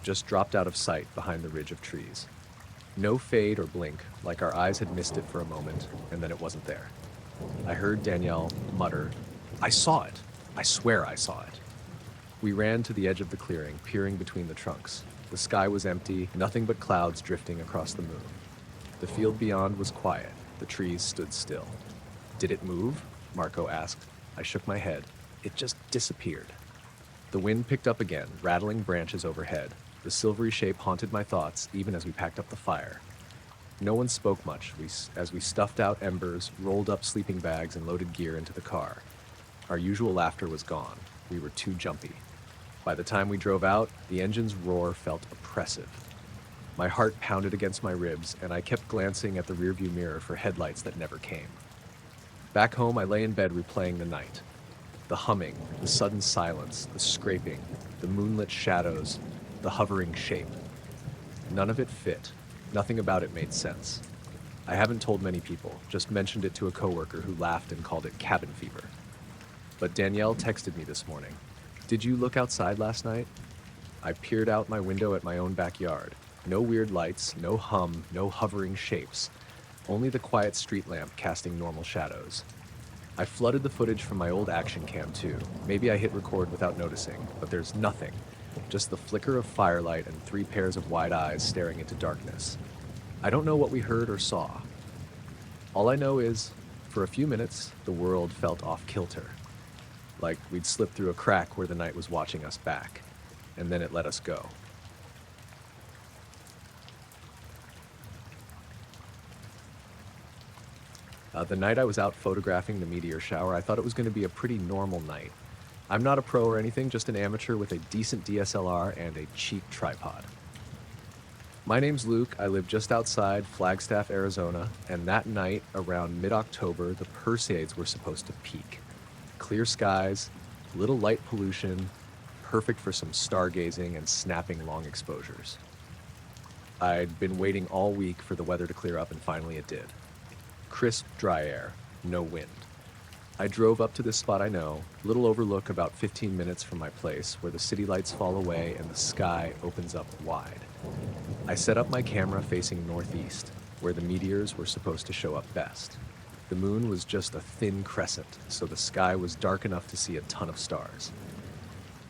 just dropped out of sight behind the ridge of trees. No fade or blink, like our eyes had missed it for a moment, and then it wasn't there. I heard Danielle mutter, "I saw it. I swear I saw it." We ran to the edge of the clearing, peering between the trunks. The sky was empty, nothing but clouds drifting across the moon. The field beyond was quiet. The trees stood still. "Did it move?" Marco asked. I shook my head. It just disappeared. The wind picked up again, rattling branches overhead. The silvery shape haunted my thoughts even as we packed up the fire. No one spoke much as we stuffed out embers, rolled up sleeping bags, and loaded gear into the car. Our usual laughter was gone. We were too jumpy. By the time we drove out, the engine's roar felt oppressive. My heart pounded against my ribs, and I kept glancing at the rearview mirror for headlights that never came. Back home, I lay in bed replaying the night. The humming, the sudden silence, the scraping, the moonlit shadows, the hovering shape. None of it fit. Nothing about it made sense. I haven't told many people, just mentioned it to a coworker who laughed and called it cabin fever. But Danielle texted me this morning. "Did you look outside last night?" I peered out my window at my own backyard. No weird lights, no hum, no hovering shapes. Only the quiet street lamp casting normal shadows. I flooded the footage from my old action cam too. Maybe I hit record without noticing, but there's nothing. Just the flicker of firelight and 3 pairs of wide eyes staring into darkness. I don't know what we heard or saw. All I know is, for a few minutes, the world felt off kilter. Like we'd slipped through a crack where the night was watching us back, and then it let us go. The night I was out photographing the meteor shower, I thought it was going to be a pretty normal night. I'm not a pro or anything, just an amateur with a decent DSLR and a cheap tripod. My name's Luke. I live just outside Flagstaff, Arizona, and that night, around mid-October, the Perseids were supposed to peak. Clear skies, little light pollution, perfect for some stargazing and snapping long exposures. I'd been waiting all week for the weather to clear up, and finally it did. Crisp, dry air, no wind. I drove up to this spot I know, little overlook about 15 minutes from my place, where the city lights fall away and the sky opens up wide. I set up my camera facing northeast, where the meteors were supposed to show up best. The moon was just a thin crescent, so the sky was dark enough to see a ton of stars.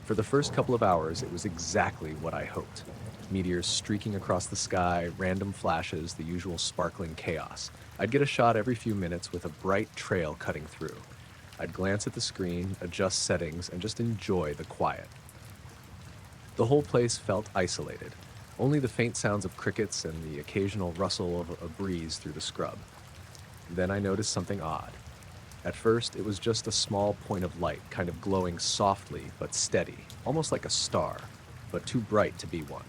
For the first couple of hours, it was exactly what I hoped. Meteors streaking across the sky, random flashes, the usual sparkling chaos. I'd get a shot every few minutes with a bright trail cutting through. I'd glance at the screen, adjust settings, and just enjoy the quiet. The whole place felt isolated. Only the faint sounds of crickets and the occasional rustle of a breeze through the scrub. Then I noticed something odd. At first, it was just a small point of light, kind of glowing softly but steady, almost like a star, but too bright to be one.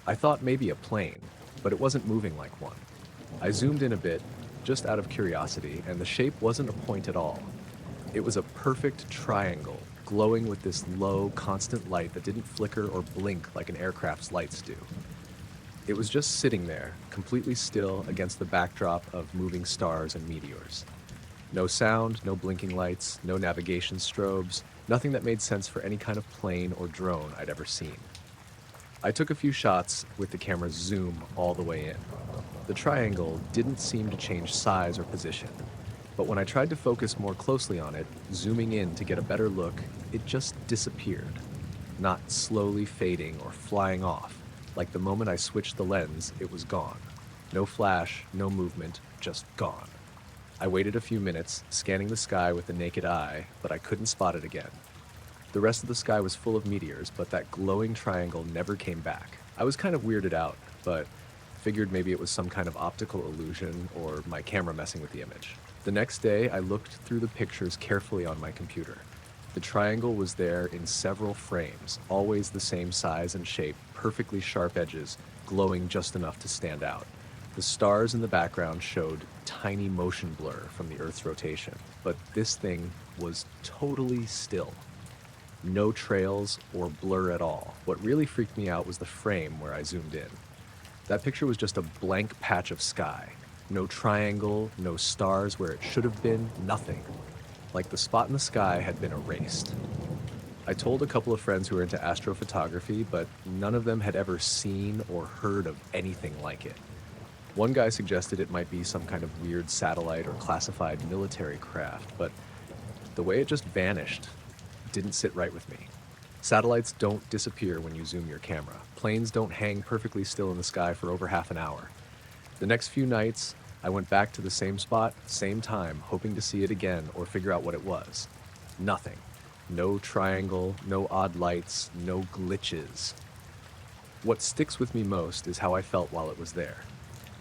I thought maybe a plane, but it wasn't moving like one. I zoomed in a bit, just out of curiosity, and the shape wasn't a point at all. It was a perfect triangle, glowing with this low, constant light that didn't flicker or blink like an aircraft's lights do. It was just sitting there, completely still against the backdrop of moving stars and meteors. No sound, no blinking lights, no navigation strobes, nothing that made sense for any kind of plane or drone I'd ever seen. I took a few shots with the camera's zoom all the way in. The triangle didn't seem to change size or position, but when I tried to focus more closely on it, zooming in to get a better look, it just disappeared. Not slowly fading or flying off. Like the moment I switched the lens, it was gone. No flash, no movement, just gone. I waited a few minutes, scanning the sky with the naked eye, but I couldn't spot it again. The rest of the sky was full of meteors, but that glowing triangle never came back. I was kind of weirded out, but figured maybe it was some kind of optical illusion or my camera messing with the image. The next day, I looked through the pictures carefully on my computer. The triangle was there in several frames, always the same size and shape, perfectly sharp edges, glowing just enough to stand out. The stars in the background showed tiny motion blur from the Earth's rotation, but this thing was totally still. No trails or blur at all. What really freaked me out was the frame where I zoomed in. That picture was just a blank patch of sky. No triangle, no stars where it should have been, nothing. Like the spot in the sky had been erased. I told a couple of friends who were into astrophotography, but none of them had ever seen or heard of anything like it. One guy suggested it might be some kind of weird satellite or classified military craft, but the way it just vanished didn't sit right with me. Satellites don't disappear when you zoom your camera. Planes don't hang perfectly still in the sky for over half an hour. The next few nights, I went back to the same spot, same time, hoping to see it again or figure out what it was. Nothing. No triangle, no odd lights, no glitches. What sticks with me most is how I felt while it was there.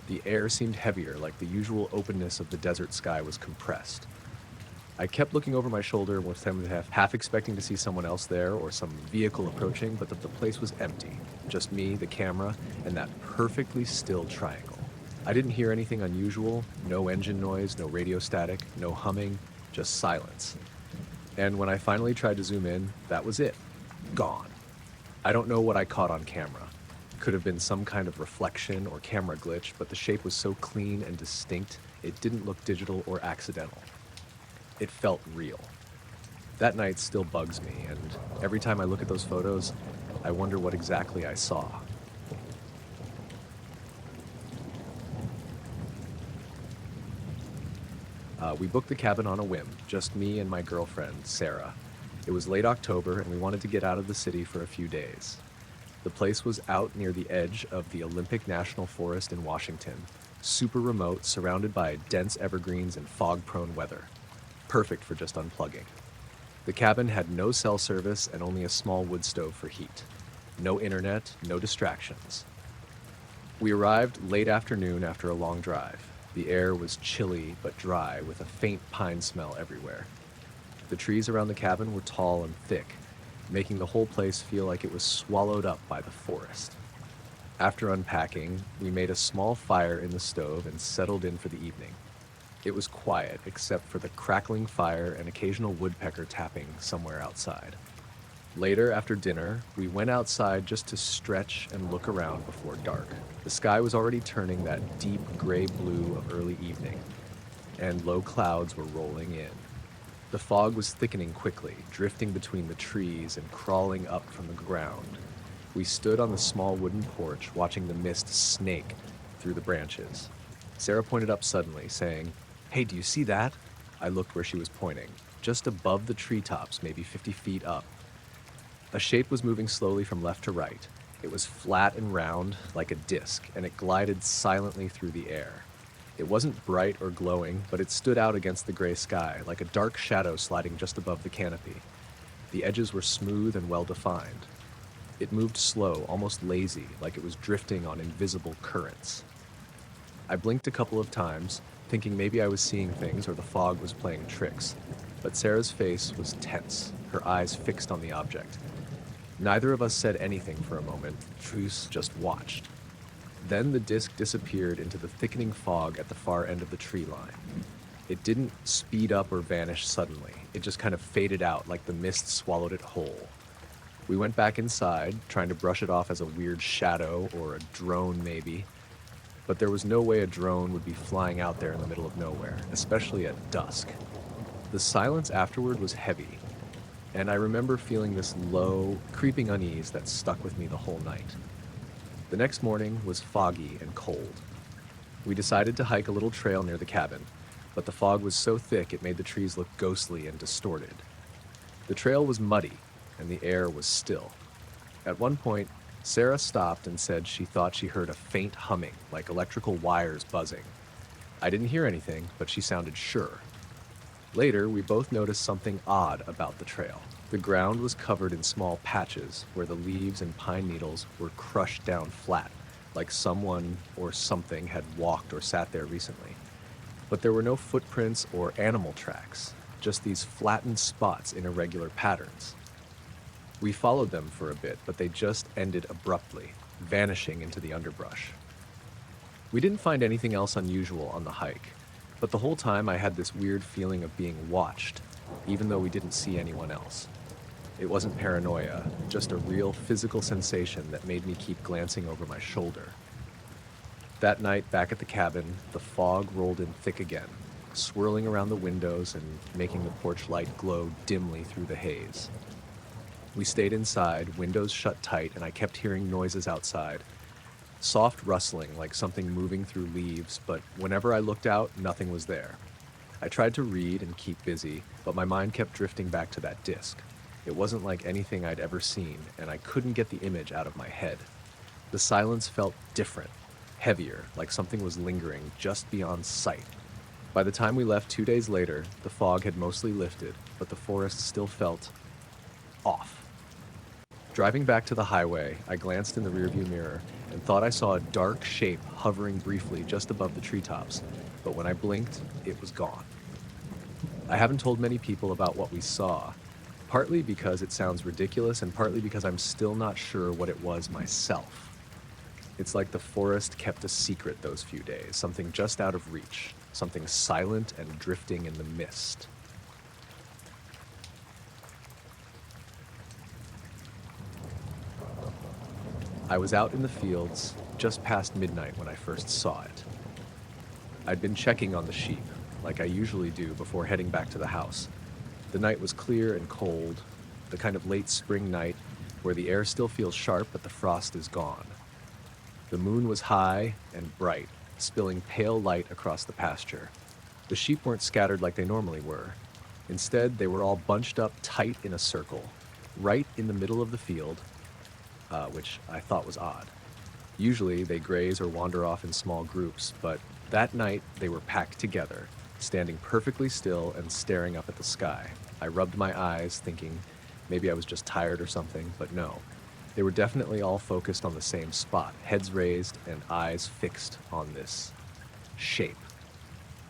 The air seemed heavier, like the usual openness of the desert sky was compressed. I kept looking over my shoulder with time to half expecting to see someone else there or some vehicle approaching, but the place was empty. Just me, the camera, and that perfectly still triangle. I didn't hear anything unusual, no engine noise, no radio static, no humming, just silence. And when I finally tried to zoom in, that was it. Gone. I don't know what I caught on camera. Could have been some kind of reflection or camera glitch, but the shape was so clean and distinct, it didn't look digital or accidental. It felt real. That night still bugs me, and every time I look at those photos, I wonder what exactly I saw. We booked the cabin on a whim, just me and my girlfriend, Sarah. It was late October, and we wanted to get out of the city for a few days. The place was out near the edge of the Olympic National Forest in Washington, super remote, surrounded by dense evergreens and fog-prone weather. Perfect for just unplugging. The cabin had no cell service and only a small wood stove for heat. No internet, no distractions. We arrived late afternoon after a long drive. The air was chilly but dry, with a faint pine smell everywhere. The trees around the cabin were tall and thick, making the whole place feel like it was swallowed up by the forest. After unpacking, we made a small fire in the stove and settled in for the evening. It was quiet, except for the crackling fire and occasional woodpecker tapping somewhere outside. Later, after dinner, we went outside just to stretch and look around before dark. The sky was already turning that deep gray blue of early evening, and low clouds were rolling in. The fog was thickening quickly, drifting between the trees and crawling up from the ground. We stood on the small wooden porch, watching the mist snake through the branches. Sarah pointed up suddenly, saying, "Hey, do you see that?" I looked where she was pointing, just above the treetops, maybe 50 feet up. A shape was moving slowly from left to right. It was flat and round, like a disc, and it glided silently through the air. It wasn't bright or glowing, but it stood out against the gray sky, like a dark shadow sliding just above the canopy. The edges were smooth and well-defined. It moved slow, almost lazy, like it was drifting on invisible currents. I blinked a couple of times, thinking maybe I was seeing things or the fog was playing tricks, but Sarah's face was tense, her eyes fixed on the object. Neither of us said anything for a moment. Truce just watched. Then the disc disappeared into the thickening fog at the far end of the tree line. It didn't speed up or vanish suddenly. It just kind of faded out like the mist swallowed it whole. We went back inside, trying to brush it off as a weird shadow or a drone maybe. But there was no way a drone would be flying out there in the middle of nowhere, especially at dusk. The silence afterward was heavy, and I remember feeling this low, creeping unease that stuck with me the whole night. The next morning was foggy and cold. We decided to hike a little trail near the cabin, but the fog was so thick it made the trees look ghostly and distorted. The trail was muddy, and the air was still. At one point, Sarah stopped and said she thought she heard a faint humming, like electrical wires buzzing. I didn't hear anything, but she sounded sure. Later, we both noticed something odd about the trail. The ground was covered in small patches where the leaves and pine needles were crushed down flat, like someone or something had walked or sat there recently. But there were no footprints or animal tracks, just these flattened spots in irregular patterns. We followed them for a bit, but they just ended abruptly, vanishing into the underbrush. We didn't find anything else unusual on the hike, but the whole time I had this weird feeling of being watched, even though we didn't see anyone else. It wasn't paranoia, just a real physical sensation that made me keep glancing over my shoulder. That night, back at the cabin, the fog rolled in thick again, swirling around the windows and making the porch light glow dimly through the haze. We stayed inside, windows shut tight, and I kept hearing noises outside. Soft rustling, like something moving through leaves, but whenever I looked out, nothing was there. I tried to read and keep busy, but my mind kept drifting back to that disc. It wasn't like anything I'd ever seen, and I couldn't get the image out of my head. The silence felt different, heavier, like something was lingering just beyond sight. By the time we left 2 days later, the fog had mostly lifted, but the forest still felt off. Driving back to the highway, I glanced in the rearview mirror and thought I saw a dark shape hovering briefly just above the treetops, but when I blinked, it was gone. I haven't told many people about what we saw, partly because it sounds ridiculous and partly because I'm still not sure what it was myself. It's like the forest kept a secret those few days, something just out of reach, something silent and drifting in the mist. I was out in the fields just past midnight when I first saw it. I'd been checking on the sheep, like I usually do before heading back to the house. The night was clear and cold, the kind of late spring night where the air still feels sharp but the frost is gone. The moon was high and bright, spilling pale light across the pasture. The sheep weren't scattered like they normally were. Instead, they were all bunched up tight in a circle, right in the middle of the field, which I thought was odd. Usually, they graze or wander off in small groups, but that night they were packed together, standing perfectly still and staring up at the sky. I rubbed my eyes, thinking maybe I was just tired or something, but no. They were definitely all focused on the same spot, heads raised and eyes fixed on this shape.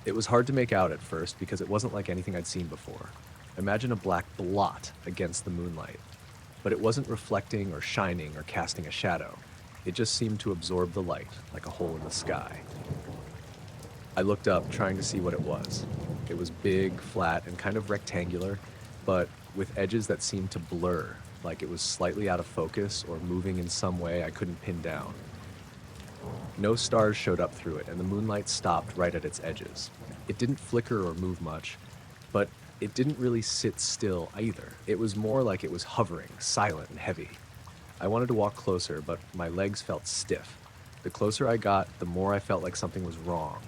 It was hard to make out at first because it wasn't like anything I'd seen before. Imagine a black blot against the moonlight. But it wasn't reflecting or shining or casting a shadow. It just seemed to absorb the light, like a hole in the sky. I looked up, trying to see what it was. It was big, flat, and kind of rectangular, but with edges that seemed to blur, like it was slightly out of focus or moving in some way I couldn't pin down. No stars showed up through it, and the moonlight stopped right at its edges. It didn't flicker or move much, but it didn't really sit still either. It was more like it was hovering, silent and heavy. I wanted to walk closer, but my legs felt stiff. The closer I got, the more I felt like something was wrong.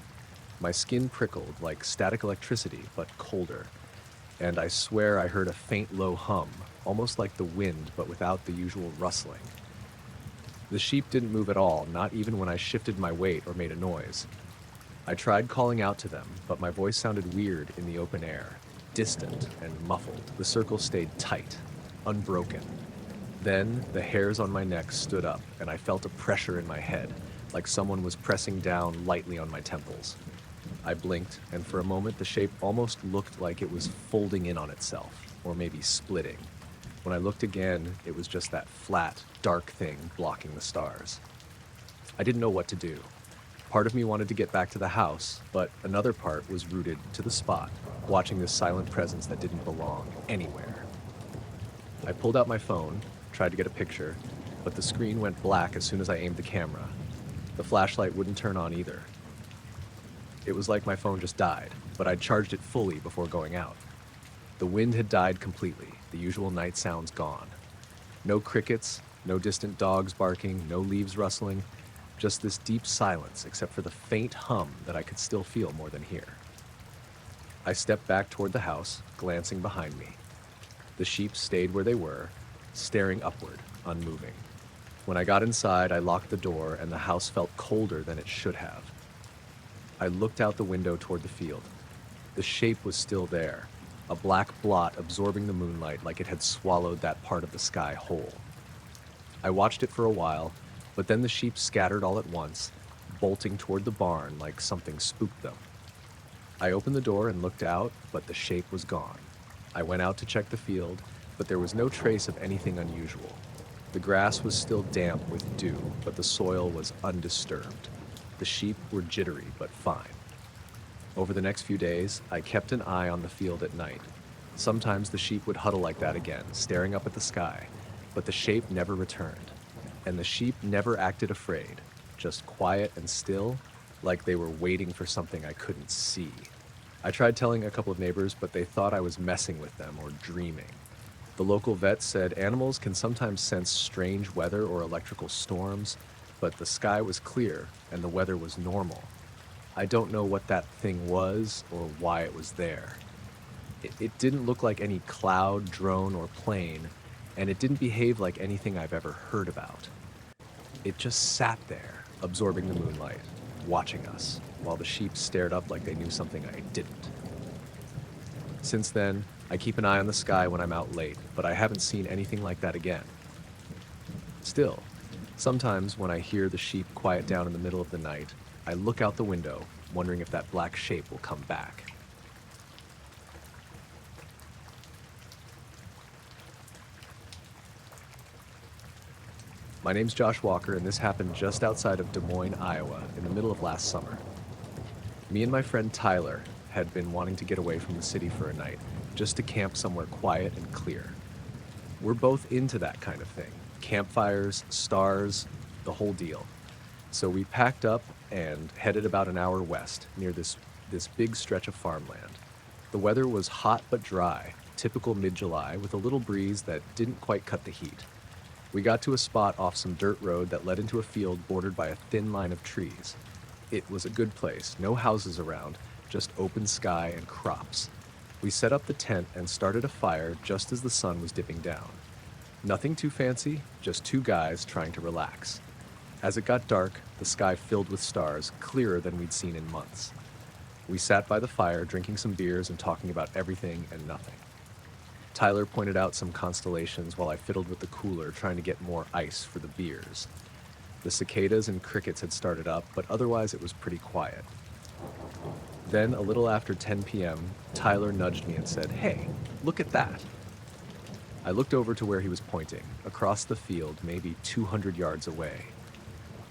My skin prickled like static electricity, but colder. And I swear I heard a faint low hum, almost like the wind, but without the usual rustling. The sheep didn't move at all, not even when I shifted my weight or made a noise. I tried calling out to them, but my voice sounded weird in the open air, distant and muffled. The circle stayed tight, unbroken. Then the hairs on my neck stood up, and I felt a pressure in my head, like someone was pressing down lightly on my temples. I blinked, and for a moment the shape almost looked like it was folding in on itself, or maybe splitting. When I looked again, it was just that flat, dark thing blocking the stars. I didn't know what to do. Part of me wanted to get back to the house, but another part was rooted to the spot, watching this silent presence that didn't belong anywhere. I pulled out my phone, tried to get a picture, but the screen went black as soon as I aimed the camera. The flashlight wouldn't turn on either. It was like my phone just died, but I'd charged it fully before going out. The wind had died completely, the usual night sounds gone. No crickets, no distant dogs barking, no leaves rustling, just this deep silence except for the faint hum that I could still feel more than hear. I stepped back toward the house, glancing behind me. The sheep stayed where they were, staring upward, unmoving. When I got inside, I locked the door and the house felt colder than it should have. I looked out the window toward the field. The shape was still there, a black blot absorbing the moonlight like it had swallowed that part of the sky whole. I watched it for a while, but then the sheep scattered all at once, bolting toward the barn like something spooked them. I opened the door and looked out, but the shape was gone. I went out to check the field, but there was no trace of anything unusual. The grass was still damp with dew, but the soil was undisturbed. The sheep were jittery, but fine. Over the next few days, I kept an eye on the field at night. Sometimes the sheep would huddle like that again, staring up at the sky, but the shape never returned. And the sheep never acted afraid, just quiet and still, like they were waiting for something I couldn't see. I tried telling a couple of neighbors, but they thought I was messing with them or dreaming. The local vet said animals can sometimes sense strange weather or electrical storms, but the sky was clear and the weather was normal. I don't know what that thing was or why it was there. It didn't look like any cloud, drone, or plane, and it didn't behave like anything I've ever heard about. It just sat there, absorbing the moonlight, watching us, while the sheep stared up like they knew something I didn't. Since then, I keep an eye on the sky when I'm out late, but I haven't seen anything like that again. Still, sometimes when I hear the sheep quiet down in the middle of the night, I look out the window, wondering if that black shape will come back. My name's Josh Walker, and this happened just outside of Des Moines, Iowa, in the middle of last summer. Me and my friend Tyler had been wanting to get away from the city for a night, just to camp somewhere quiet and clear. We're both into that kind of thing. Campfires, stars, the whole deal. So we packed up and headed about an hour west, near this big stretch of farmland. The weather was hot but dry, typical mid-July, with a little breeze that didn't quite cut the heat. We got to a spot off some dirt road that led into a field bordered by a thin line of trees. It was a good place, no houses around, just open sky and crops. We set up the tent and started a fire just as the sun was dipping down. Nothing too fancy, just two guys trying to relax. As it got dark, the sky filled with stars, clearer than we'd seen in months. We sat by the fire, drinking some beers and talking about everything and nothing. Tyler pointed out some constellations while I fiddled with the cooler, trying to get more ice for the beers. The cicadas and crickets had started up, but otherwise it was pretty quiet. Then, a little after 10 p.m., Tyler nudged me and said, "Hey, look at that." I looked over to where he was pointing, across the field, maybe 200 yards away.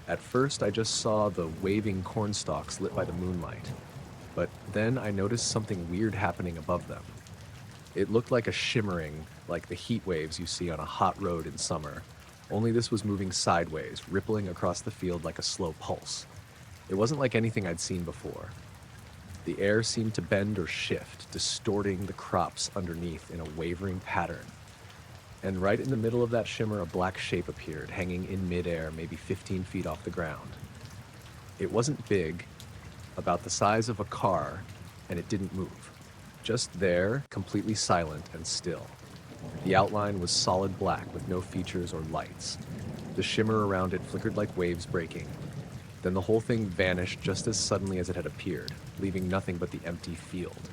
At first, I just saw the waving corn stalks lit by the moonlight, but then I noticed something weird happening above them. It looked like a shimmering, like the heat waves you see on a hot road in summer, only this was moving sideways, rippling across the field like a slow pulse. It wasn't like anything I'd seen before. The air seemed to bend or shift, distorting the crops underneath in a wavering pattern. And right in the middle of that shimmer, a black shape appeared, hanging in midair, maybe 15 feet off the ground. It wasn't big, about the size of a car, and it didn't move. Just there, completely silent and still. The outline was solid black with no features or lights. The shimmer around it flickered like waves breaking. Then the whole thing vanished just as suddenly as it had appeared, leaving nothing but the empty field.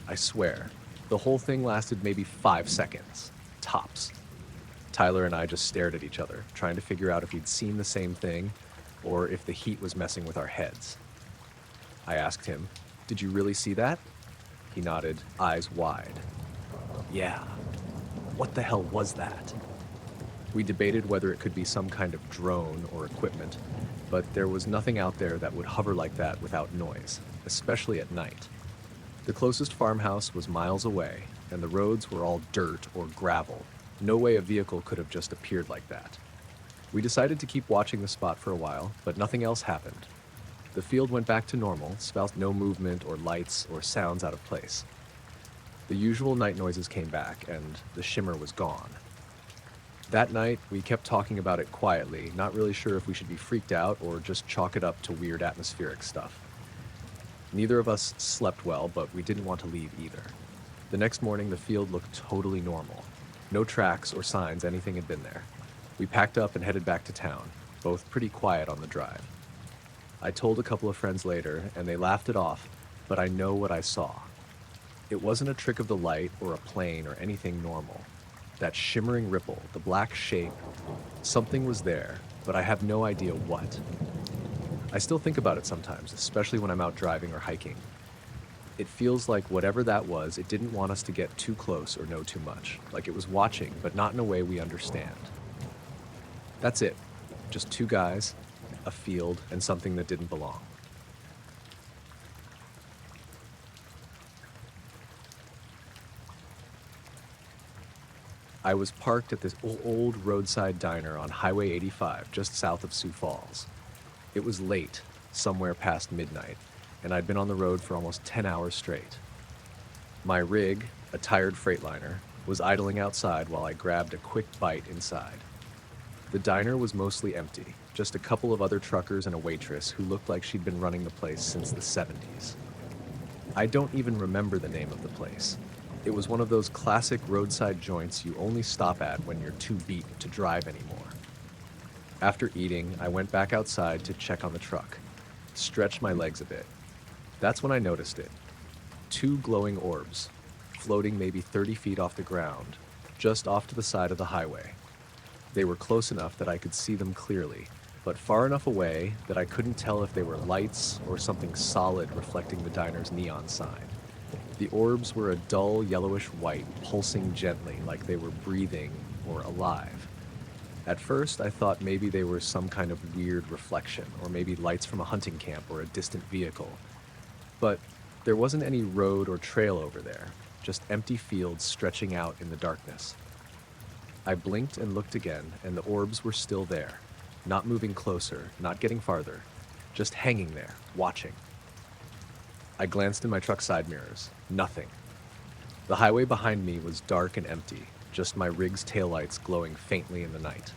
I swear, the whole thing lasted maybe 5 seconds, tops. Tyler and I just stared at each other, trying to figure out if he'd seen the same thing or if the heat was messing with our heads. I asked him, "Did you really see that?" He nodded, eyes wide. "Yeah. What the hell was that?" We debated whether it could be some kind of drone or equipment, but there was nothing out there that would hover like that without noise, especially at night. The closest farmhouse was miles away, and the roads were all dirt or gravel. No way a vehicle could have just appeared like that. We decided to keep watching the spot for a while, but nothing else happened. The field went back to normal, felt no movement or lights or sounds out of place. The usual night noises came back, and the shimmer was gone. That night, we kept talking about it quietly, not really sure if we should be freaked out or just chalk it up to weird atmospheric stuff. Neither of us slept well, but we didn't want to leave either. The next morning, the field looked totally normal. No tracks or signs anything had been there. We packed up and headed back to town, both pretty quiet on the drive. I told a couple of friends later, and they laughed it off, but I know what I saw. It wasn't a trick of the light or a plane or anything normal. That shimmering ripple, the black shape, something was there, but I have no idea what. I still think about it sometimes, especially when I'm out driving or hiking. It feels like whatever that was, it didn't want us to get too close or know too much, like it was watching, but not in a way we understand. That's it. Just two guys, a field, and something that didn't belong. I was parked at this old roadside diner on Highway 85, just south of Sioux Falls. It was late, somewhere past midnight, and I'd been on the road for almost 10 hours straight. My rig, a tired Freightliner, was idling outside while I grabbed a quick bite inside. The diner was mostly empty, just a couple of other truckers and a waitress who looked like she'd been running the place since the 70s. I don't even remember the name of the place. It was one of those classic roadside joints you only stop at when you're too beat to drive anymore. After eating, I went back outside to check on the truck, stretched my legs a bit. That's when I noticed it. 2 glowing orbs, floating maybe 30 feet off the ground, just off to the side of the highway. They were close enough that I could see them clearly, but far enough away that I couldn't tell if they were lights or something solid reflecting the diner's neon sign. The orbs were a dull yellowish white, pulsing gently like they were breathing or alive. At first, I thought maybe they were some kind of weird reflection, or maybe lights from a hunting camp or a distant vehicle. But there wasn't any road or trail over there, just empty fields stretching out in the darkness. I blinked and looked again, and the orbs were still there, not moving closer, not getting farther, just hanging there, watching. I glanced in my truck's side mirrors. Nothing. The highway behind me was dark and empty, just my rig's taillights glowing faintly in the night.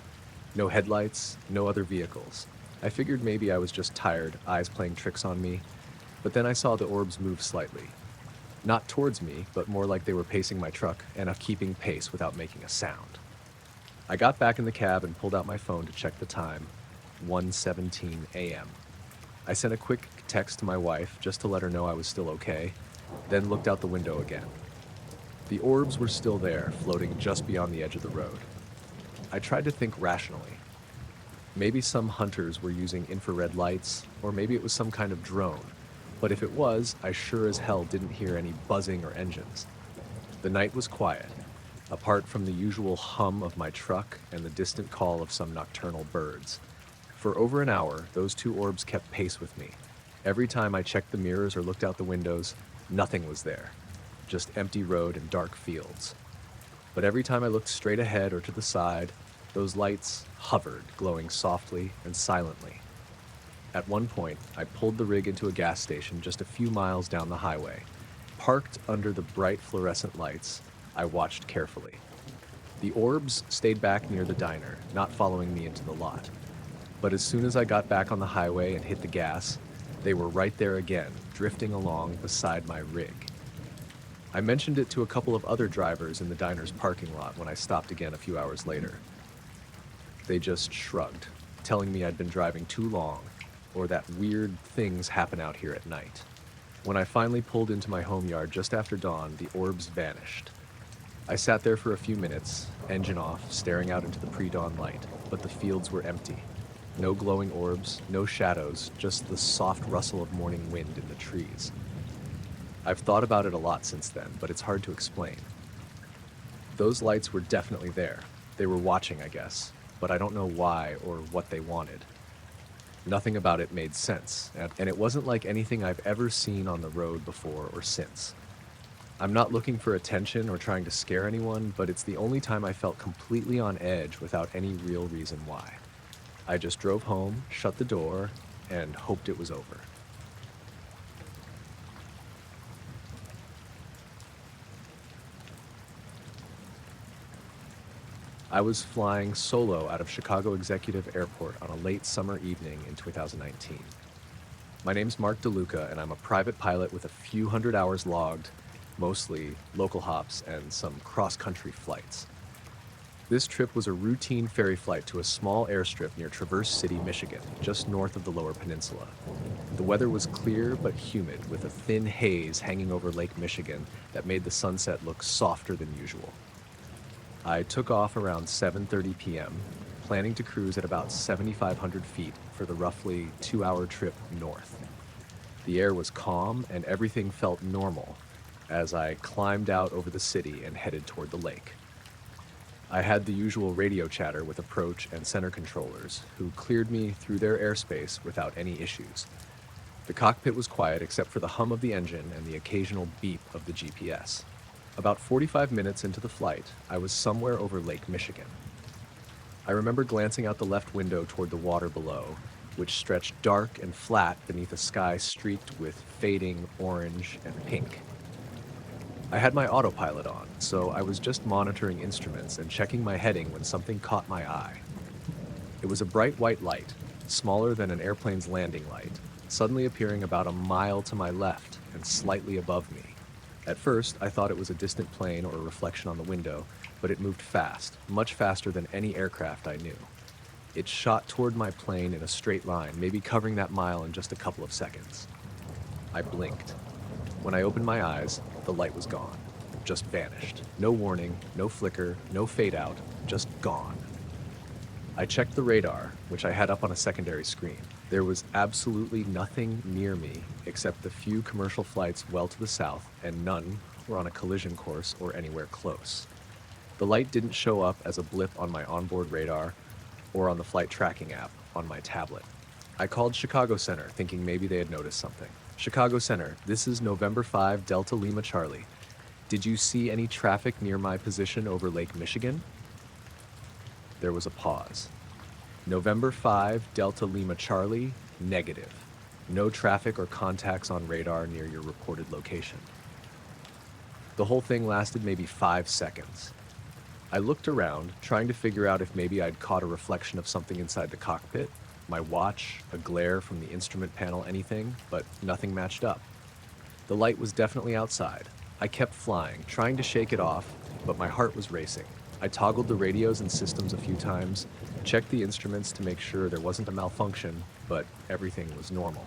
No headlights, no other vehicles. I figured maybe I was just tired, eyes playing tricks on me, but then I saw the orbs move slightly. Not towards me, but more like they were pacing my truck and keeping pace without making a sound. I got back in the cab and pulled out my phone to check the time, 1:17 a.m. I sent a quick text to my wife just to let her know I was still okay, then looked out the window again. The orbs were still there, floating just beyond the edge of the road. I tried to think rationally. Maybe some hunters were using infrared lights, or maybe it was some kind of drone. But if it was, I sure as hell didn't hear any buzzing or engines. The night was quiet, apart from the usual hum of my truck and the distant call of some nocturnal birds. For over an hour, those two orbs kept pace with me. Every time I checked the mirrors or looked out the windows, nothing was there, just empty road and dark fields. But every time I looked straight ahead or to the side, those lights hovered, glowing softly and silently. At one point, I pulled the rig into a gas station just a few miles down the highway. Parked under the bright fluorescent lights, I watched carefully. The orbs stayed back near the diner, not following me into the lot. But as soon as I got back on the highway and hit the gas, they were right there again, drifting along beside my rig. I mentioned it to a couple of other drivers in the diner's parking lot when I stopped again a few hours later. They just shrugged, telling me I'd been driving too long, or that weird things happen out here at night. When I finally pulled into my home yard just after dawn, the orbs vanished. I sat there for a few minutes, engine off, staring out into the pre-dawn light, but the fields were empty. No glowing orbs, no shadows, just the soft rustle of morning wind in the trees. I've thought about it a lot since then, but it's hard to explain. Those lights were definitely there. They were watching, I guess, but I don't know why or what they wanted. Nothing about it made sense, and it wasn't like anything I've ever seen on the road before or since. I'm not looking for attention or trying to scare anyone, but it's the only time I felt completely on edge without any real reason why. I just drove home, shut the door, and hoped it was over. I was flying solo out of Chicago Executive Airport on a late summer evening in 2019. My name's Mark DeLuca, and I'm a private pilot with a few hundred hours logged, mostly local hops and some cross-country flights. This trip was a routine ferry flight to a small airstrip near Traverse City, Michigan, just north of the Lower Peninsula. The weather was clear but humid, with a thin haze hanging over Lake Michigan that made the sunset look softer than usual. I took off around 7:30 p.m., planning to cruise at about 7,500 feet for the roughly 2-hour trip north. The air was calm and everything felt normal as I climbed out over the city and headed toward the lake. I had the usual radio chatter with approach and center controllers, who cleared me through their airspace without any issues. The cockpit was quiet except for the hum of the engine and the occasional beep of the GPS. About 45 minutes into the flight, I was somewhere over Lake Michigan. I remember glancing out the left window toward the water below, which stretched dark and flat beneath a sky streaked with fading orange and pink. I had my autopilot on, so I was just monitoring instruments and checking my heading when something caught my eye. It was a bright white light, smaller than an airplane's landing light, suddenly appearing about a mile to my left and slightly above me. At first, I thought it was a distant plane or a reflection on the window, but it moved fast, much faster than any aircraft I knew. It shot toward my plane in a straight line, maybe covering that mile in just a couple of seconds. I blinked. When I opened my eyes, the light was gone, just vanished. No warning, no flicker, no fade out, just gone. I checked the radar, which I had up on a secondary screen. There was absolutely nothing near me except the few commercial flights well to the south, and none were on a collision course or anywhere close. The light didn't show up as a blip on my onboard radar or on the flight tracking app on my tablet. I called Chicago Center, thinking maybe they had noticed something. Chicago Center, this is November 5 Delta Lima Charlie. Did you see any traffic near my position over Lake Michigan? There was a pause. November 5 Delta Lima Charlie, negative. No traffic or contacts on radar near your reported location. The whole thing lasted maybe 5 seconds. I looked around, trying to figure out if maybe I'd caught a reflection of something inside the cockpit, my watch, a glare from the instrument panel, anything, but nothing matched up. The light was definitely outside. I kept flying, trying to shake it off, but my heart was racing. I toggled the radios and systems a few times, checked the instruments to make sure there wasn't a malfunction, but everything was normal.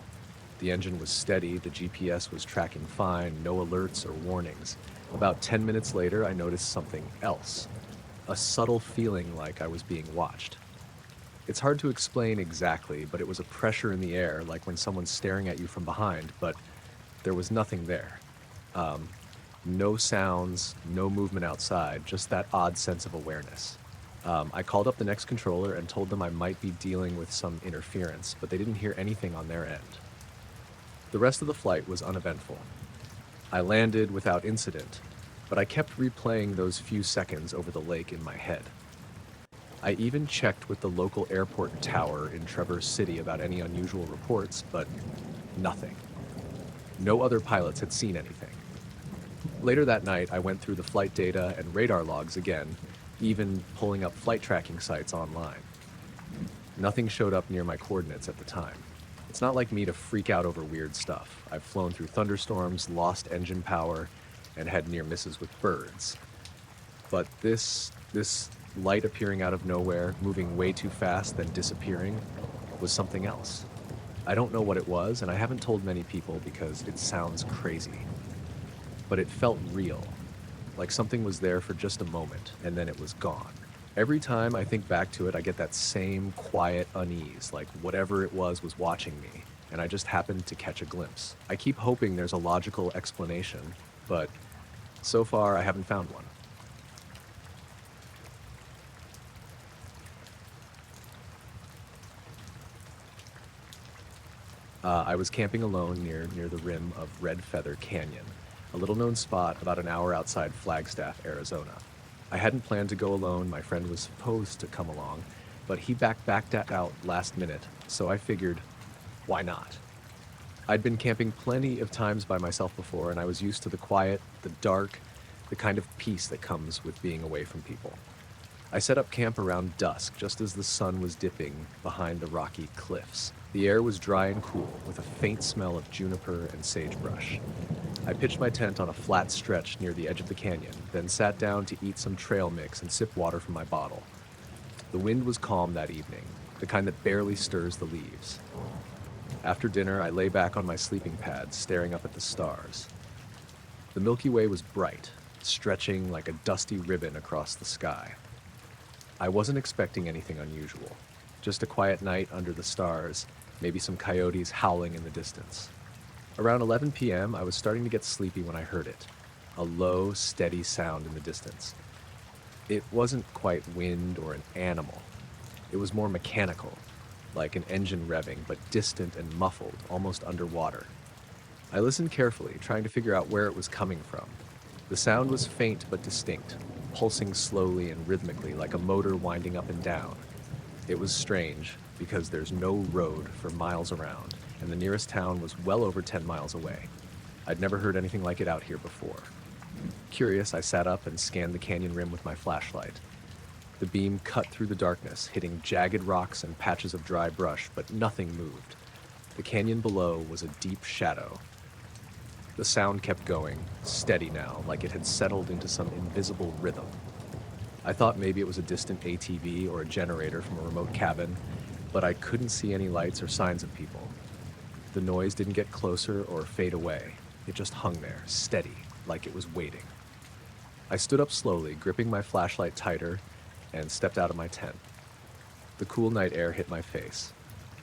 The engine was steady, the GPS was tracking fine, no alerts or warnings. About 10 minutes later, I noticed something else. A subtle feeling like I was being watched. It's hard to explain exactly, but it was a pressure in the air, like when someone's staring at you from behind, but there was nothing there. No sounds, no movement outside, just that odd sense of awareness. I called up the next controller and told them I might be dealing with some interference, but they didn't hear anything on their end. The rest of the flight was uneventful. I landed without incident, but I kept replaying those few seconds over the lake in my head. I even checked with the local airport tower in Traverse City about any unusual reports, but nothing. No other pilots had seen anything. Later that night, I went through the flight data and radar logs again, even pulling up flight tracking sites online. Nothing showed up near my coordinates at the time. It's not like me to freak out over weird stuff. I've flown through thunderstorms, lost engine power, and had near misses with birds. But this light appearing out of nowhere, moving way too fast, then disappearing, was something else. I don't know what it was, and I haven't told many people because it sounds crazy. But it felt real, like something was there for just a moment, and then it was gone. Every time I think back to it, I get that same quiet unease, like whatever it was watching me, and I just happened to catch a glimpse. I keep hoping there's a logical explanation, but so far I haven't found one. I was camping alone near the rim of Red Feather Canyon, a little-known spot about an hour outside Flagstaff, Arizona. I hadn't planned to go alone. My friend was supposed to come along, but he backed out last minute, so I figured, why not? I'd been camping plenty of times by myself before, and I was used to the quiet, the dark, the kind of peace that comes with being away from people. I set up camp around dusk, just as the sun was dipping behind the rocky cliffs. The air was dry and cool, with a faint smell of juniper and sagebrush. I pitched my tent on a flat stretch near the edge of the canyon, then sat down to eat some trail mix and sip water from my bottle. The wind was calm that evening, the kind that barely stirs the leaves. After dinner, I lay back on my sleeping pad, staring up at the stars. The Milky Way was bright, stretching like a dusty ribbon across the sky. I wasn't expecting anything unusual, just a quiet night under the stars, maybe some coyotes howling in the distance. Around 11 p.m., I was starting to get sleepy when I heard it, a low, steady sound in the distance. It wasn't quite wind or an animal. It was more mechanical, like an engine revving, but distant and muffled, almost underwater. I listened carefully, trying to figure out where it was coming from. The sound was faint but distinct, pulsing slowly and rhythmically like a motor winding up and down. It was strange, because there's no road for miles around, and the nearest town was well over 10 miles away. I'd never heard anything like it out here before. Curious, I sat up and scanned the canyon rim with my flashlight. The beam cut through the darkness, hitting jagged rocks and patches of dry brush, but nothing moved. The canyon below was a deep shadow. The sound kept going, steady now, like it had settled into some invisible rhythm. I thought maybe it was a distant ATV or a generator from a remote cabin, but I couldn't see any lights or signs of people. The noise didn't get closer or fade away. It just hung there, steady, like it was waiting. I stood up slowly, gripping my flashlight tighter, and stepped out of my tent. The The cool night air hit my face.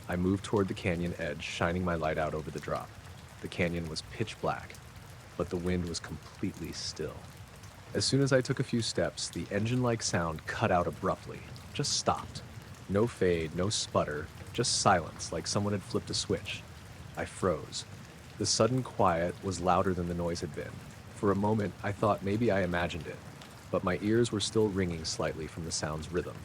I moved toward the canyon edge, shining my light out over the drop. The canyon was pitch black, but the wind was completely still. As soon as I took a few steps, the engine-like sound cut out abruptly, just stopped. No fade, no sputter, just silence, like someone had flipped a switch. I froze. The sudden quiet was louder than the noise had been. For a moment, I thought maybe I imagined it, but my ears were still ringing slightly from the sound's rhythm.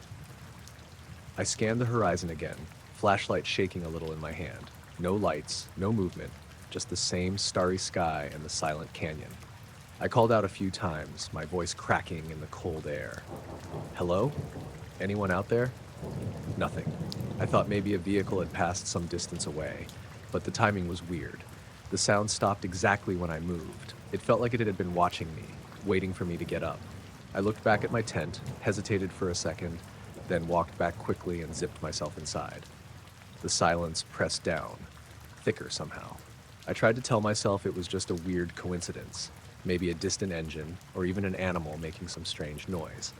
I scanned the horizon again, flashlight shaking a little in my hand. No lights, no movement, just the same starry sky and the silent canyon. I called out a few times, my voice cracking in the cold air. Hello? Anyone out there? Nothing. I thought maybe a vehicle had passed some distance away, but the timing was weird. The sound stopped exactly when I moved. It felt like it had been watching me, waiting for me to get up. I looked back at my tent, hesitated for a second, then walked back quickly and zipped myself inside. The silence pressed down, thicker somehow. I tried to tell myself it was just a weird coincidence, maybe a distant engine, or even an animal making some strange noise.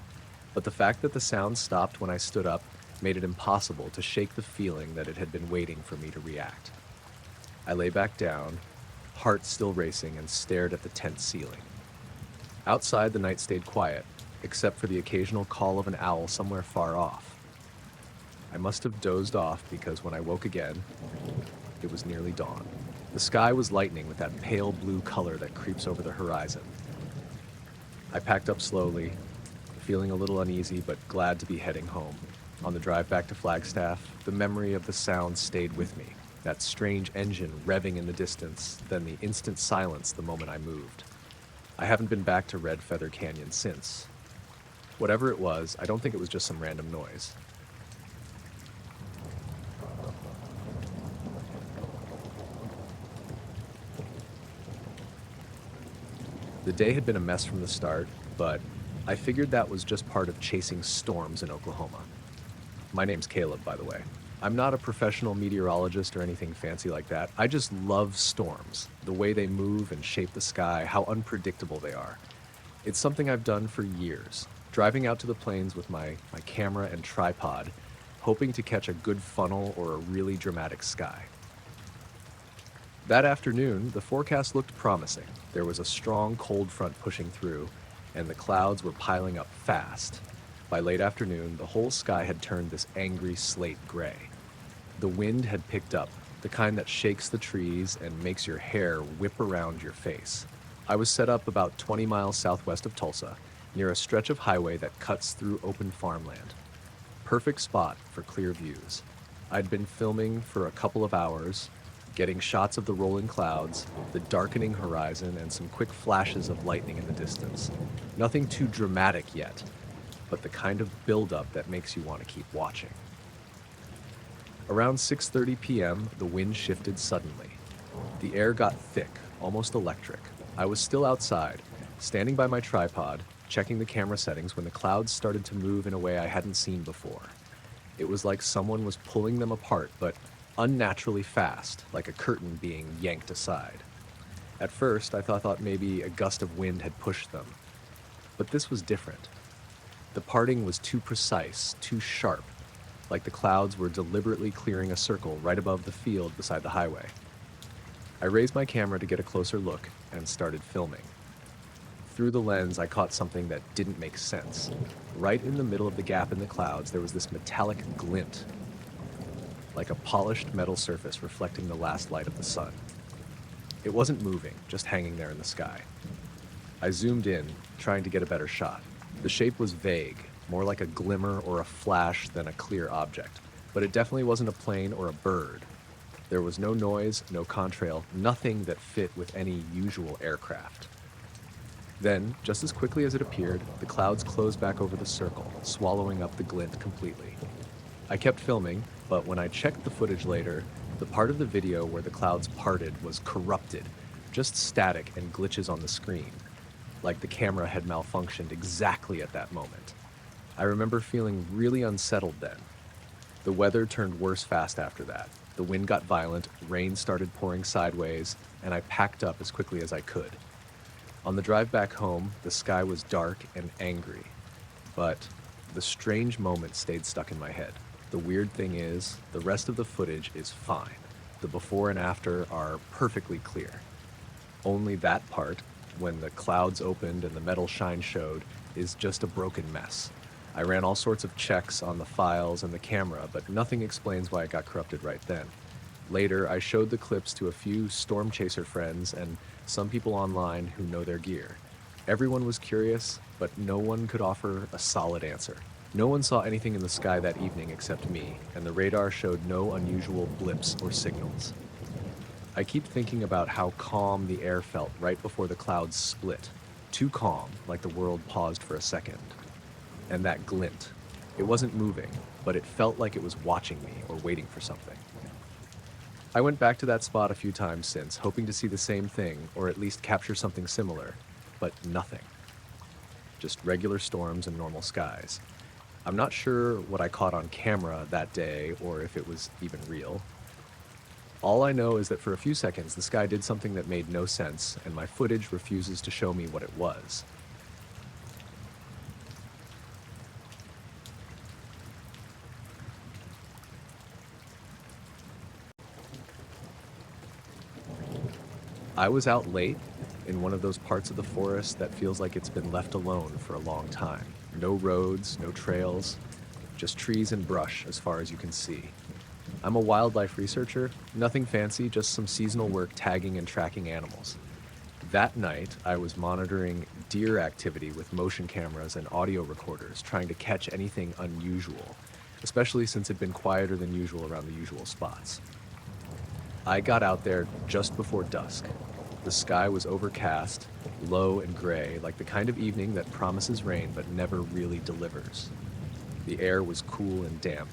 But the fact that the sound stopped when I stood up made it impossible to shake the feeling that it had been waiting for me to react. I lay back down, heart still racing, and stared at the tent ceiling. Outside, the night stayed quiet, except for the occasional call of an owl somewhere far off. I must have dozed off because when I woke again, it was nearly dawn. The sky was lightening with that pale blue color that creeps over the horizon. I packed up slowly, feeling a little uneasy but glad to be heading home. On the drive back to Flagstaff, the memory of the sound stayed with me. That strange engine revving in the distance, then the instant silence the moment I moved. I haven't been back to Red Feather Canyon since. Whatever it was, I don't think it was just some random noise. The day had been a mess from the start, but I figured that was just part of chasing storms in Oklahoma. My name's Caleb, by the way. I'm not a professional meteorologist or anything fancy like that. I just love storms, the way they move and shape the sky, how unpredictable they are. It's something I've done for years, driving out to the plains with my camera and tripod, hoping to catch a good funnel or a really dramatic sky. That afternoon, the forecast looked promising. There was a strong cold front pushing through, and the clouds were piling up fast. By late afternoon, the whole sky had turned this angry slate gray. The wind had picked up, the kind that shakes the trees and makes your hair whip around your face. I was set up about 20 miles southwest of Tulsa, near a stretch of highway that cuts through open farmland. Perfect spot for clear views. I'd been filming for a couple of hours, getting shots of the rolling clouds, the darkening horizon, and some quick flashes of lightning in the distance. Nothing too dramatic yet, but the kind of buildup that makes you want to keep watching. Around 6:30 p.m., the wind shifted suddenly. The air got thick, almost electric. I was still outside, standing by my tripod, checking the camera settings when the clouds started to move in a way I hadn't seen before. It was like someone was pulling them apart, but unnaturally fast, like a curtain being yanked aside. At first, I thought maybe a gust of wind had pushed them. But this was different. The parting was too precise, too sharp, like the clouds were deliberately clearing a circle right above the field beside the highway. I raised my camera to get a closer look and started filming. Through the lens, I caught something that didn't make sense. Right in the middle of the gap in the clouds, there was this metallic glint, like a polished metal surface reflecting the last light of the sun. It wasn't moving, just hanging there in the sky. I zoomed in, trying to get a better shot. The shape was vague, more like a glimmer or a flash than a clear object, but it definitely wasn't a plane or a bird. There was no noise, no contrail, nothing that fit with any usual aircraft. Then, just as quickly as it appeared, the clouds closed back over the circle, swallowing up the glint completely. I kept filming, but when I checked the footage later, the part of the video where the clouds parted was corrupted, just static and glitches on the screen, like the camera had malfunctioned exactly at that moment. I remember feeling really unsettled then. The weather turned worse fast after that. The wind got violent, rain started pouring sideways, and I packed up as quickly as I could. On the drive back home, the sky was dark and angry, but the strange moment stayed stuck in my head. The weird thing is, the rest of the footage is fine. The before and after are perfectly clear. Only that part, when the clouds opened and the metal shine showed, is just a broken mess. I ran all sorts of checks on the files and the camera, but nothing explains why it got corrupted right then. Later, I showed the clips to a few storm chaser friends and some people online who know their gear. Everyone was curious, but no one could offer a solid answer. No one saw anything in the sky that evening except me, and the radar showed no unusual blips or signals. I keep thinking about how calm the air felt right before the clouds split. Too calm, like the world paused for a second. And that glint. It wasn't moving, but it felt like it was watching me or waiting for something. I went back to that spot a few times since, hoping to see the same thing or at least capture something similar, but nothing. Just regular storms and normal skies. I'm not sure what I caught on camera that day or if it was even real. All I know is that for a few seconds the sky did something that made no sense, and my footage refuses to show me what it was. I was out late in one of those parts of the forest that feels like it's been left alone for a long time. No roads, no trails, just trees and brush as far as you can see. I'm a wildlife researcher, nothing fancy, just some seasonal work tagging and tracking animals. That night, I was monitoring deer activity with motion cameras and audio recorders, trying to catch anything unusual, especially since it'd been quieter than usual around the usual spots. I got out there just before dusk. The sky was overcast, low and gray, like the kind of evening that promises rain but never really delivers. The air was cool and damp,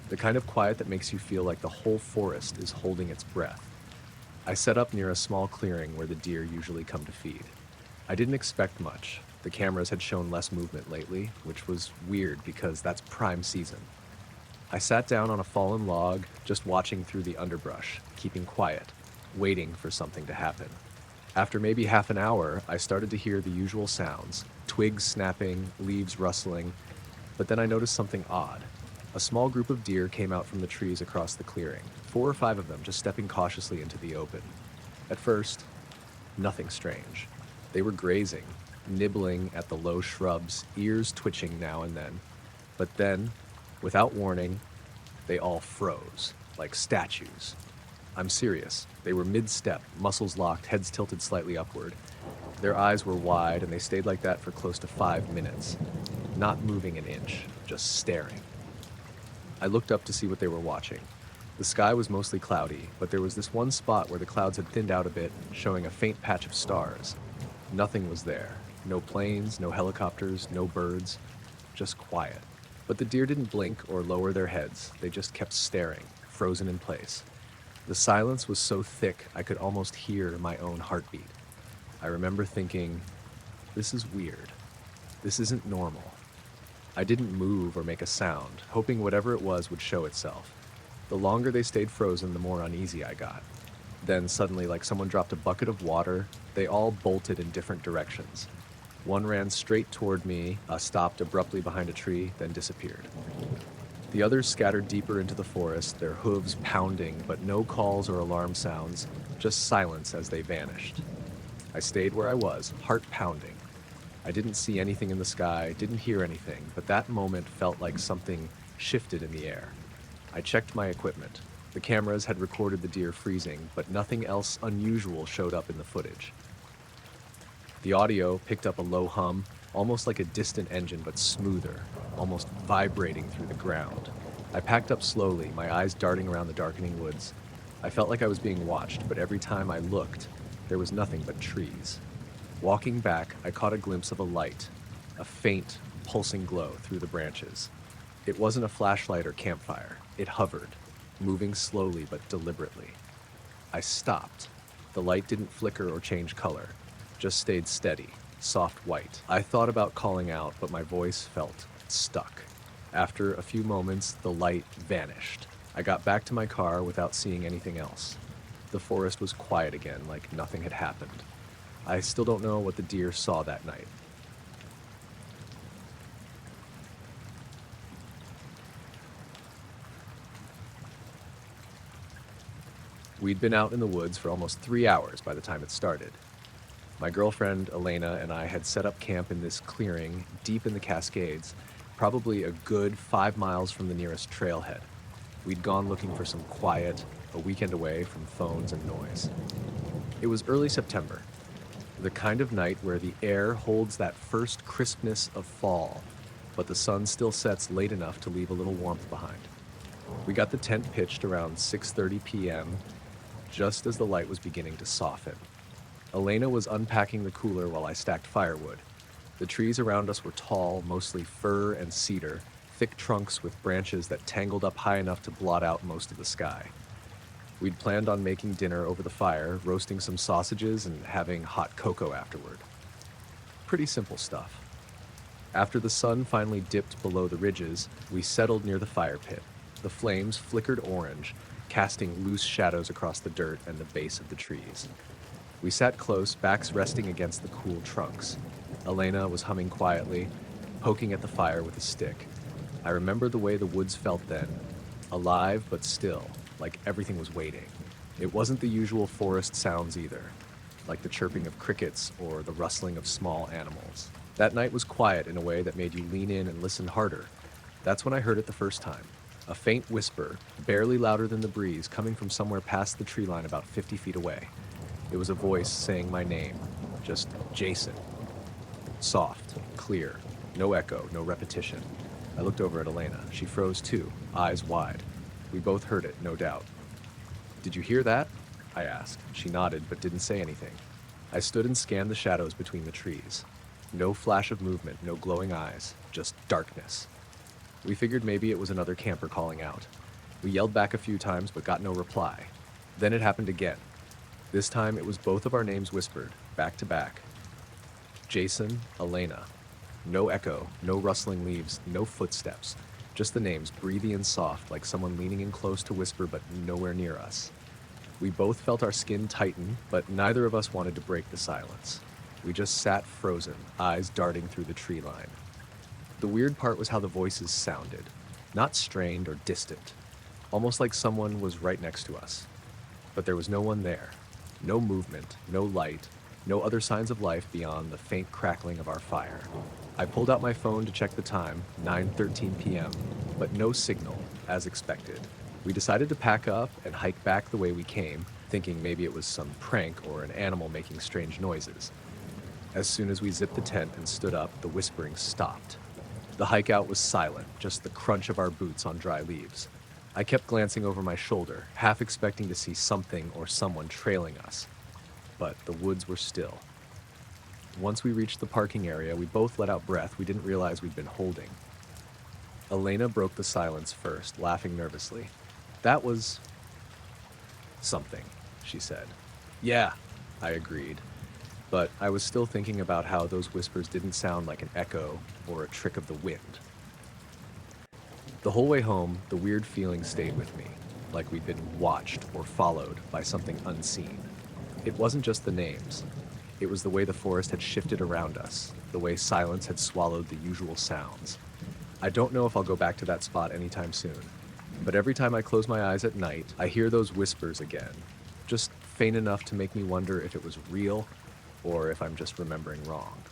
the kind of quiet that makes you feel like the whole forest is holding its breath. I set up near a small clearing where the deer usually come to feed. I didn't expect much. The cameras had shown less movement lately, which was weird because that's prime season. I sat down on a fallen log, just watching through the underbrush, keeping quiet, waiting for something to happen. After maybe half an hour, I started to hear the usual sounds, twigs snapping, leaves rustling, but then I noticed something odd. A small group of deer came out from the trees across the clearing, 4 or 5 of them just stepping cautiously into the open. At first, nothing strange. They were grazing, nibbling at the low shrubs, ears twitching now and then. But then, without warning, they all froze, like statues. I'm serious. They were mid-step, muscles locked, heads tilted slightly upward. Their eyes were wide, and they stayed like that for close to 5 minutes, not moving an inch, just staring. I looked up to see what they were watching. The sky was mostly cloudy, but there was this one spot where the clouds had thinned out a bit, showing a faint patch of stars. Nothing was there. No planes, no helicopters, no birds, just quiet. But the deer didn't blink or lower their heads. They just kept staring, frozen in place. The silence was so thick I could almost hear my own heartbeat. I remember thinking, this is weird. This isn't normal. I didn't move or make a sound, hoping whatever it was would show itself. The longer they stayed frozen, the more uneasy I got. Then suddenly, like someone dropped a bucket of water, they all bolted in different directions. One ran straight toward me, stopped abruptly behind a tree, then disappeared. The others scattered deeper into the forest, their hooves pounding, but no calls or alarm sounds, just silence as they vanished. I stayed where I was, heart pounding. I didn't see anything in the sky, didn't hear anything, but that moment felt like something shifted in the air. I checked my equipment. The cameras had recorded the deer freezing, but nothing else unusual showed up in the footage. The audio picked up a low hum, almost like a distant engine, but smoother, almost vibrating through the ground. I packed up slowly, my eyes darting around the darkening woods. I felt like I was being watched, but every time I looked, there was nothing but trees. Walking back, I caught a glimpse of a light, a faint, pulsing glow through the branches. It wasn't a flashlight or campfire. It hovered, moving slowly but deliberately. I stopped. The light didn't flicker or change color, just stayed steady, soft white. I thought about calling out, but my voice felt stuck. After a few moments, the light vanished. I got back to my car without seeing anything else. The forest was quiet again, like nothing had happened. I still don't know what the deer saw that night. We'd been out in the woods for almost 3 hours by the time it started. My girlfriend, Elena, and I had set up camp in this clearing deep in the Cascades, probably a good 5 miles from the nearest trailhead. We'd gone looking for some quiet, a weekend away from phones and noise. It was early September, the kind of night where the air holds that first crispness of fall, but the sun still sets late enough to leave a little warmth behind. We got the tent pitched around 6:30 p.m., just as the light was beginning to soften. Elena was unpacking the cooler while I stacked firewood. The trees around us were tall, mostly fir and cedar, thick trunks with branches that tangled up high enough to blot out most of the sky. We'd planned on making dinner over the fire, roasting some sausages and having hot cocoa afterward. Pretty simple stuff. After the sun finally dipped below the ridges, we settled near the fire pit. The flames flickered orange, casting loose shadows across the dirt and the base of the trees. We sat close, backs resting against the cool trunks. Elena was humming quietly, poking at the fire with a stick. I remember the way the woods felt then, alive but still, like everything was waiting. It wasn't the usual forest sounds either, like the chirping of crickets or the rustling of small animals. That night was quiet in a way that made you lean in and listen harder. That's when I heard it the first time. A faint whisper, barely louder than the breeze, coming from somewhere past the tree line about 50 feet away. It was a voice saying my name, just Jason. Soft, clear, no echo, no repetition. I looked over at Elena. She froze too, eyes wide. We both heard it, no doubt. "Did you hear that?" I asked. She nodded, but didn't say anything. I stood and scanned the shadows between the trees. No flash of movement, no glowing eyes, just darkness. We figured maybe it was another camper calling out. We yelled back a few times, but got no reply. Then it happened again. This time it was both of our names whispered, back to back. Jason, Elena. No echo, no rustling leaves, no footsteps. Just the names, breathy and soft, like someone leaning in close to whisper, but nowhere near us. We both felt our skin tighten, but neither of us wanted to break the silence. We just sat frozen, eyes darting through the tree line. The weird part was how the voices sounded. Not strained or distant. Almost like someone was right next to us. But there was no one there. No movement, no light, no other signs of life beyond the faint crackling of our fire. I pulled out my phone to check the time, 9:13 p.m., but no signal, as expected. We decided to pack up and hike back the way we came, thinking maybe it was some prank or an animal making strange noises. As soon as we zipped the tent and stood up, the whispering stopped. The hike out was silent, just the crunch of our boots on dry leaves. I kept glancing over my shoulder, half expecting to see something or someone trailing us. But the woods were still. Once we reached the parking area, we both let out breath we didn't realize we'd been holding. Elena broke the silence first, laughing nervously. "That was something," she said. "Yeah," I agreed. But I was still thinking about how those whispers didn't sound like an echo or a trick of the wind. The whole way home, the weird feeling stayed with me, like we'd been watched or followed by something unseen. It wasn't just the names. It was the way the forest had shifted around us, the way silence had swallowed the usual sounds. I don't know if I'll go back to that spot anytime soon, but every time I close my eyes at night, I hear those whispers again, just faint enough to make me wonder if it was real or if I'm just remembering wrong.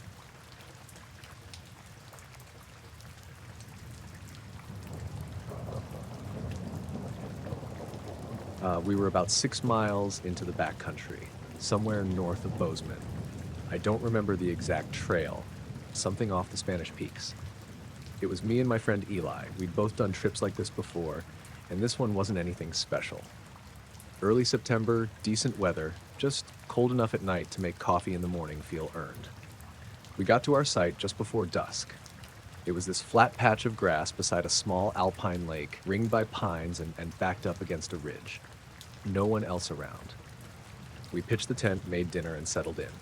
We were about 6 miles into the backcountry, somewhere north of Bozeman. I don't remember the exact trail, something off the Spanish Peaks. It was me and my friend Eli. We'd both done trips like this before, and this one wasn't anything special. Early September, decent weather, just cold enough at night to make coffee in the morning feel earned. We got to our site just before dusk. It was this flat patch of grass beside a small alpine lake, ringed by pines and backed up against a ridge. No one else around. We pitched the tent, made dinner, and settled in.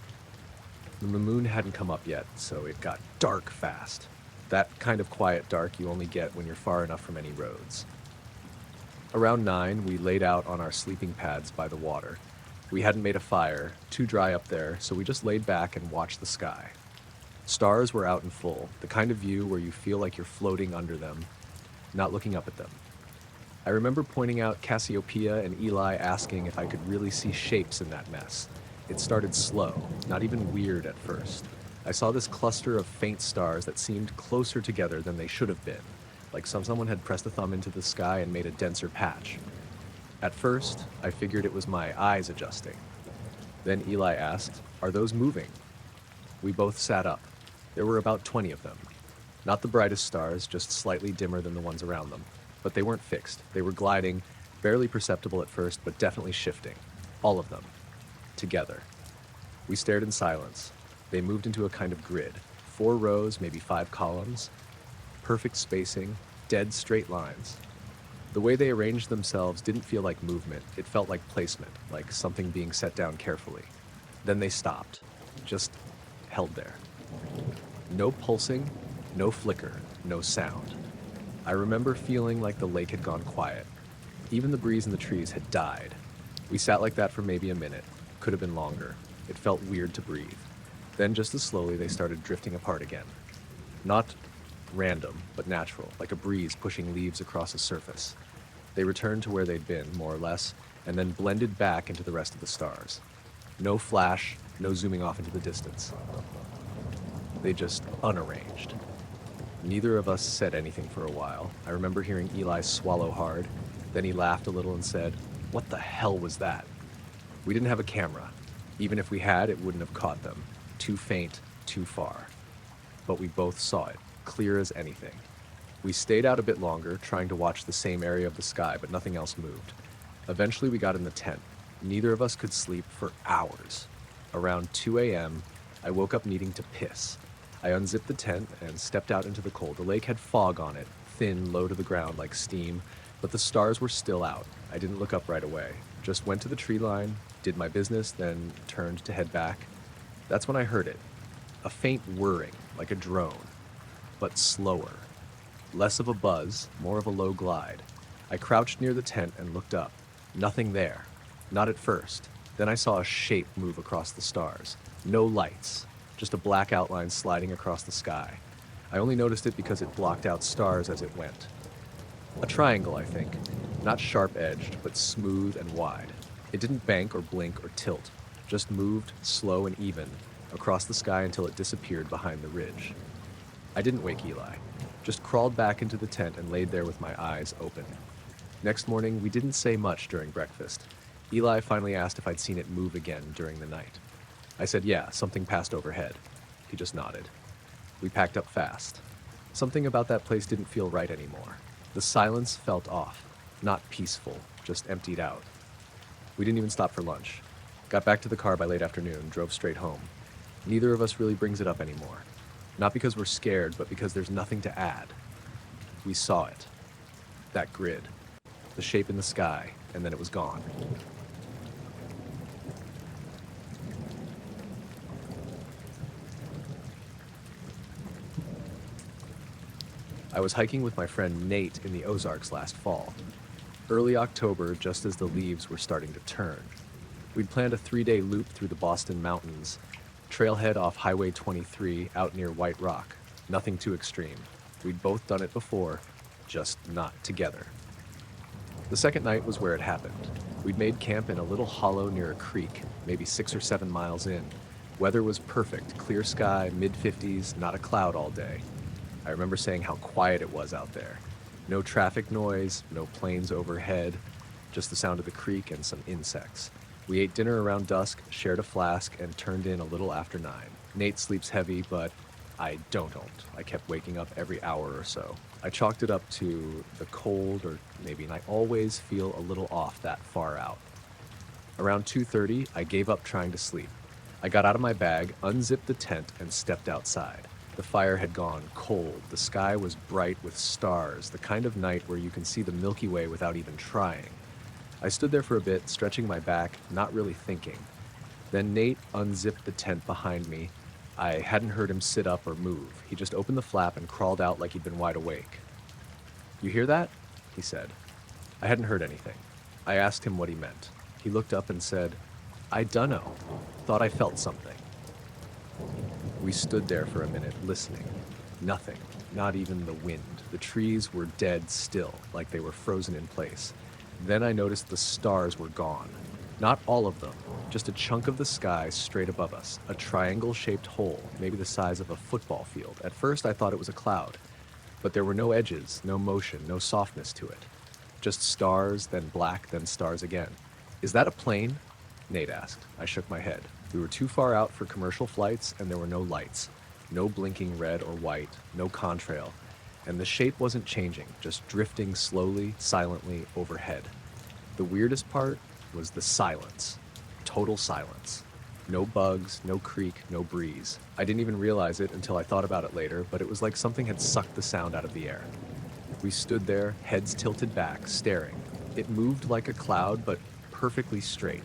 The moon hadn't come up yet, so it got dark fast. That kind of quiet dark you only get when you're far enough from any roads. Around 9, we laid out on our sleeping pads by the water. We hadn't made a fire, too dry up there, so we just laid back and watched the sky. Stars were out in full, the kind of view where you feel like you're floating under them, not looking up at them. I remember pointing out Cassiopeia and Eli asking if I could really see shapes in that mess. It started slow, not even weird at first. I saw this cluster of faint stars that seemed closer together than they should have been, like someone had pressed a thumb into the sky and made a denser patch. At first, I figured it was my eyes adjusting. Then Eli asked, "Are those moving?" We both sat up. There were about 20 of them. Not the brightest stars, just slightly dimmer than the ones around them. But they weren't fixed. They were gliding, barely perceptible at first, but definitely shifting. All of them. Together. We stared in silence. They moved into a kind of grid. 4 rows, maybe 5 columns. Perfect spacing, dead straight lines. The way they arranged themselves didn't feel like movement. It felt like placement, like something being set down carefully. Then they stopped. Just held there. No pulsing, no flicker, no sound. I remember feeling like the lake had gone quiet. Even the breeze in the trees had died. We sat like that for maybe a minute. Could have been longer. It felt weird to breathe. Then just as slowly they started drifting apart again. Not random, but natural, like a breeze pushing leaves across a surface. They returned to where they'd been, more or less, and then blended back into the rest of the stars. No flash, no zooming off into the distance. They just unarranged. Neither of us said anything for a while. I remember hearing Eli swallow hard. Then he laughed a little and said, "What the hell was that?" We didn't have a camera. Even if we had, it wouldn't have caught them. Too faint, too far. But we both saw it, clear as anything. We stayed out a bit longer, trying to watch the same area of the sky, but nothing else moved. Eventually we got in the tent. Neither of us could sleep for hours. Around 2 a.m., I woke up needing to piss. I unzipped the tent and stepped out into the cold. The lake had fog on it, thin, low to the ground like steam, but the stars were still out. I didn't look up right away. Just went to the tree line, did my business, then turned to head back. That's when I heard it. A faint whirring, like a drone, but slower. Less of a buzz, more of a low glide. I crouched near the tent and looked up. Nothing there. Not at first. Then I saw a shape move across the stars. No lights. Just a black outline sliding across the sky. I only noticed it because it blocked out stars as it went. A triangle, I think. Not sharp-edged, but smooth and wide. It didn't bank or blink or tilt. Just moved, slow and even, across the sky until it disappeared behind the ridge. I didn't wake Eli. Just crawled back into the tent and laid there with my eyes open. Next morning, we didn't say much during breakfast. Eli finally asked if I'd seen it move again during the night. I said, yeah, something passed overhead. He just nodded. We packed up fast. Something about that place didn't feel right anymore. The silence felt off. Not peaceful, just emptied out. We didn't even stop for lunch. Got back to the car by late afternoon, drove straight home. Neither of us really brings it up anymore. Not because we're scared, but because there's nothing to add. We saw it. That grid. The shape in the sky, and then it was gone. I was hiking with my friend Nate in the Ozarks last fall. Early October, just as the leaves were starting to turn. We'd planned a 3-day loop through the Boston Mountains, trailhead off Highway 23 out near White Rock. Nothing too extreme. We'd both done it before, just not together. The second night was where it happened. We'd made camp in a little hollow near a creek, maybe 6 or 7 miles in. Weather was perfect, clear sky, mid-50s, not a cloud all day. I remember saying how quiet it was out there. No traffic noise, no planes overhead, just the sound of the creek and some insects. We ate dinner around dusk, shared a flask, and turned in a little after 9. Nate sleeps heavy, but I don't. I kept waking up every hour or so. I chalked it up to the cold, or maybe I always feel a little off that far out. Around 2:30, I gave up trying to sleep. I got out of my bag, unzipped the tent, and stepped outside. The fire had gone cold. The sky was bright with stars, the kind of night where you can see the Milky Way without even trying. I stood there for a bit, stretching my back, not really thinking. Then Nate unzipped the tent behind me. I hadn't heard him sit up or move. He just opened the flap and crawled out like he'd been wide awake. "You hear that?" he said. I hadn't heard anything. I asked him what he meant. He looked up and said, "I dunno. Thought I felt something." We stood there for a minute, listening. Nothing, not even the wind. The trees were dead still, like they were frozen in place. Then I noticed the stars were gone. Not all of them, just a chunk of the sky straight above us, a triangle-shaped hole, maybe the size of a football field. At first I thought it was a cloud, but there were no edges, no motion, no softness to it. Just stars, then black, then stars again. "Is that a plane?" Nate asked. I shook my head. We were too far out for commercial flights, and there were no lights. No blinking red or white, no contrail. And the shape wasn't changing, just drifting slowly, silently overhead. The weirdest part was the silence. Total silence. No bugs, no creak, no breeze. I didn't even realize it until I thought about it later, but it was like something had sucked the sound out of the air. We stood there, heads tilted back, staring. It moved like a cloud, but perfectly straight.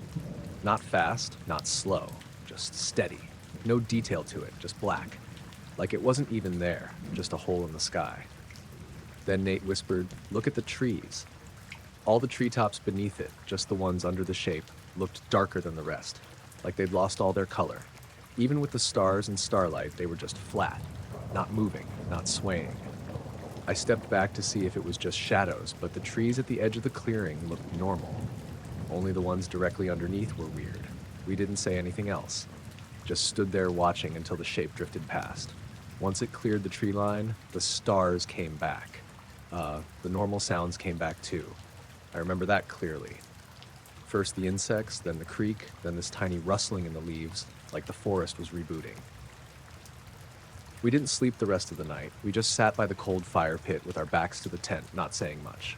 Not fast, not slow, just steady. No detail to it, just black. Like it wasn't even there, just a hole in the sky. Then Nate whispered, "Look at the trees." All the treetops beneath it, just the ones under the shape, looked darker than the rest, like they'd lost all their color. Even with the stars and starlight, they were just flat, not moving, not swaying. I stepped back to see if it was just shadows, but the trees at the edge of the clearing looked normal. Only the ones directly underneath were weird. We didn't say anything else, just stood there watching until the shape drifted past. Once it cleared the tree line, the stars came back. The normal sounds came back too. I remember that clearly. First the insects, then the creek, then this tiny rustling in the leaves, like the forest was rebooting. We didn't sleep the rest of the night. We just sat by the cold fire pit with our backs to the tent, not saying much.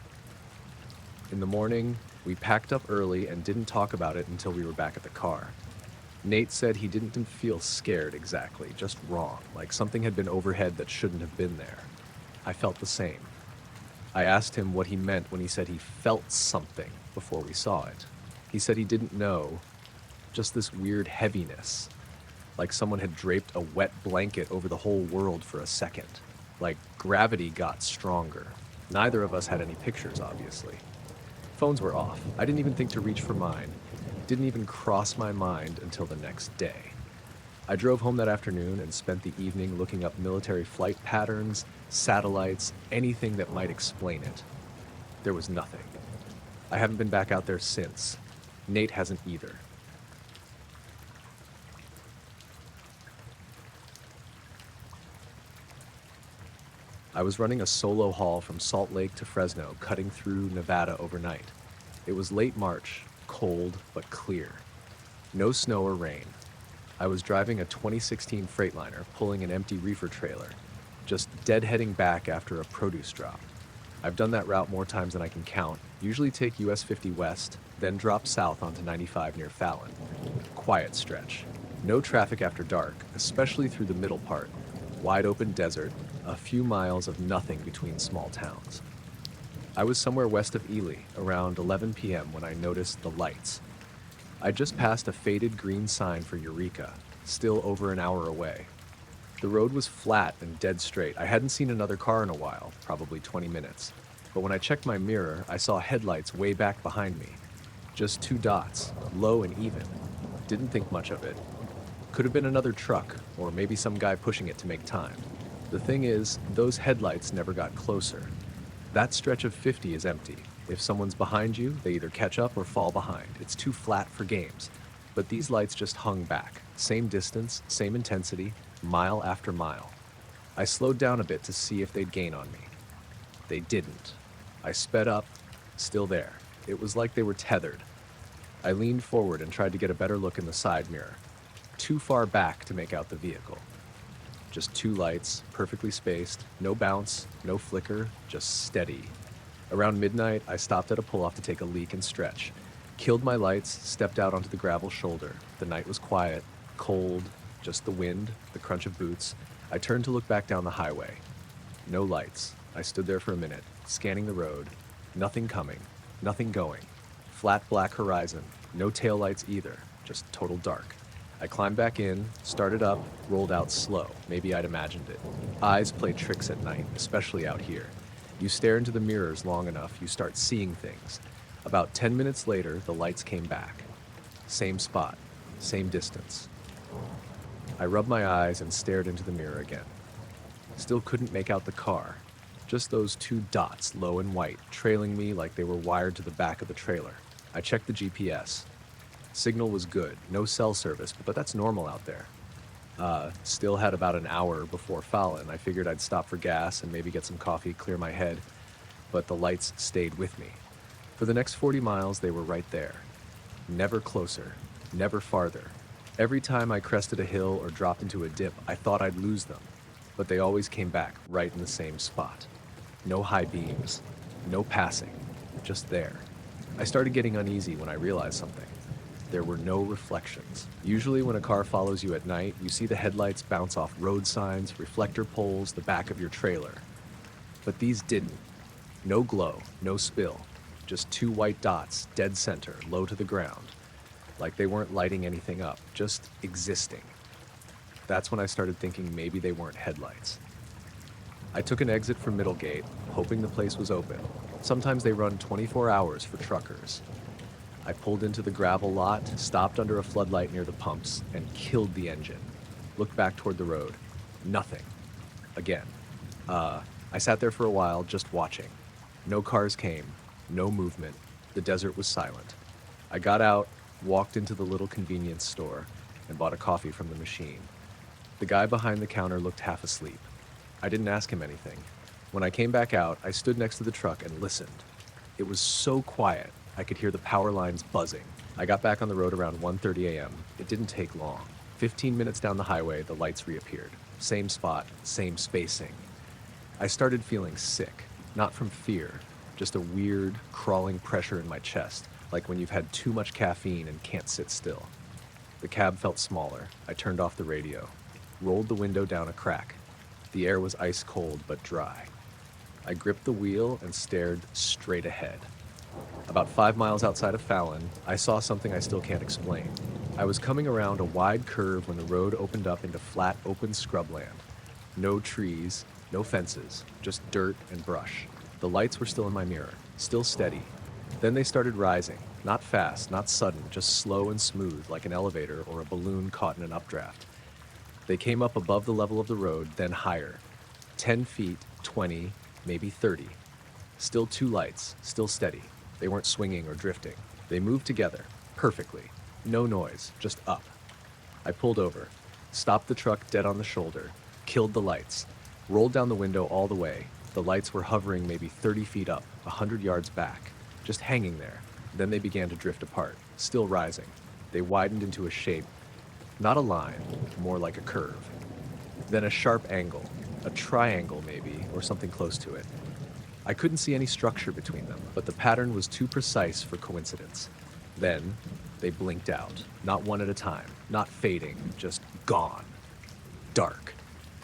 In the morning, we packed up early and didn't talk about it until we were back at the car. Nate said he didn't feel scared exactly, just wrong, like something had been overhead that shouldn't have been there. I felt the same. I asked him what he meant when he said he felt something before we saw it. He said he didn't know, just this weird heaviness, like someone had draped a wet blanket over the whole world for a second, like gravity got stronger. Neither of us had any pictures, obviously. Phones were off. I didn't even think to reach for mine. It didn't even cross my mind until the next day. I drove home that afternoon and spent the evening looking up military flight patterns, satellites, anything that might explain it. There was nothing. I haven't been back out there since. Nate hasn't either. I was running a solo haul from Salt Lake to Fresno, cutting through Nevada overnight. It was late March, cold but clear. No snow or rain. I was driving a 2016 Freightliner, pulling an empty reefer trailer, just deadheading back after a produce drop. I've done that route more times than I can count, usually take US 50 west, then drop south onto 95 near Fallon. Quiet stretch. No traffic after dark, especially through the middle part. Wide open desert, a few miles of nothing between small towns. I was somewhere west of Ely, around 11 p.m. when I noticed the lights. I just passed a faded green sign for Eureka, still over an hour away. The road was flat and dead straight. I hadn't seen another car in a while, probably 20 minutes. But when I checked my mirror, I saw headlights way back behind me. Just two dots, low and even. Didn't think much of it. Could have been another truck, or maybe some guy pushing it to make time. The thing is, those headlights never got closer. That stretch of 50 is empty. If someone's behind you, they either catch up or fall behind. It's too flat for games. But these lights just hung back. Same distance, same intensity, mile after mile. I slowed down a bit to see if they'd gain on me. They didn't. I sped up, still there. It was like they were tethered. I leaned forward and tried to get a better look in the side mirror. Too far back to make out the vehicle. Just two lights, perfectly spaced, no bounce, no flicker, just steady. Around midnight, I stopped at a pull-off to take a leak and stretch. Killed my lights, stepped out onto the gravel shoulder. The night was quiet, cold, just the wind, the crunch of boots. I turned to look back down the highway. No lights. I stood there for a minute, scanning the road. Nothing coming, nothing going. Flat black horizon, no taillights either, just total dark. I climbed back in, started up, rolled out slow. Maybe I'd imagined it. Eyes play tricks at night, especially out here. You stare into the mirrors long enough, you start seeing things. About 10 minutes later, the lights came back. Same spot, same distance. I rubbed my eyes and stared into the mirror again. Still couldn't make out the car. Just those two dots, low and white, trailing me like they were wired to the back of the trailer. I checked the GPS. Signal was good, no cell service, but that's normal out there. Still had about an hour before Fallon. I figured I'd stop for gas and maybe get some coffee, clear my head, but the lights stayed with me. For the next 40 miles, they were right there. Never closer, never farther. Every time I crested a hill or dropped into a dip, I thought I'd lose them, but they always came back right in the same spot. No high beams, no passing, just there. I started getting uneasy when I realized something. There were no reflections. Usually when a car follows you at night, you see the headlights bounce off road signs, reflector poles, the back of your trailer. But these didn't. No glow, no spill. Just two white dots, dead center, low to the ground. Like they weren't lighting anything up, just existing. That's when I started thinking maybe they weren't headlights. I took an exit from Middlegate, hoping the place was open. Sometimes they run 24 hours for truckers. I pulled into the gravel lot, stopped under a floodlight near the pumps, and killed the engine. Looked back toward the road. Nothing. Again. I sat there for a while, just watching. No cars came, no movement. The desert was silent. I got out, walked into the little convenience store, and bought a coffee from the machine. The guy behind the counter looked half asleep. I didn't ask him anything. When I came back out, I stood next to the truck and listened. It was so quiet, I could hear the power lines buzzing. I got back on the road around 1:30 a.m. It didn't take long. 15 minutes down the highway, the lights reappeared. Same spot, same spacing. I started feeling sick, not from fear, just a weird, crawling pressure in my chest, like when you've had too much caffeine and can't sit still. The cab felt smaller. I turned off the radio, rolled the window down a crack. The air was ice cold but dry. I gripped the wheel and stared straight ahead. About 5 miles outside of Fallon, I saw something I still can't explain. I was coming around a wide curve when the road opened up into flat, open scrubland. No trees, no fences, just dirt and brush. The lights were still in my mirror, still steady. Then they started rising, not fast, not sudden, just slow and smooth, like an elevator or a balloon caught in an updraft. They came up above the level of the road, then higher. 10 feet, 20, maybe 30. Still two lights, still steady. They weren't swinging or drifting. They moved together, perfectly. No noise, just up. I pulled over, stopped the truck dead on the shoulder, killed the lights, rolled down the window all the way. The lights were hovering maybe 30 feet up, 100 yards back, just hanging there. Then they began to drift apart, still rising. They widened into a shape, not a line, more like a curve. Then a sharp angle, a triangle maybe, or something close to it. I couldn't see any structure between them, but the pattern was too precise for coincidence. Then they blinked out, not one at a time, not fading, just gone. Dark.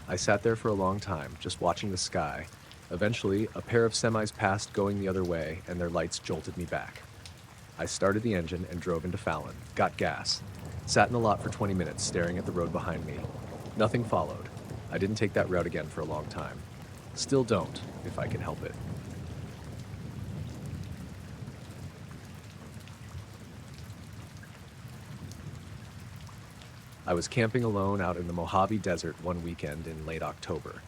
I sat there for a long time, just watching the sky. Eventually, a pair of semis passed going the other way, and their lights jolted me back. I started the engine and drove into Fallon, got gas, sat in the lot for 20 minutes staring at the road behind me. Nothing followed. I didn't take that route again for a long time. Still don't, if I can help it. I was camping alone out in the Mojave Desert one weekend in late October.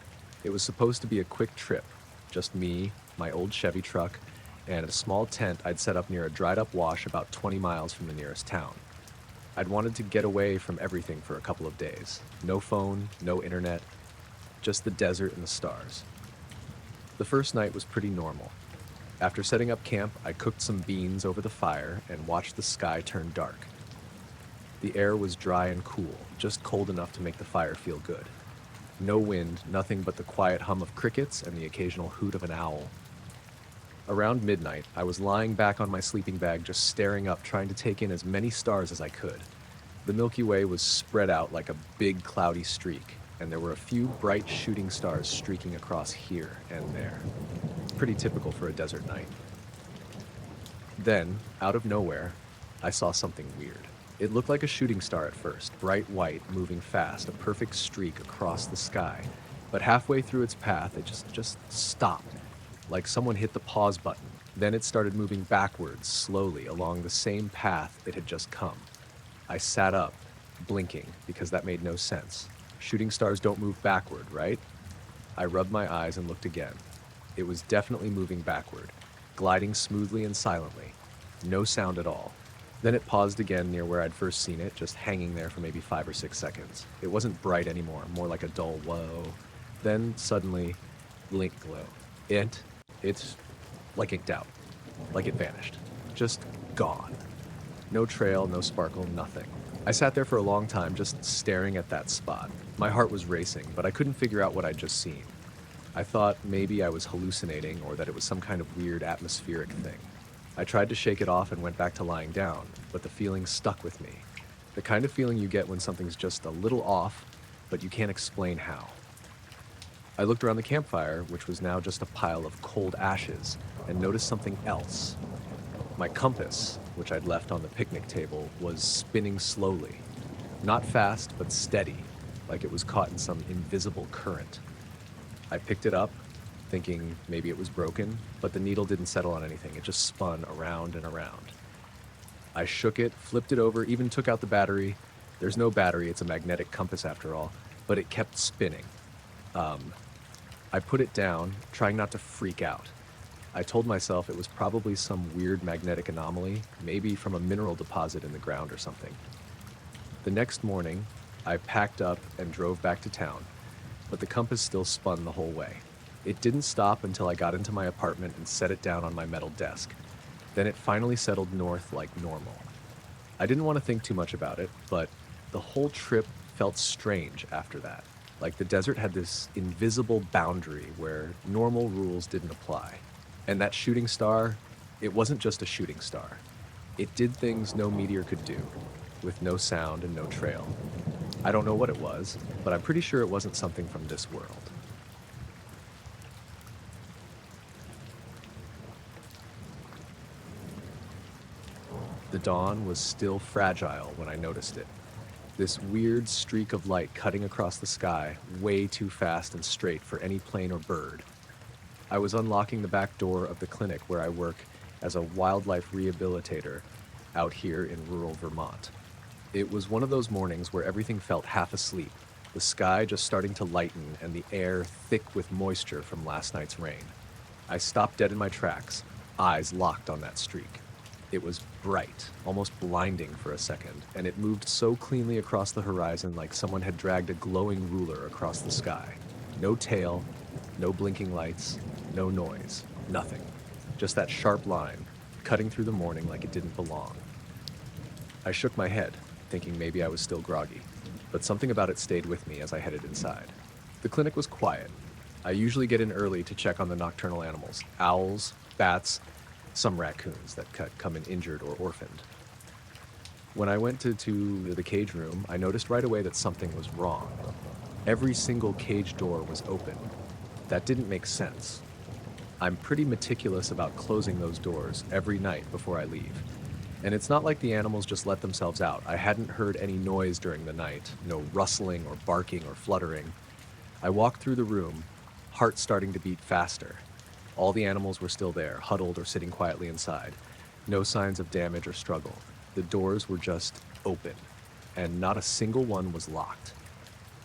It was supposed to be a quick trip, just me, my old Chevy truck, and a small tent I'd set up near a dried-up wash about 20 miles from the nearest town. I'd wanted to get away from everything for a couple of days. No phone, no internet, just the desert and the stars. The first night was pretty normal. After setting up camp, I cooked some beans over the fire and watched the sky turn dark. The air was dry and cool, just cold enough to make the fire feel good. No wind, nothing but the quiet hum of crickets and the occasional hoot of an owl. Around midnight, I was lying back on my sleeping bag just staring up, trying to take in as many stars as I could. The Milky Way was spread out like a big cloudy streak, and there were a few bright shooting stars streaking across here and there. Pretty typical for a desert night. Then, out of nowhere, I saw something weird. It looked like a shooting star at first, bright white, moving fast, a perfect streak across the sky. But halfway through its path, it just stopped, like someone hit the pause button. Then it started moving backwards, slowly, along the same path it had just come. I sat up, blinking, because that made no sense. Shooting stars don't move backward, right? I rubbed my eyes and looked again. It was definitely moving backward, gliding smoothly and silently. No sound at all. Then it paused again near where I'd first seen it, just hanging there for maybe 5 or 6 seconds. It wasn't bright anymore, more like a dull whoa. Then suddenly, blink glow. It's like inked out, like it vanished. Just gone. No trail, no sparkle, nothing. I sat there for a long time just staring at that spot. My heart was racing, but I couldn't figure out what I'd just seen. I thought maybe I was hallucinating or that it was some kind of weird atmospheric thing. I tried to shake it off and went back to lying down, but the feeling stuck with me. The kind of feeling you get when something's just a little off, but you can't explain how. I looked around the campfire, which was now just a pile of cold ashes, and noticed something else. My compass, which I'd left on the picnic table, was spinning slowly. Not fast, but steady, like it was caught in some invisible current. I picked it up, thinking maybe it was broken, but the needle didn't settle on anything. It just spun around and around. I shook it, flipped it over, even took out the battery. There's no battery, it's a magnetic compass after all, but it kept spinning. I put it down, trying not to freak out. I told myself it was probably some weird magnetic anomaly, maybe from a mineral deposit in the ground or something. The next morning, I packed up and drove back to town, but the compass still spun the whole way. It didn't stop until I got into my apartment and set it down on my metal desk. Then it finally settled north like normal. I didn't want to think too much about it, but the whole trip felt strange after that. Like the desert had this invisible boundary where normal rules didn't apply. And that shooting star, it wasn't just a shooting star. It did things no meteor could do, with no sound and no trail. I don't know what it was, but I'm pretty sure it wasn't something from this world. The dawn was still fragile when I noticed it. This weird streak of light cutting across the sky, way too fast and straight for any plane or bird. I was unlocking the back door of the clinic where I work as a wildlife rehabilitator out here in rural Vermont. It was one of those mornings where everything felt half asleep, the sky just starting to lighten and the air thick with moisture from last night's rain. I stopped dead in my tracks, eyes locked on that streak. It was bright, almost blinding for a second, and it moved so cleanly across the horizon like someone had dragged a glowing ruler across the sky. No tail, no blinking lights, no noise, nothing. Just that sharp line, cutting through the morning like it didn't belong. I shook my head, thinking maybe I was still groggy, but something about it stayed with me as I headed inside. The clinic was quiet. I usually get in early to check on the nocturnal animals, owls, bats, some raccoons that come in injured or orphaned. When I went to the cage room, I noticed right away that something was wrong. Every single cage door was open. That didn't make sense. I'm pretty meticulous about closing those doors every night before I leave. And it's not like the animals just let themselves out. I hadn't heard any noise during the night, no rustling or barking or fluttering. I walked through the room, heart starting to beat faster. All the animals were still there, huddled or sitting quietly inside. No signs of damage or struggle. The doors were just open, and not a single one was locked.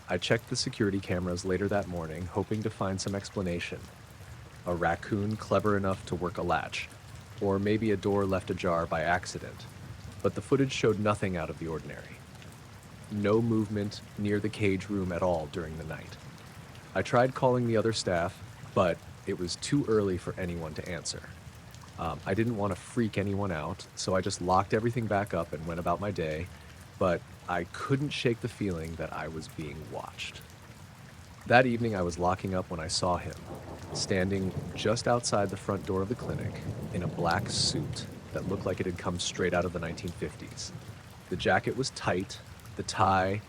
I checked the security cameras later that morning, hoping to find some explanation. A raccoon clever enough to work a latch, or maybe a door left ajar by accident. But the footage showed nothing out of the ordinary. No movement near the cage room at all during the night. I tried calling the other staff, but it was too early for anyone to answer. I didn't want to freak anyone out, so I just locked everything back up and went about my day, but I couldn't shake the feeling that I was being watched. That evening I was locking up when I saw him, standing just outside the front door of the clinic in a black suit that looked like it had come straight out of the 1950s. The jacket was tight, the tie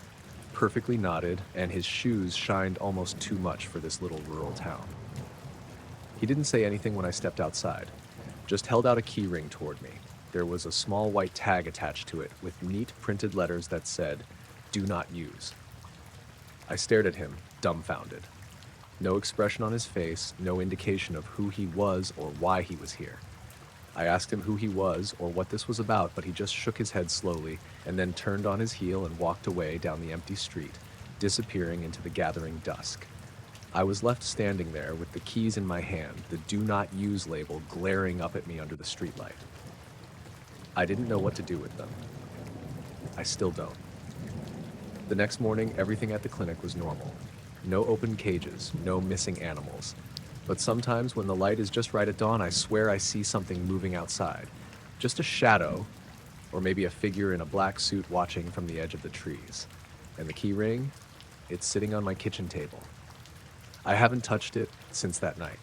perfectly knotted, and his shoes shined almost too much for this little rural town. He didn't say anything when I stepped outside, just held out a key ring toward me. There was a small white tag attached to it with neat printed letters that said, "Do not use." I stared at him, dumbfounded. No expression on his face, no indication of who he was or why he was here. I asked him who he was or what this was about, but he just shook his head slowly and then turned on his heel and walked away down the empty street, disappearing into the gathering dusk. I was left standing there with the keys in my hand, the do not use label glaring up at me under the streetlight. I didn't know what to do with them. I still don't. The next morning, everything at the clinic was normal. No open cages, no missing animals. But sometimes when the light is just right at dawn, I swear I see something moving outside. Just a shadow, or maybe a figure in a black suit watching from the edge of the trees. And the key ring? It's sitting on my kitchen table. I haven't touched it since that night.